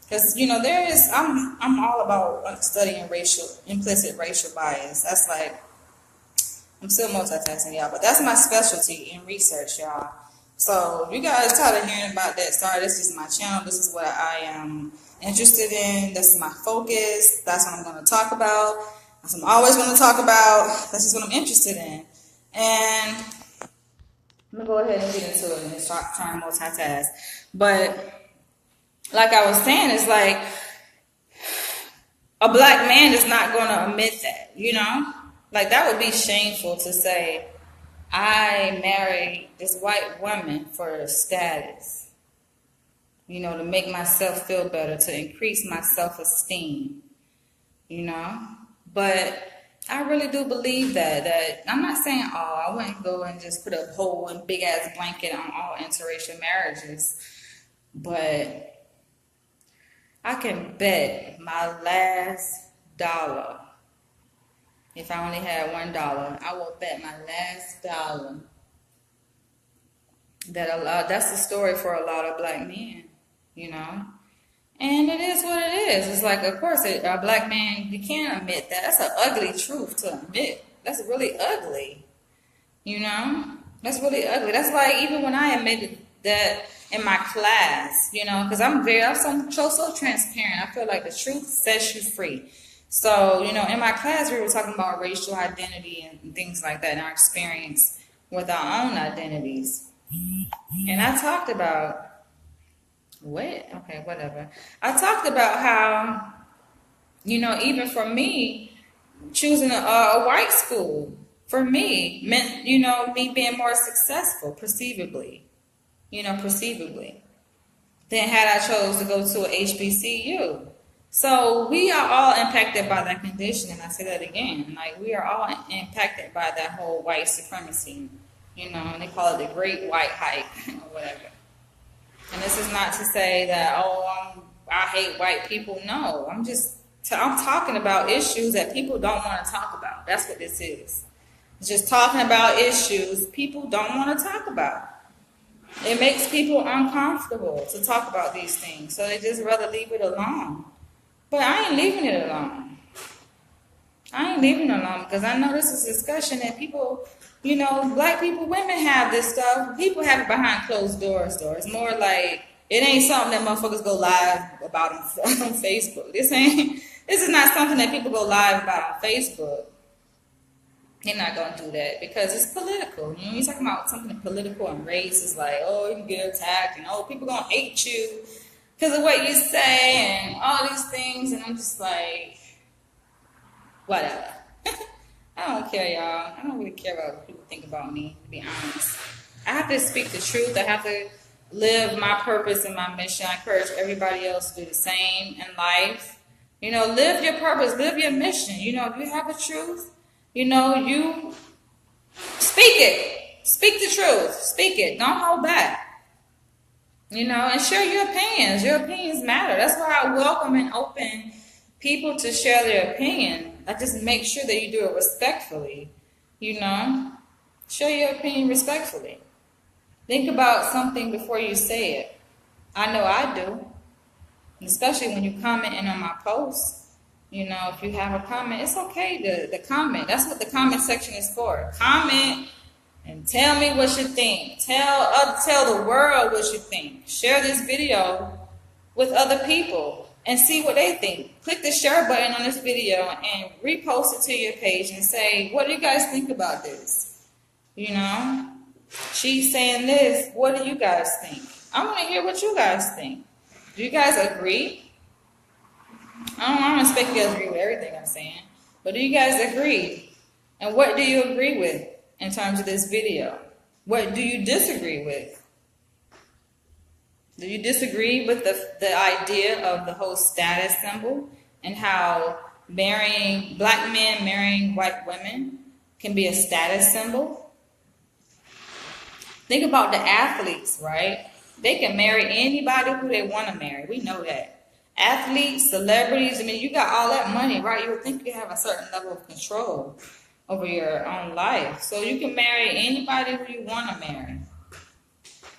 Because, I'm all about studying implicit racial bias. That's like I'm still multitasking, y'all, but that's my specialty in research, y'all. So you guys tired of hearing about that? Sorry, this is my channel. This is what I am interested in. This is my focus. That's what I'm going to talk about. That's what I'm always going to talk about. That's just what I'm interested in. And I'm going to go ahead and get into it and start trying to multitask. But like I was saying, it's like a black man is not going to admit that, you know? Like, that would be shameful to say, I married this white woman for status, you know, to make myself feel better, to increase my self-esteem, you know? But I really do believe that I'm not saying all. I wouldn't go and just put a whole and big ass blanket on all interracial marriages. But I can bet my last dollar, if I only had $1, I will bet my last dollar that that's the story for a lot of black men, you know? And it is what it is. It's like, of course, a black man, you can't admit that. That's an ugly truth to admit. That's really ugly, you know? That's really ugly. That's like even when I admitted that in my class, you know, because I'm so transparent. I feel like the truth sets you free. So, you know, in my class, we were talking about racial identity and things like that and our experience with our own identities. And I talked about, whatever. I talked about how, you know, even for me, choosing a white school, for me, meant, you know, me being more successful, perceivably, than had I chose to go to a HBCU. So we are all impacted by that condition, and I say that again. Like, we are all impacted by that whole white supremacy, you know, and they call it the Great White Hype or whatever. And this is not to say that, I hate white people. No, I'm talking about issues that people don't want to talk about. That's what this is. It's just talking about issues people don't want to talk about. It makes people uncomfortable to talk about these things, so they just rather leave it alone. But I ain't leaving it alone. I ain't leaving it alone because I know this is a discussion that people, you know, black people, women have this stuff. People have it behind closed doors, though. It's more like it ain't something that motherfuckers go live about on Facebook. This is not something that people go live about on Facebook. They're not going to do that because it's political. You know, you're talking about something political and race. It's like, you can get attacked and, people going to hate you because of what you say and all these things. And I'm just like, whatever. I don't care, y'all. I don't really care about what people think about me, to be honest. I have to speak the truth. I have to live my purpose and my mission. I encourage everybody else to do the same in life. You know, live your purpose, live your mission. You know, if you have a truth, you know, you speak it. Speak the truth. Speak it. Don't hold back. You know, and share your opinions. Your opinions matter. That's why I welcome and open people to share their opinion. I just make sure that you do it respectfully. You know, share your opinion respectfully. Think about something before you say it. I know I do. Especially when you comment on my posts. You know, if you have a comment, it's okay to comment. That's what the comment section is for. Comment and tell me what you think. Tell the world what you think. Share this video with other people and see what they think. Click the share button on this video and repost it to your page and say, what do you guys think about this? You know, she's saying this. What do you guys think? I want to hear what you guys think. Do you guys agree? I don't expect you guys to agree with everything I'm saying, but do you guys agree? And what do you agree with in terms of this video? What do you disagree with? Do you disagree with the idea of the whole status symbol and how black men marrying white women can be a status symbol? Think about the athletes, right? They can marry anybody who they want to marry. We know that. Athletes, celebrities, I mean, you got all that money, right? You would think you have a certain level of control over your own life. So you can marry anybody who you want to marry.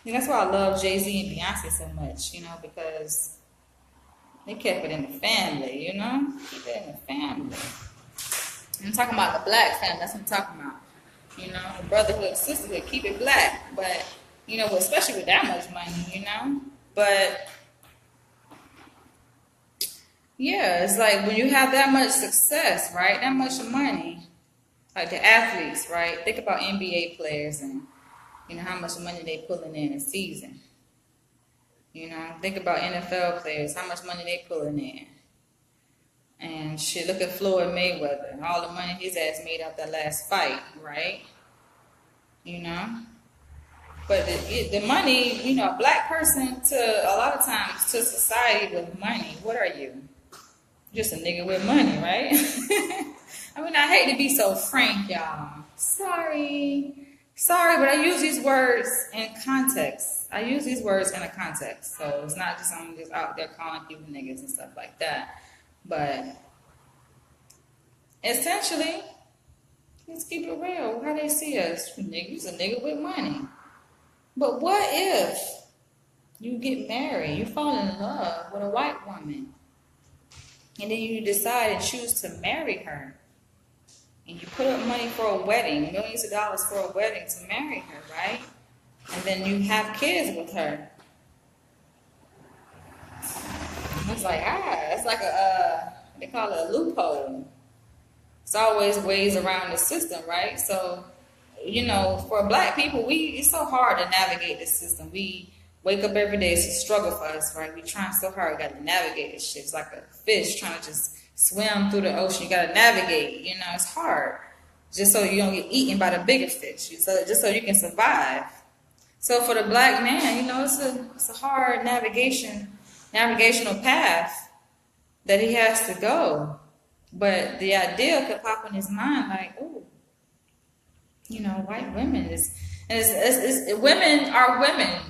And that's why I love Jay-Z and Beyonce so much, you know, because they kept it in the family, Keep it in the family. I'm talking about the black family. That's what I'm talking about. You know, brotherhood, sisterhood, keep it black. But, you know, especially with that much money, you know. But yeah, it's like when you have that much success, right? That much money, like the athletes, right? Think about NBA players and you know how much money they pulling in a season. You know, think about NFL players, how much money they pulling in. And shit, look at Floyd Mayweather and all the money his ass made out that last fight, right? You know? But the money, you know, a black person to a lot of times to society with money, what are you? Just a nigga with money, right? I mean, I hate to be so frank, y'all. Sorry, but I use these words in context. I use these words in a context. So it's not just I'm just out there calling people niggas and stuff like that. But essentially, let's keep it real. How they see us? Niggas a nigga with money. But what if you get married, you fall in love with a white woman, and then you decide and choose to marry her, and you put up money for a wedding, millions of dollars for a wedding to marry her, right? And then you have kids with her. It's like, it's like they call it a loophole. It's always ways around the system, right? So, you know, for black people, it's so hard to navigate this system. We wake up every day, it's a struggle for us, right? We trying so hard, we got to navigate this shit. It's like a fish trying to just swim through the ocean. You got to navigate, you know, it's hard. Just so you don't get eaten by the bigger fish, just so you can survive. So for the black man, you know, it's a hard navigational path that he has to go. But the idea could pop in his mind like, oh, you know, white women women are women.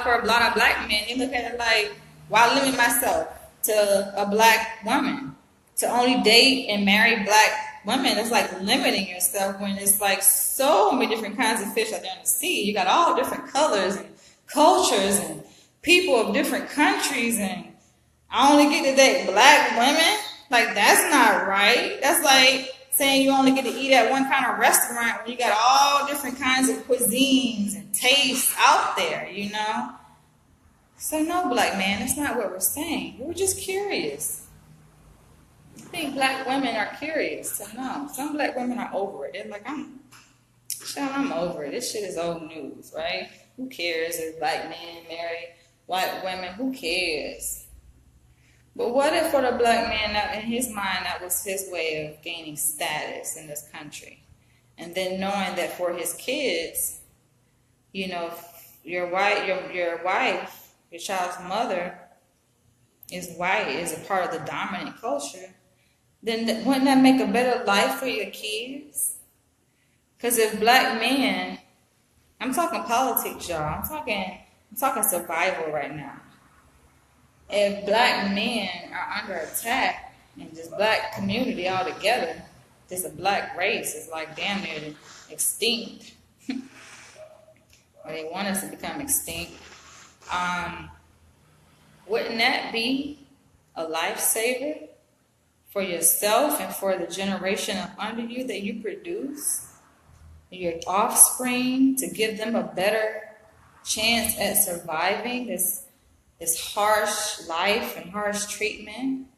For a lot of black men, they look at it like, why limit myself to a black woman? To only date and marry black women, it's like limiting yourself when it's like so many different kinds of fish out there in the sea. You got all different colors and cultures and people of different countries, and I only get to date black women? Like, that's not right. That's like saying you only get to eat at one kind of restaurant when you got all different kinds of cuisines and tastes out there, you know? So no, black man, that's not what we're saying. We're just curious. I think black women are curious to know. Some black women are over it. They're like, I'm over it. This shit is old news, right? Who cares if black men marry white women? Who cares? But what if for the black man, in his mind, that was his way of gaining status in this country? And then knowing that for his kids, you know, your wife, your child's mother is white, is a part of the dominant culture, then wouldn't that make a better life for your kids? Because if black men, I'm talking politics, y'all. I'm talking survival right now. If black men are under attack and just black community altogether, just a black race is like damn near extinct. Or they want us to become extinct. Wouldn't that be a lifesaver for yourself and for the generation up under you that you produce? Your offspring, to give them a better chance at surviving this harsh life and harsh treatment?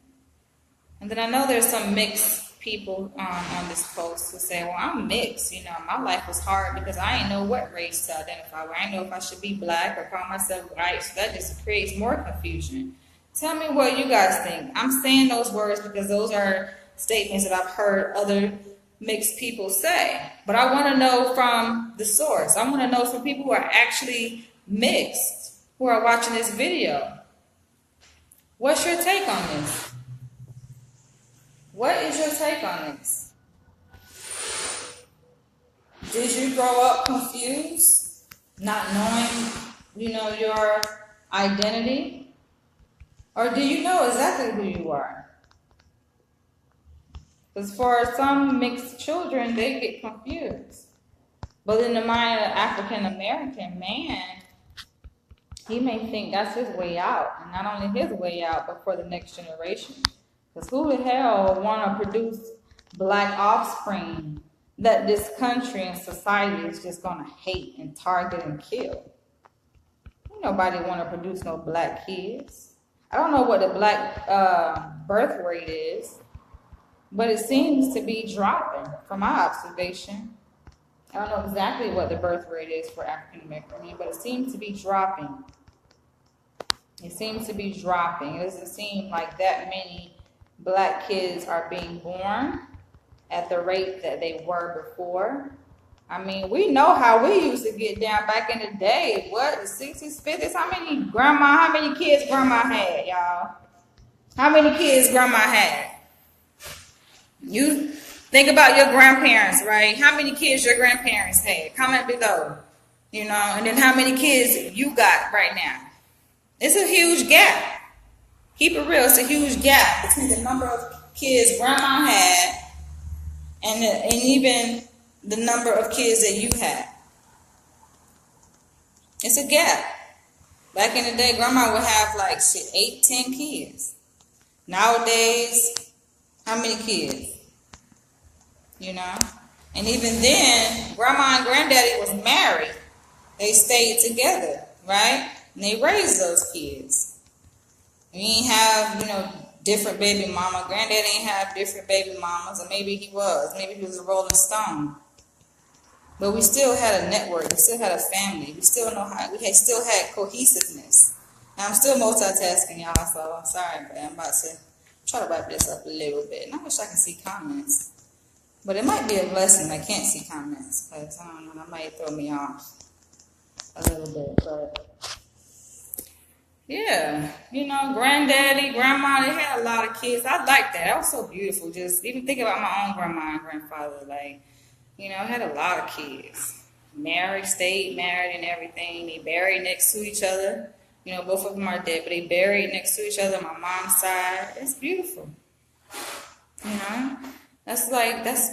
And then I know there's some mixed people on this post who say, well, I'm mixed. You know, my life was hard because I didn't know what race to identify with. I didn't know if I should be black or call myself white. So that just creates more confusion. Tell me what you guys think. I'm saying those words because those are statements that I've heard other mixed people say. But I want to know from the source. I want to know from people who are actually mixed, who are watching this video. What's your take on this? What is your take on this? Did you grow up confused, not knowing, you know, your identity? Or do you know exactly who you are? Because for some mixed children, they get confused. But in the mind of an African American man, he may think that's his way out. And not only his way out, but for the next generation. Because who the hell want to produce black offspring that this country and society is just gonna hate and target and kill. Ain't nobody want to produce no black kids. I don't know what the black birth rate is, but it seems to be dropping from my observation. I don't know exactly what the birth rate is for African American women, but it seems to be dropping. It seems to be dropping. It doesn't seem like that many black kids are being born at the rate that they were before. I mean, we know how we used to get down back in the day. What, the 60s, 50s? How many kids grandma had, y'all? How many kids grandma had? You think about your grandparents, right? How many kids your grandparents had? Comment below. And then how many kids you got right now? It's a huge gap. Keep it real, it's a huge gap between the number of kids grandma had and even the number of kids that you had. It's a gap. Back in the day, grandma would have like 8, 10 kids. Nowadays, how many kids? And even then, grandma and granddaddy was married. They stayed together, right? And they raised those kids. We ain't have, different baby mama. Granddaddy ain't have different baby mamas, or maybe he was. Maybe he was a Rolling Stone. But we still had a network. We still had a family. We still still had cohesiveness. Now, I'm still multitasking, y'all, so I'm sorry, but I'm about to try to wrap this up a little bit. And I wish I could see comments. But it might be a blessing I can't see comments, because I don't know, that might throw me off a little bit. But yeah, granddaddy, grandma, they had a lot of kids. I like that. That was so beautiful. Just even think about my own grandma and grandfather. Like, I had a lot of kids. Stayed married and everything. They buried next to each other. Both of them are dead, but they buried next to each other on my mom's side. It's beautiful. That's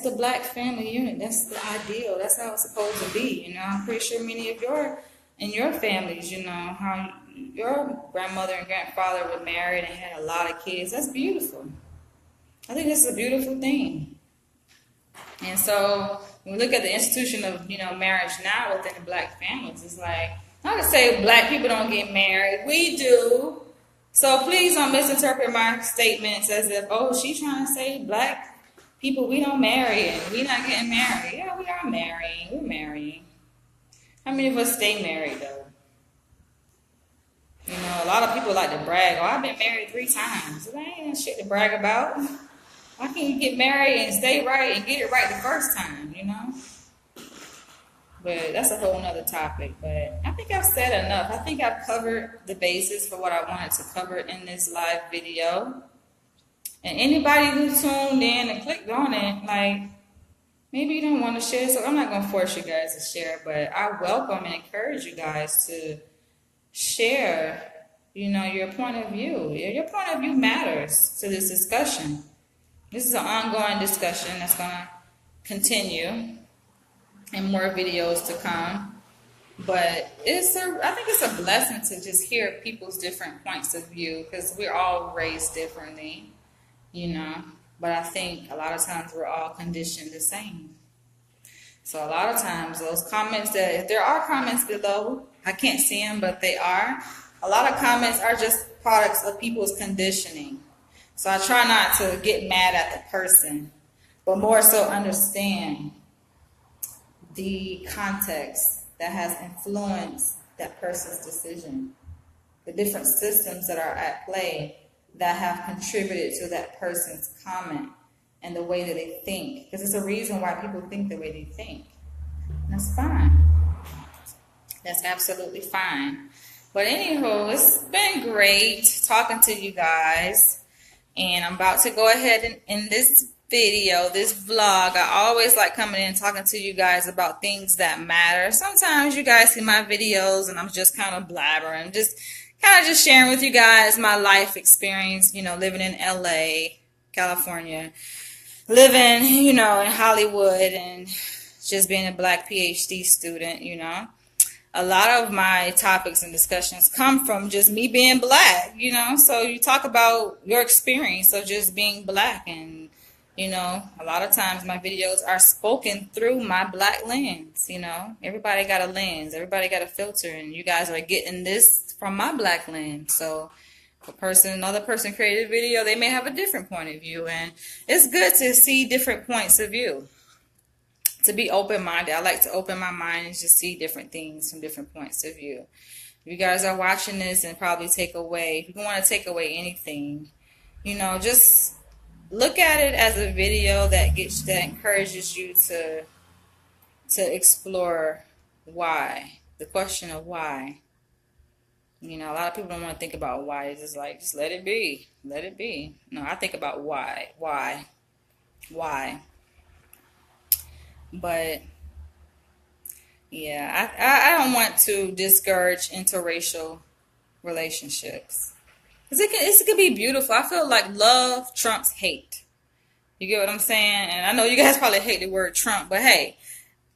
the black family unit. That's the ideal. That's how it's supposed to be. I'm pretty sure many of your families, how your grandmother and grandfather were married and had a lot of kids. That's beautiful. I think this is a beautiful thing. And so when we look at the institution of, marriage now within the black families, it's like, I would say black people don't get married. We do. So please don't misinterpret my statements as if, oh, she's trying to say black people, we don't marry and we're not getting married. Yeah, we are marrying. We're marrying. How many of us stay married, though? A lot of people like to brag. Oh, I've been married 3 times. That ain't shit to brag about. Why can't you get married and stay right and get it right the first time, But that's a whole nother topic. But I think I've said enough. I think I've covered the basis for what I wanted to cover in this live video. And anybody who tuned in and clicked on it, like, maybe you don't want to share, so I'm not going to force you guys to share, but I welcome and encourage you guys to share, your point of view. Your point of view matters to this discussion. This is an ongoing discussion that's going to continue and more videos to come. But I think it's a blessing to just hear people's different points of view, because we're all raised differently. But I think a lot of times we're all conditioned the same. So a lot of times those comments if there are comments below, I can't see them, but they are. A lot of comments are just products of people's conditioning. So I try not to get mad at the person, but more so understand the context that has influenced that person's decision, the different systems that are at play that have contributed to that person's comment and the way that they think. Because it's a reason why people think the way they think. And that's fine. That's absolutely fine. But anywho, it's been great talking to you guys. And I'm about to go ahead and in this video, this vlog, I always like coming in and talking to you guys about things that matter. Sometimes you guys see my videos and I'm just kind of blabbering, just sharing with you guys my life experience, living in LA, California, living, in Hollywood, and just being a black PhD student, A lot of my topics and discussions come from just me being black, So you talk about your experience of just being black and You know, a lot of times my videos are spoken through my black lens. You know, everybody got a lens, everybody got a filter, and you guys are getting this from my black lens. So, if another person created a video, they may have a different point of view, and it's good to see different points of view. To be open-minded, I like to open my mind and just see different things from different points of view. If you guys are watching this and probably take away, if you want to take away anything, you know, just look at it as a video that encourages you to explore why, the question of why. You know, a lot of people don't want to think about why. It's just like, just let it be, let it be. No, I think about why. But yeah, I don't want to discourage interracial relationships. Because it can be beautiful. I feel like love trumps hate. You get what I'm saying? And I know you guys probably hate the word Trump, but hey,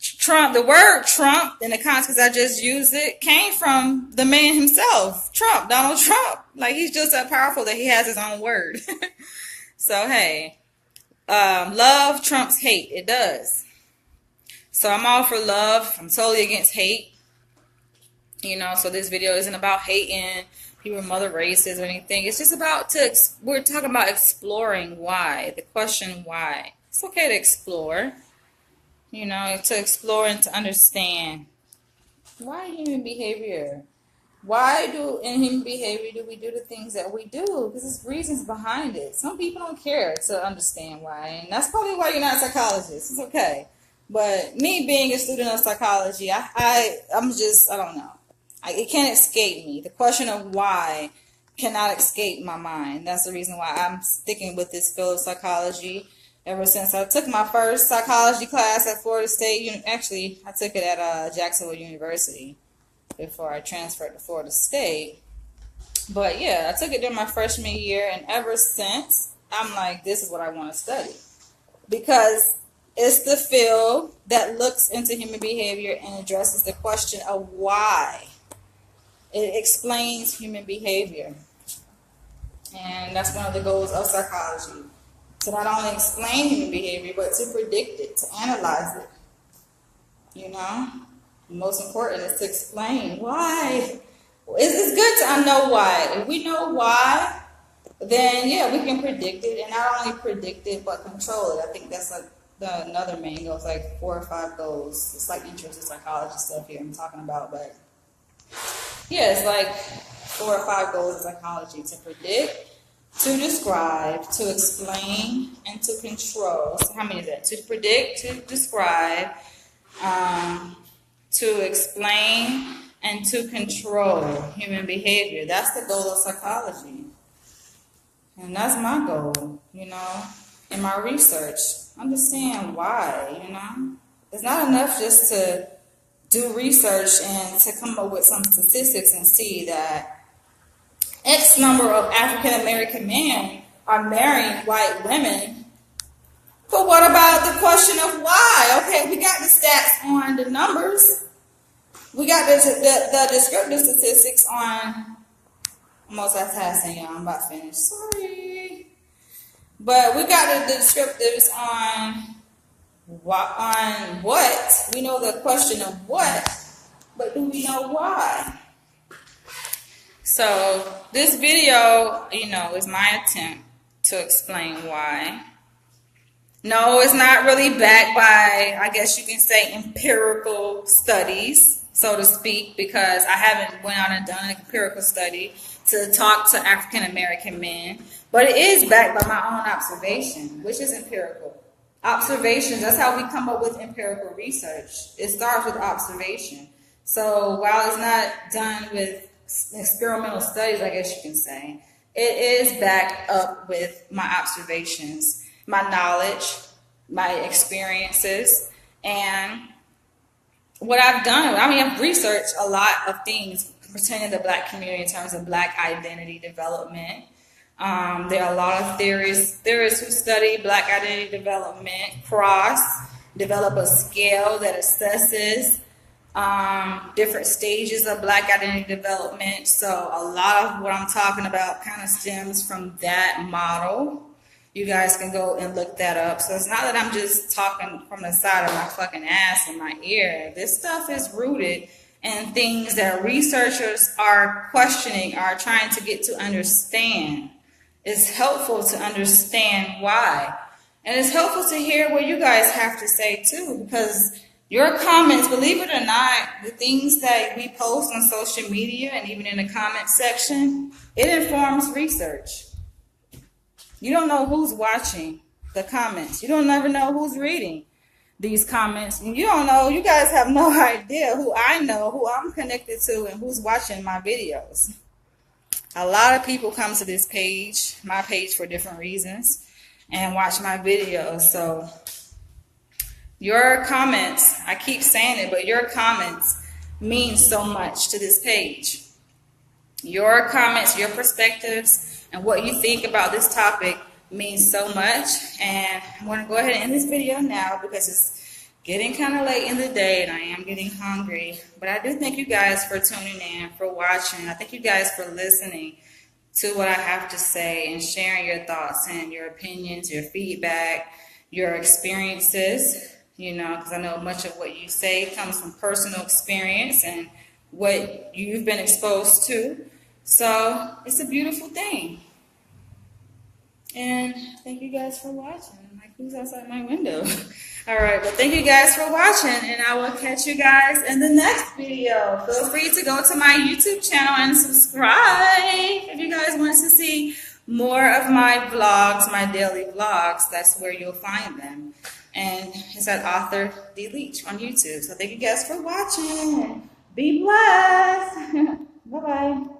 Trump, the word Trump, in the context I just used it, came from the man himself, Trump, Donald Trump. Like, he's just that powerful that he has his own word. So, hey, love trumps hate. It does. So I'm all for love. I'm totally against hate. You know, so this video isn't about hating people of other races or anything. It's just about we're talking about exploring why, the question why. It's okay to explore, you know, to explore and to understand why human behavior. In human behavior do we do the things that we do? Because there's reasons behind it. Some people don't care to understand why, and that's probably why you're not a psychologist. It's okay. But me being a student of psychology, I don't know. It can't escape me. The question of why cannot escape my mind. That's the reason why I'm sticking with this field of psychology ever since I took my first psychology class at Florida State. Actually, I took it at Jacksonville University before I transferred to Florida State. But yeah, I took it during my freshman year, and ever since, I'm like, this is what I want to study. Because it's the field that looks into human behavior and addresses the question of why. It explains human behavior. And that's one of the goals of psychology. To not only explain human behavior, but to predict it, to analyze it. You know? The most important is to explain why. It's good to know why. If we know why, then yeah, we can predict it. And not only predict it, but control it. I think that's like another main goal. It's like 4 or 5 goals. It's like intro to psychology stuff here I'm talking about, but yeah, it's like 4 or 5 goals of psychology: to predict, to describe, to explain, and to control. So how many is that? To predict, to describe, to explain, and to control human behavior. That's the goal of psychology. And that's my goal, you know, in my research. Understand why, you know. It's not enough just to do research and to come up with some statistics and see that X number of African American men are marrying white women. But what about the question of why? Okay, we got the stats on the numbers. We got the descriptive statistics on. I'm multitasking, y'all. I'm about to finish. Sorry. But we got the descriptives on what. We know the question of what, but do we know why? So this video, you know, is my attempt to explain why. No, it's not really backed by, I guess you can say, empirical studies, so to speak, because I haven't went out and done an empirical study to talk to African American men. But it is backed by my own observation, which is empirical. Observations, that's how we come up with empirical research. It starts with observation. So while it's not done with experimental studies, I guess you can say, it is backed up with my observations, my knowledge, my experiences, and what I've done. I mean, I've researched a lot of things pertaining to the Black community in terms of Black identity development. There are a lot of theorists who study Black identity development, develop a scale that assesses different stages of Black identity development. So a lot of what I'm talking about kind of stems from that model. You guys can go and look that up. So it's not that I'm just talking from the side of my fucking ass and my ear. This stuff is rooted in things that researchers are questioning, are trying to get to understand. It's helpful to understand why. And it's helpful to hear what you guys have to say too, because your comments, believe it or not, the things that we post on social media and even in the comment section, it informs research. You don't know who's watching the comments. You don't never know who's reading these comments. And you don't know, you guys have no idea who I know, who I'm connected to, and who's watching my videos. A lot of people come to this page, my page, for different reasons and watch my videos. So your comments, I keep saying it, but your comments mean so much to this page. Your comments, your perspectives, and what you think about this topic means so much. And I'm going to go ahead and end this video now because it's getting kind of late in the day and I am getting hungry. But I do thank you guys for tuning in, for watching. I thank you guys for listening to what I have to say and sharing your thoughts and your opinions, your feedback, your experiences, you know, because I know much of what you say comes from personal experience and what you've been exposed to. So it's a beautiful thing. And thank you guys for watching. Like, who's outside my window? All right, well, thank you guys for watching, and I will catch you guys in the next video. Feel free to go to my YouTube channel and subscribe if you guys want to see more of my vlogs, my daily vlogs. That's where you'll find them. And it's at Author D. Leach on YouTube. So thank you guys for watching. Be blessed. Bye-bye.